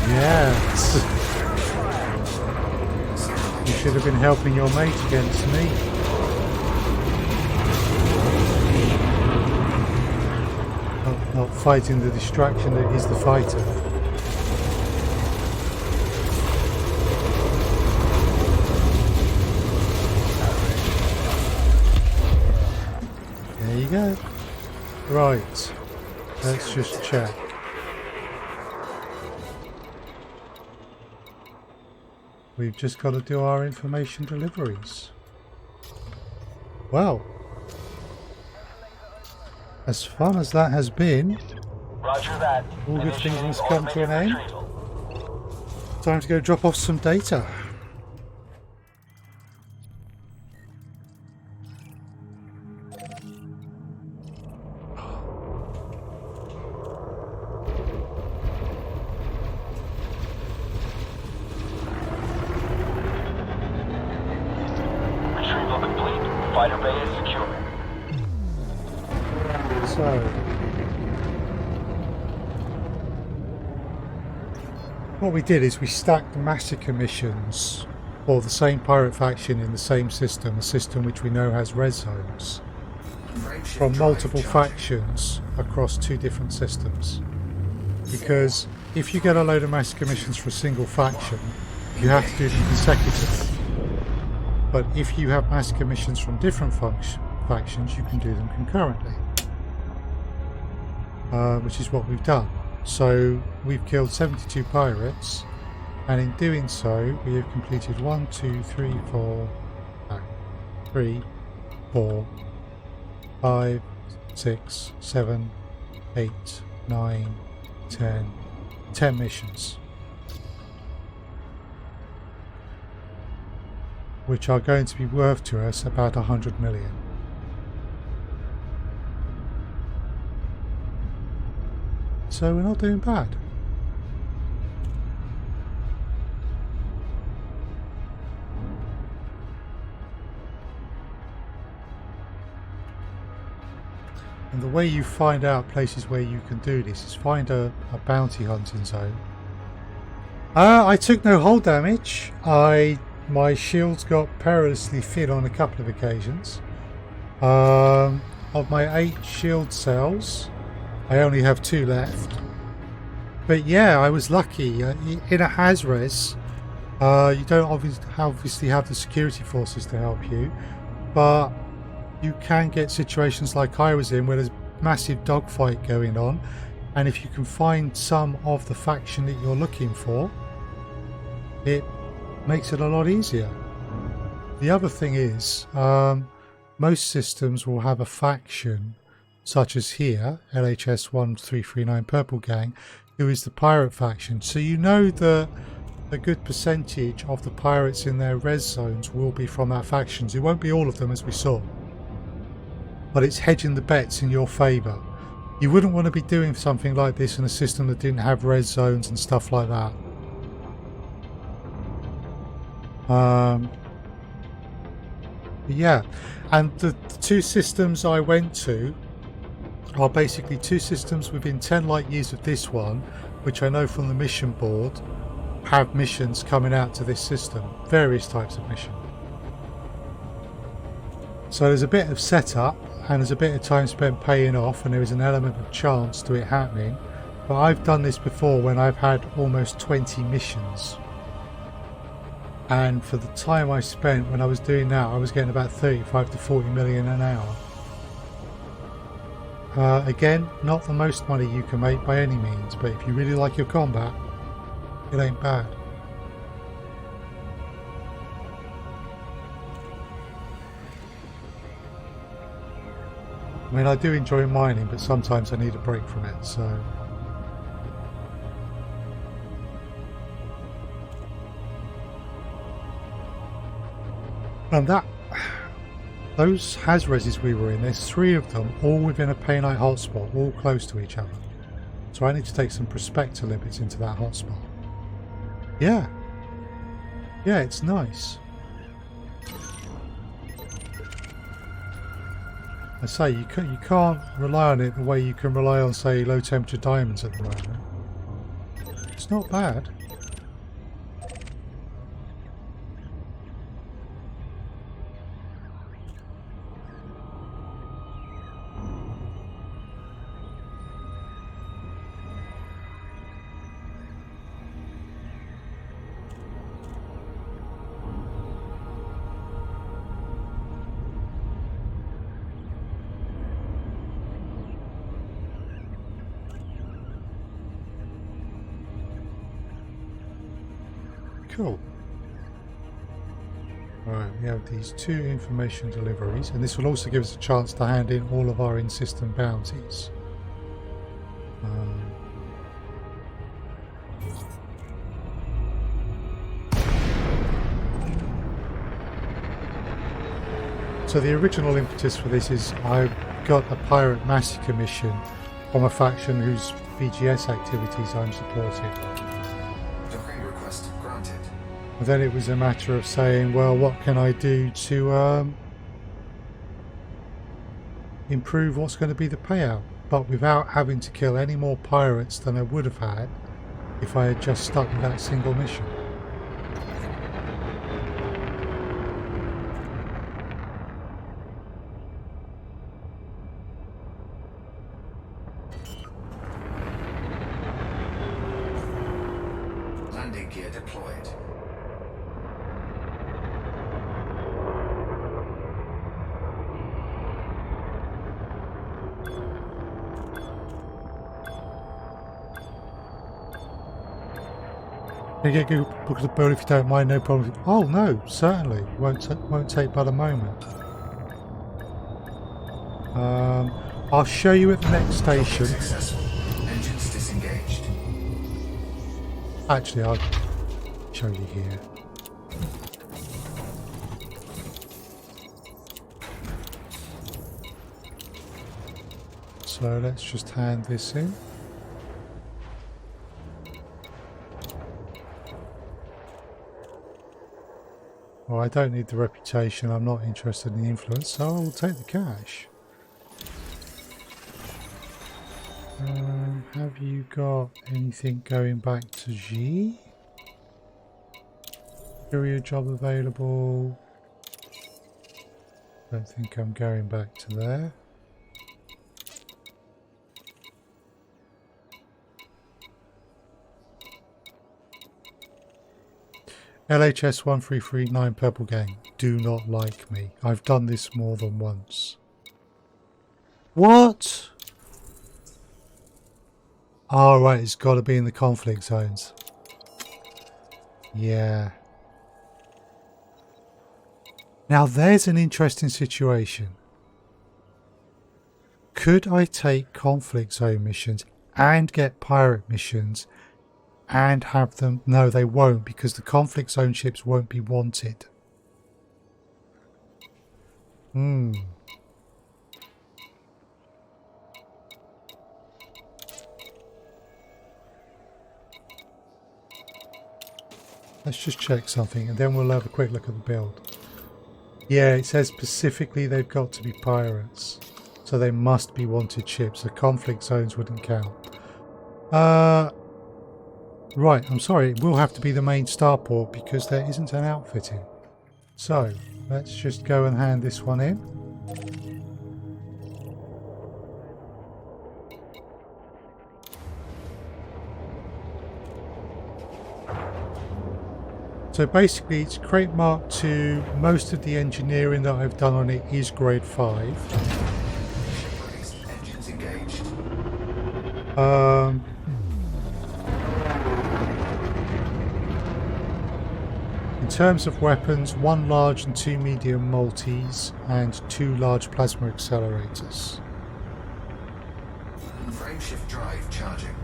Yes. You should have been helping your mate against me. Not fighting the distraction that is the fighter. There you go. Right. Let's just check. we've just got to do our information deliveries. Well, as fun as that has been, Roger that. all good things Initiating must come to an automated end. retrieval. Time to go drop off some data. Retrieval complete. Fighter bay is secure. So, what we did is we stacked the massacre missions for the same pirate faction in the same system, a system which we know has res zones, Frameshift from drive multiple charging. factions across 2 different systems. Because if you get a load of massacre missions for a single faction, you have to do them consecutively. But if you have massacre missions from different factions, you can do them concurrently. Which is what we've done. So we've killed 72 pirates, and in doing so we have completed 3, 4, 5, 6, 7, 8, 9, 10 missions, which are going to be worth to us about 100 million. So we're not doing bad. And the way you find out places where you can do this is find a bounty hunting zone. I took no hull damage. My shields got perilously thin on a couple of occasions. Of my 8 shield cells, I only have 2 left. But yeah, I was lucky. In a Haz REZ, you don't obviously have the security forces to help you, but you can get situations like I was in where there's massive dogfight going on, and if you can find some of the faction that you're looking for, it makes it a lot easier. The other thing is, most systems will have a faction such as here, LHS 1339 Purple Gang, who is the pirate faction. So you know that a good percentage of the pirates in their res zones will be from that faction. It won't be all of them, as we saw, but it's hedging the bets in your favour. You wouldn't want to be doing something like this in a system that didn't have res zones and stuff like that. Yeah, and the 2 systems I went to are basically 2 systems within 10 light years of this one, which I know from the mission board have missions coming out to this system, various types of mission. So there's a bit of setup and there's a bit of time spent paying off, and there is an element of chance to it happening. But I've done this before when I've had almost 20 missions, and for the time I spent when I was doing that, I was getting about 35 to 40 million an hour. Again, not the most money you can make by any means, but if you really like your combat, it ain't bad. I mean, I do enjoy mining, but sometimes I need a break from it, so... And those Haz REZs we were in, there's 3 of them, all within a Painite hotspot, all close to each other. So I need to take some prospector limits into that hotspot. Yeah. Yeah, it's nice. I say, you can't rely on it the way you can rely on, say, low temperature diamonds at the moment. It's not bad. Cool. Right, we have these 2 information deliveries, and this will also give us a chance to hand in all of our in-system bounties. So the original impetus for this is I got a pirate massacre mission from a faction whose BGS activities I'm supporting. Docking request granted. And then it was a matter of saying, well, what can I do to improve what's going to be the payout, but without having to kill any more pirates than I would have had if I had just stuck with that single mission. Landing gear deployed. Can you get a good book of the build if you don't mind? No problem. Oh no, certainly. Won't take but a moment. I'll show you at the next station. Successful. Engines disengaged. Actually, I'll show you here. So let's just hand this in. Well, I don't need the reputation, I'm not interested in the influence, so I'll take the cash. Have you got anything going back to G? Courier job available. Don't think I'm going back to there. LHS 1339 Purple Gang, do not like me. I've done this more than once. What? Oh right, it's got to be in the conflict zones. Yeah. Now there's an interesting situation. Could I take conflict zone missions and get pirate missions and have them? No, they won't, because the conflict zone ships won't be wanted. Let's just check something and then we'll have a quick look at the build. Yeah, it says specifically they've got to be pirates, so they must be wanted ships. The conflict zones wouldn't count. Right, I'm sorry, it will have to be the main starport because there isn't an outfitting. So, let's just go and hand this one in. So basically it's Krait Mk2, most of the engineering that I've done on it is grade 5. Engines engaged. In terms of weapons, 1 large and 2 medium multis and 2 large plasma accelerators. Frameshift drive charging.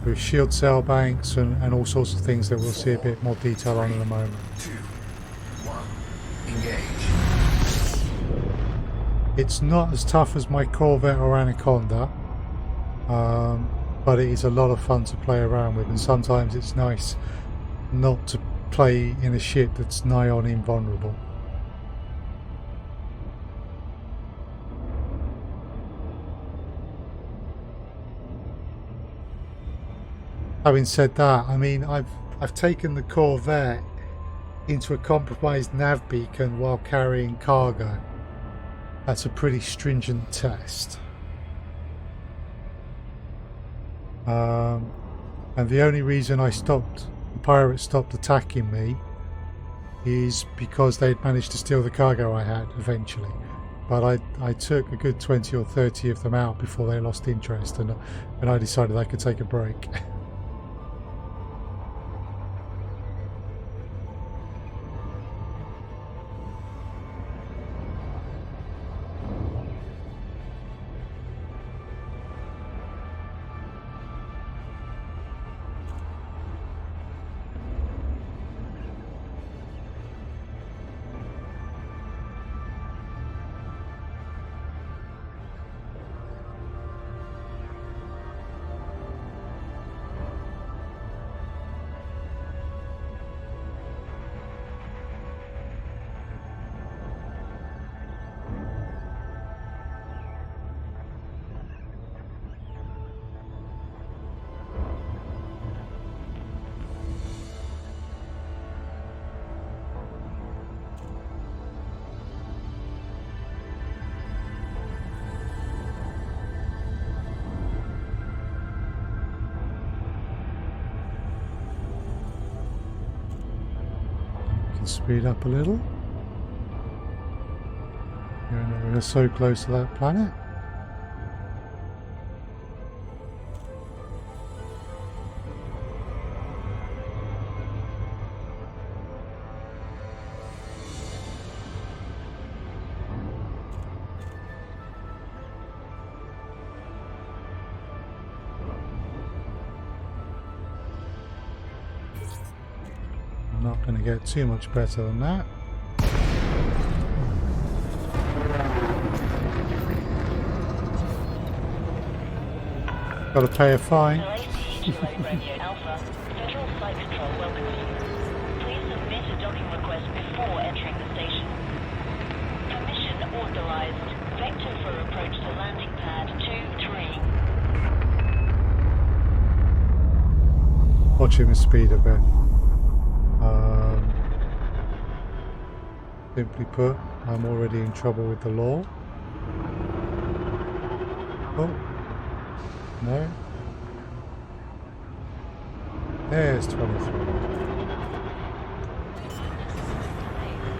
With shield cell banks and all sorts of things that we'll see a bit more detail on in a moment. 2, 1, engage. It's not as tough as my Corvette or Anaconda, but it is a lot of fun to play around with, and sometimes it's nice not to play in a ship that's nigh on invulnerable. Having said that, I mean, I've taken the Corvette into a compromised nav beacon while carrying cargo. That's a pretty stringent test. And the only reason the pirates stopped attacking me is because they'd managed to steal the cargo I had eventually. But I took a good 20 or 30 of them out before they lost interest, and I decided I could take a break. can speed up a little. We're so close to that planet. I'm not going to get too much better than that. Got to pay a fine. Radio Alpha, Federal Site Control welcomes you. Please submit a docking request before entering the station. Permission authorized. Vector for approach to landing pad 2-3. Watch him speed a bit. Simply put, I'm already in trouble with the law. Oh. No. There's 23.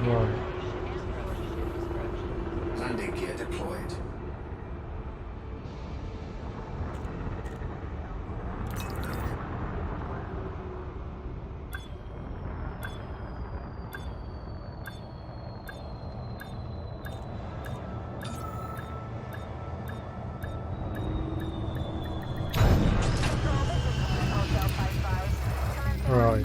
Right. Landing gear deployed. Right.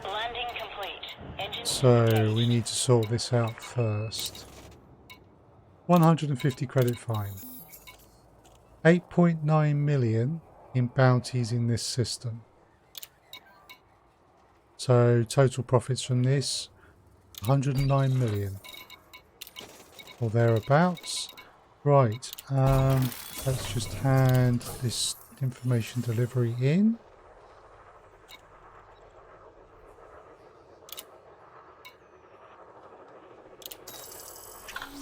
Landing complete. Engine So we need to sort this out first. 150 credit fine. 8.9 million in bounties in this system. So total profits from this 109 million or thereabouts. Right, let's just hand this information delivery in.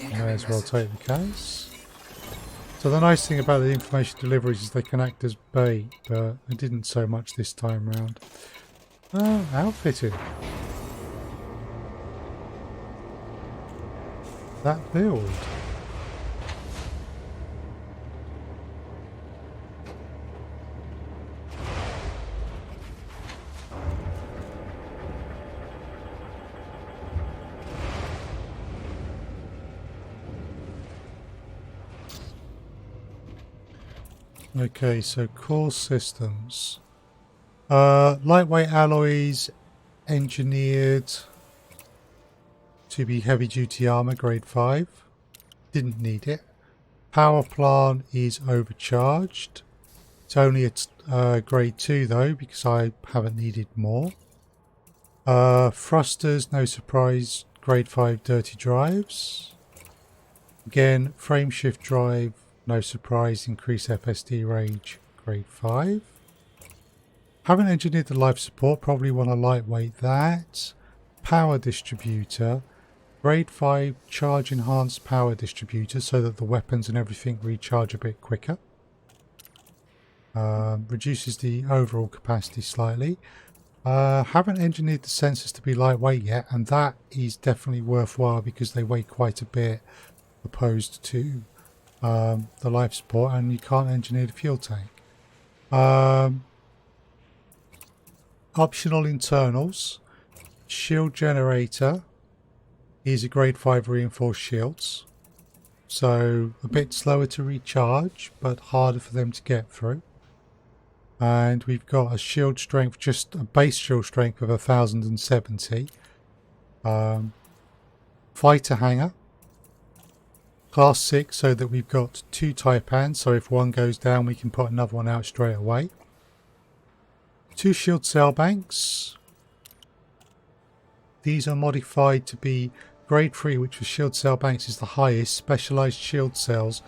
May as well take the case. So the nice thing about the information deliveries is they can act as bait, but they didn't so much this time round. Outfitting. That build. Okay, so core systems. Lightweight alloys engineered to be heavy duty armor grade 5. Didn't need it. Power plant is overcharged. It's only at grade 2 though, because I haven't needed more. Thrusters, no surprise, grade 5 dirty drives. Again, frame shift drive, no surprise, increase FSD range, grade 5. Haven't engineered the life support, probably want to lightweight that. Power distributor, grade 5 charge enhanced power distributor so that the weapons and everything recharge a bit quicker. Reduces the overall capacity slightly. Haven't engineered the sensors to be lightweight yet, and that is definitely worthwhile because they weigh quite a bit opposed to the life support, and you can't engineer the fuel tank. Optional internals. Shield generator is a grade 5 reinforced shields, so a bit slower to recharge but harder for them to get through. And we've got a shield strength, just a base shield strength of 1070. Fighter hangar class 6, so that we've got 2 Taipans, so if one goes down we can put another one out straight away. 2 shield cell banks. These are modified to be grade 3, which for shield cell banks is the highest. Specialized shield cells,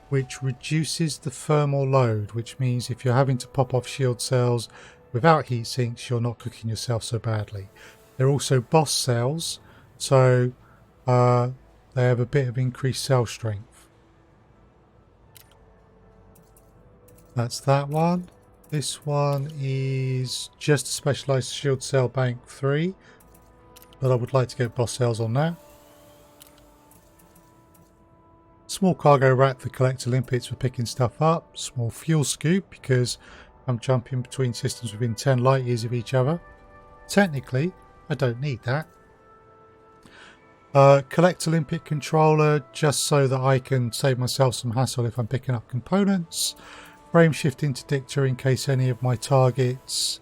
which reduces the thermal load, which means if you're having to pop off shield cells without heat sinks, you're not cooking yourself so badly. They're also boss cells, so they have a bit of increased cell strength. That's that one. This one is just a specialised shield cell bank 3, but I would like to get boss cells on that. Small cargo rack for collector limpets for picking stuff up. Small fuel scoop because I'm jumping between systems within 10 light years of each other. Technically, I don't need that. Collector limpet controller just so that I can save myself some hassle if I'm picking up components. Frame shift interdictor in case any of my targets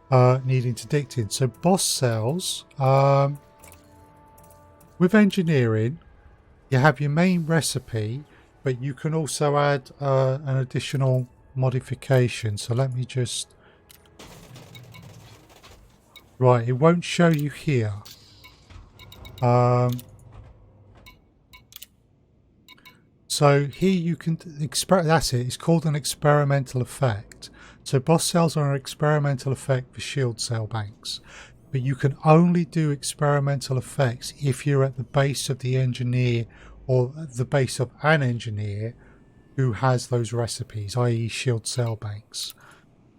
need interdicting. So boss cells, with engineering, you have your main recipe, but you can also add an additional modification. So let me just... Right, it won't show you here. So here you can that's it. It's called an experimental effect. So boss cells are an experimental effect for shield cell banks, but you can only do experimental effects if you're at the base of the engineer or the base of an engineer who has those recipes, i.e. shield cell banks.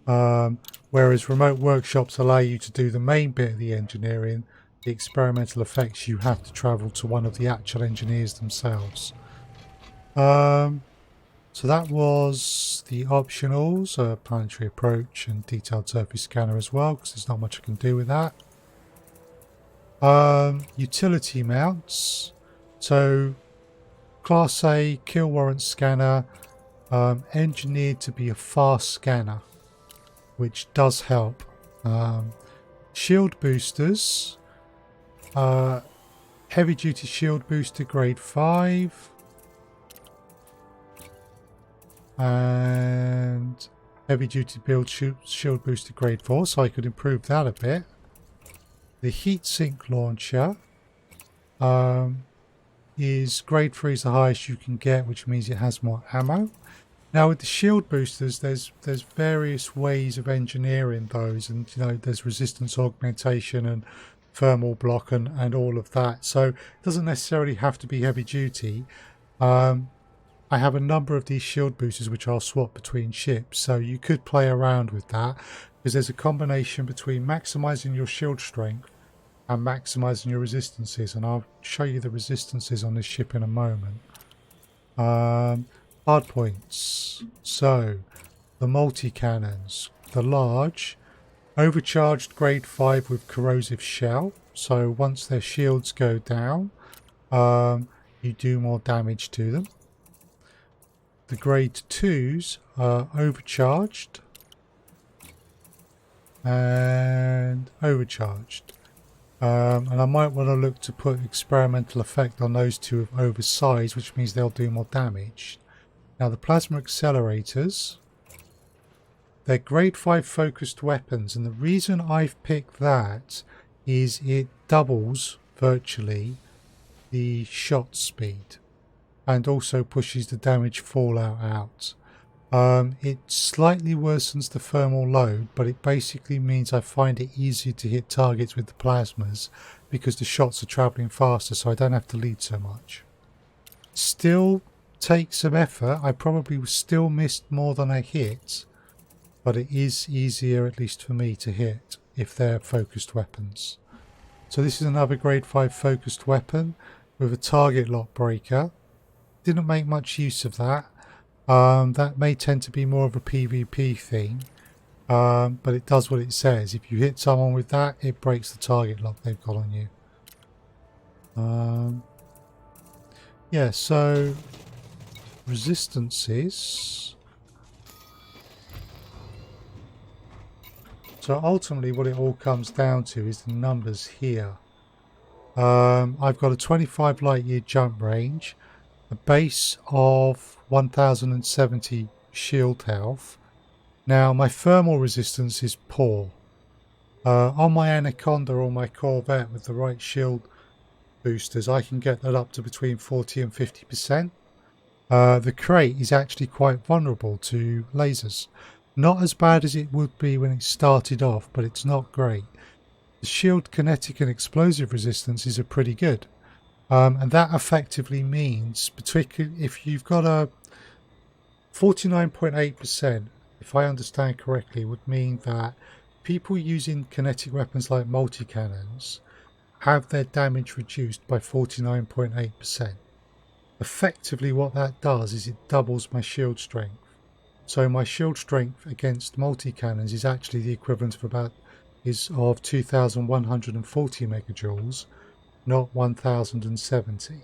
Whereas remote workshops allow you to do the main bit of the engineering. The experimental effects, you have to travel to one of the actual engineers themselves. So that was the optionals, planetary approach and detailed surface scanner as well, because there's not much I can do with that. Utility mounts. So Class A kill warrant scanner, engineered to be a fast scanner, which does help. Shield boosters. Heavy duty shield booster grade 5 and heavy duty build shield booster grade 4, so I could improve that a bit. The heatsink launcher is grade 3 is the highest you can get, which means it has more ammo. Now with the shield boosters, there's various ways of engineering those, and you know there's resistance augmentation and thermal block and all of that, so it doesn't necessarily have to be heavy duty. I have a number of these shield boosters which I'll swap between ships, so you could play around with that because there's a combination between maximizing your shield strength and maximizing your resistances, and I'll show you the resistances on this ship in a moment. Hard points. So the multi-cannons, the large overcharged grade 5 with corrosive shell, so once their shields go down you do more damage to them. The grade 2s are overcharged and overcharged, and I might want to look to put experimental effect on those two of oversized, which means they'll do more damage. Now the plasma accelerators, they're grade 5 focused weapons, and the reason I've picked that is it doubles virtually the shot speed and also pushes the damage fallout out. It slightly worsens the thermal load, but it basically means I find it easier to hit targets with the plasmas because the shots are travelling faster, so I don't have to lead so much. Still takes some effort. I probably still missed more than I hit, but it is easier, at least for me, to hit if they're focused weapons. So this is another grade 5 focused weapon with a target lock breaker. Didn't make much use of that. That may tend to be more of a PvP thing, but it does what it says. If you hit someone with that, it breaks the target lock they've got on you. Yeah, so resistances. So ultimately what it all comes down to is the numbers here. I've got a 25 light year jump range, a base of 1070 shield health. Now my thermal resistance is poor. On my Anaconda or my Corvette with the right shield boosters, I can get that up to between 40 and 50%. The Krait is actually quite vulnerable to lasers. Not as bad as it would be when it started off, but it's not great. The shield kinetic and explosive resistances are pretty good. And that effectively means, particularly if you've got a 49.8% if I understand correctly, would mean that people using kinetic weapons like multi-cannons have their damage reduced by 49.8%. Effectively what that does is it doubles my shield strength. So my shield strength against multi-cannons is actually the equivalent of of 2,140 megajoules, not 1,070.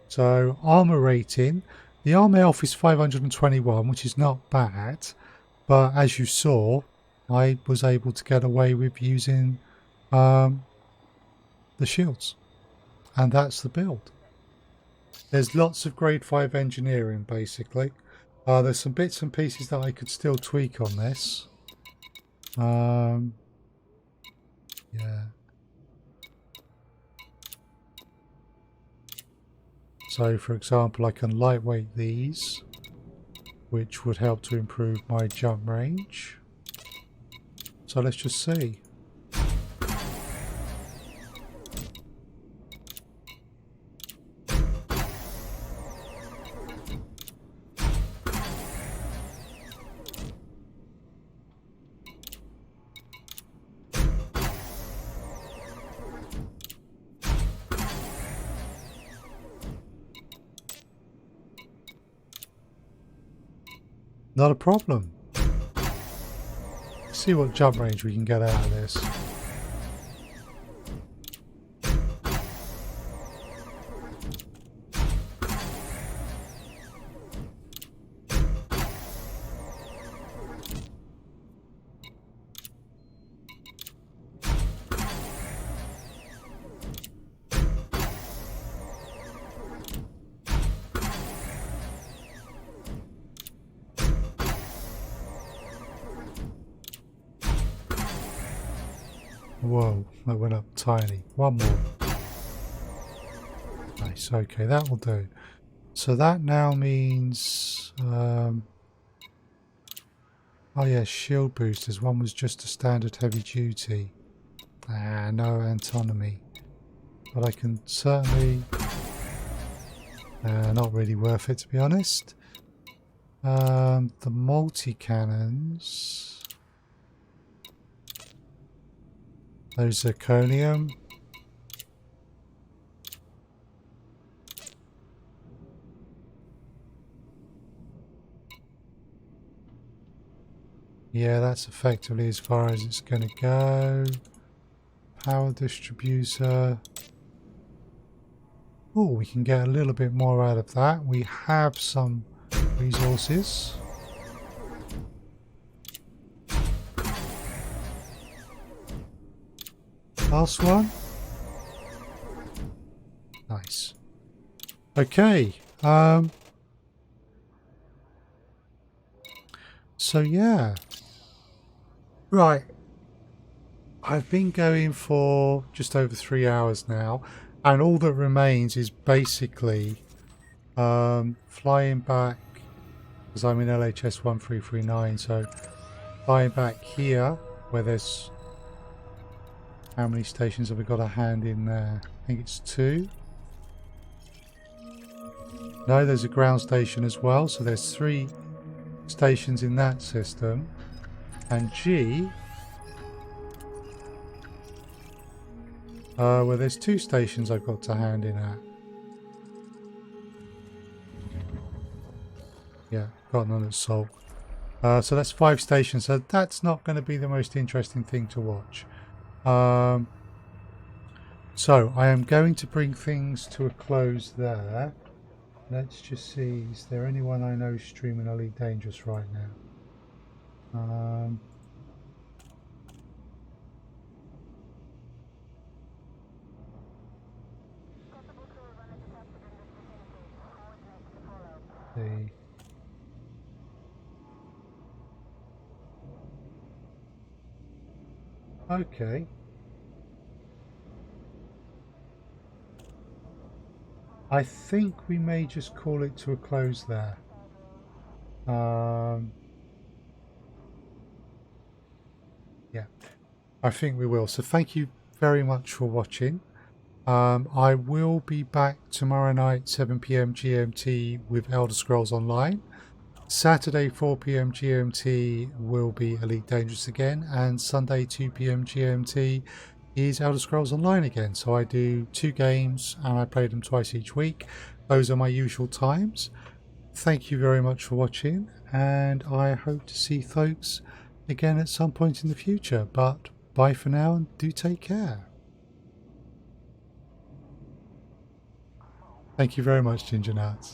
So armor rating, the armor elf is 521, which is not bad, but as you saw, I was able to get away with using the shields, and that's the build. There's lots of grade 5 engineering basically. There's some bits and pieces that I could still tweak on this. Yeah. So for example, I can lightweight these, which would help to improve my jump range. So let's just see. Not a problem. See what jump range we can get out of this. Whoa, that went up tiny. One more. Nice, okay, that will do. So that now means... oh yeah, shield boosters. One was just a standard heavy duty. No autonomy. But I can certainly... not really worth it, to be honest. The multi-cannons... Those zirconium. Yeah, that's effectively as far as it's going to go. Power distributor. Oh, we can get a little bit more out of that. We have some resources. Last one. Nice. Okay. So yeah. Right. I've been going for just over 3 hours now, and all that remains is basically flying back, because I'm in LHS 1339, so flying back here where there's... How many stations have we got a hand in there? I think it's 2. No, there's a ground station as well, so there's 3 stations in that system. And G, well, there's 2 stations I've got to hand in at. Yeah, got none at Salt. So that's 5 stations, so that's not going to be the most interesting thing to watch. So I am going to bring things to a close there. Let's just see, is there anyone I know streaming Elite Dangerous right now? See. Okay. I think we may just call it to a close there. Yeah, I think we will. So thank you very much for watching. I will be back tomorrow night, 7 PM GMT with Elder Scrolls Online. Saturday 4 PM GMT will be Elite Dangerous again, and Sunday 2 PM GMT is Elder Scrolls Online again. So I do 2 games and I play them twice each week. Those are my usual times. Thank you very much for watching, and I hope to see folks again at some point in the future. But bye for now, and do take care. Thank you very much, Ginger Nuts.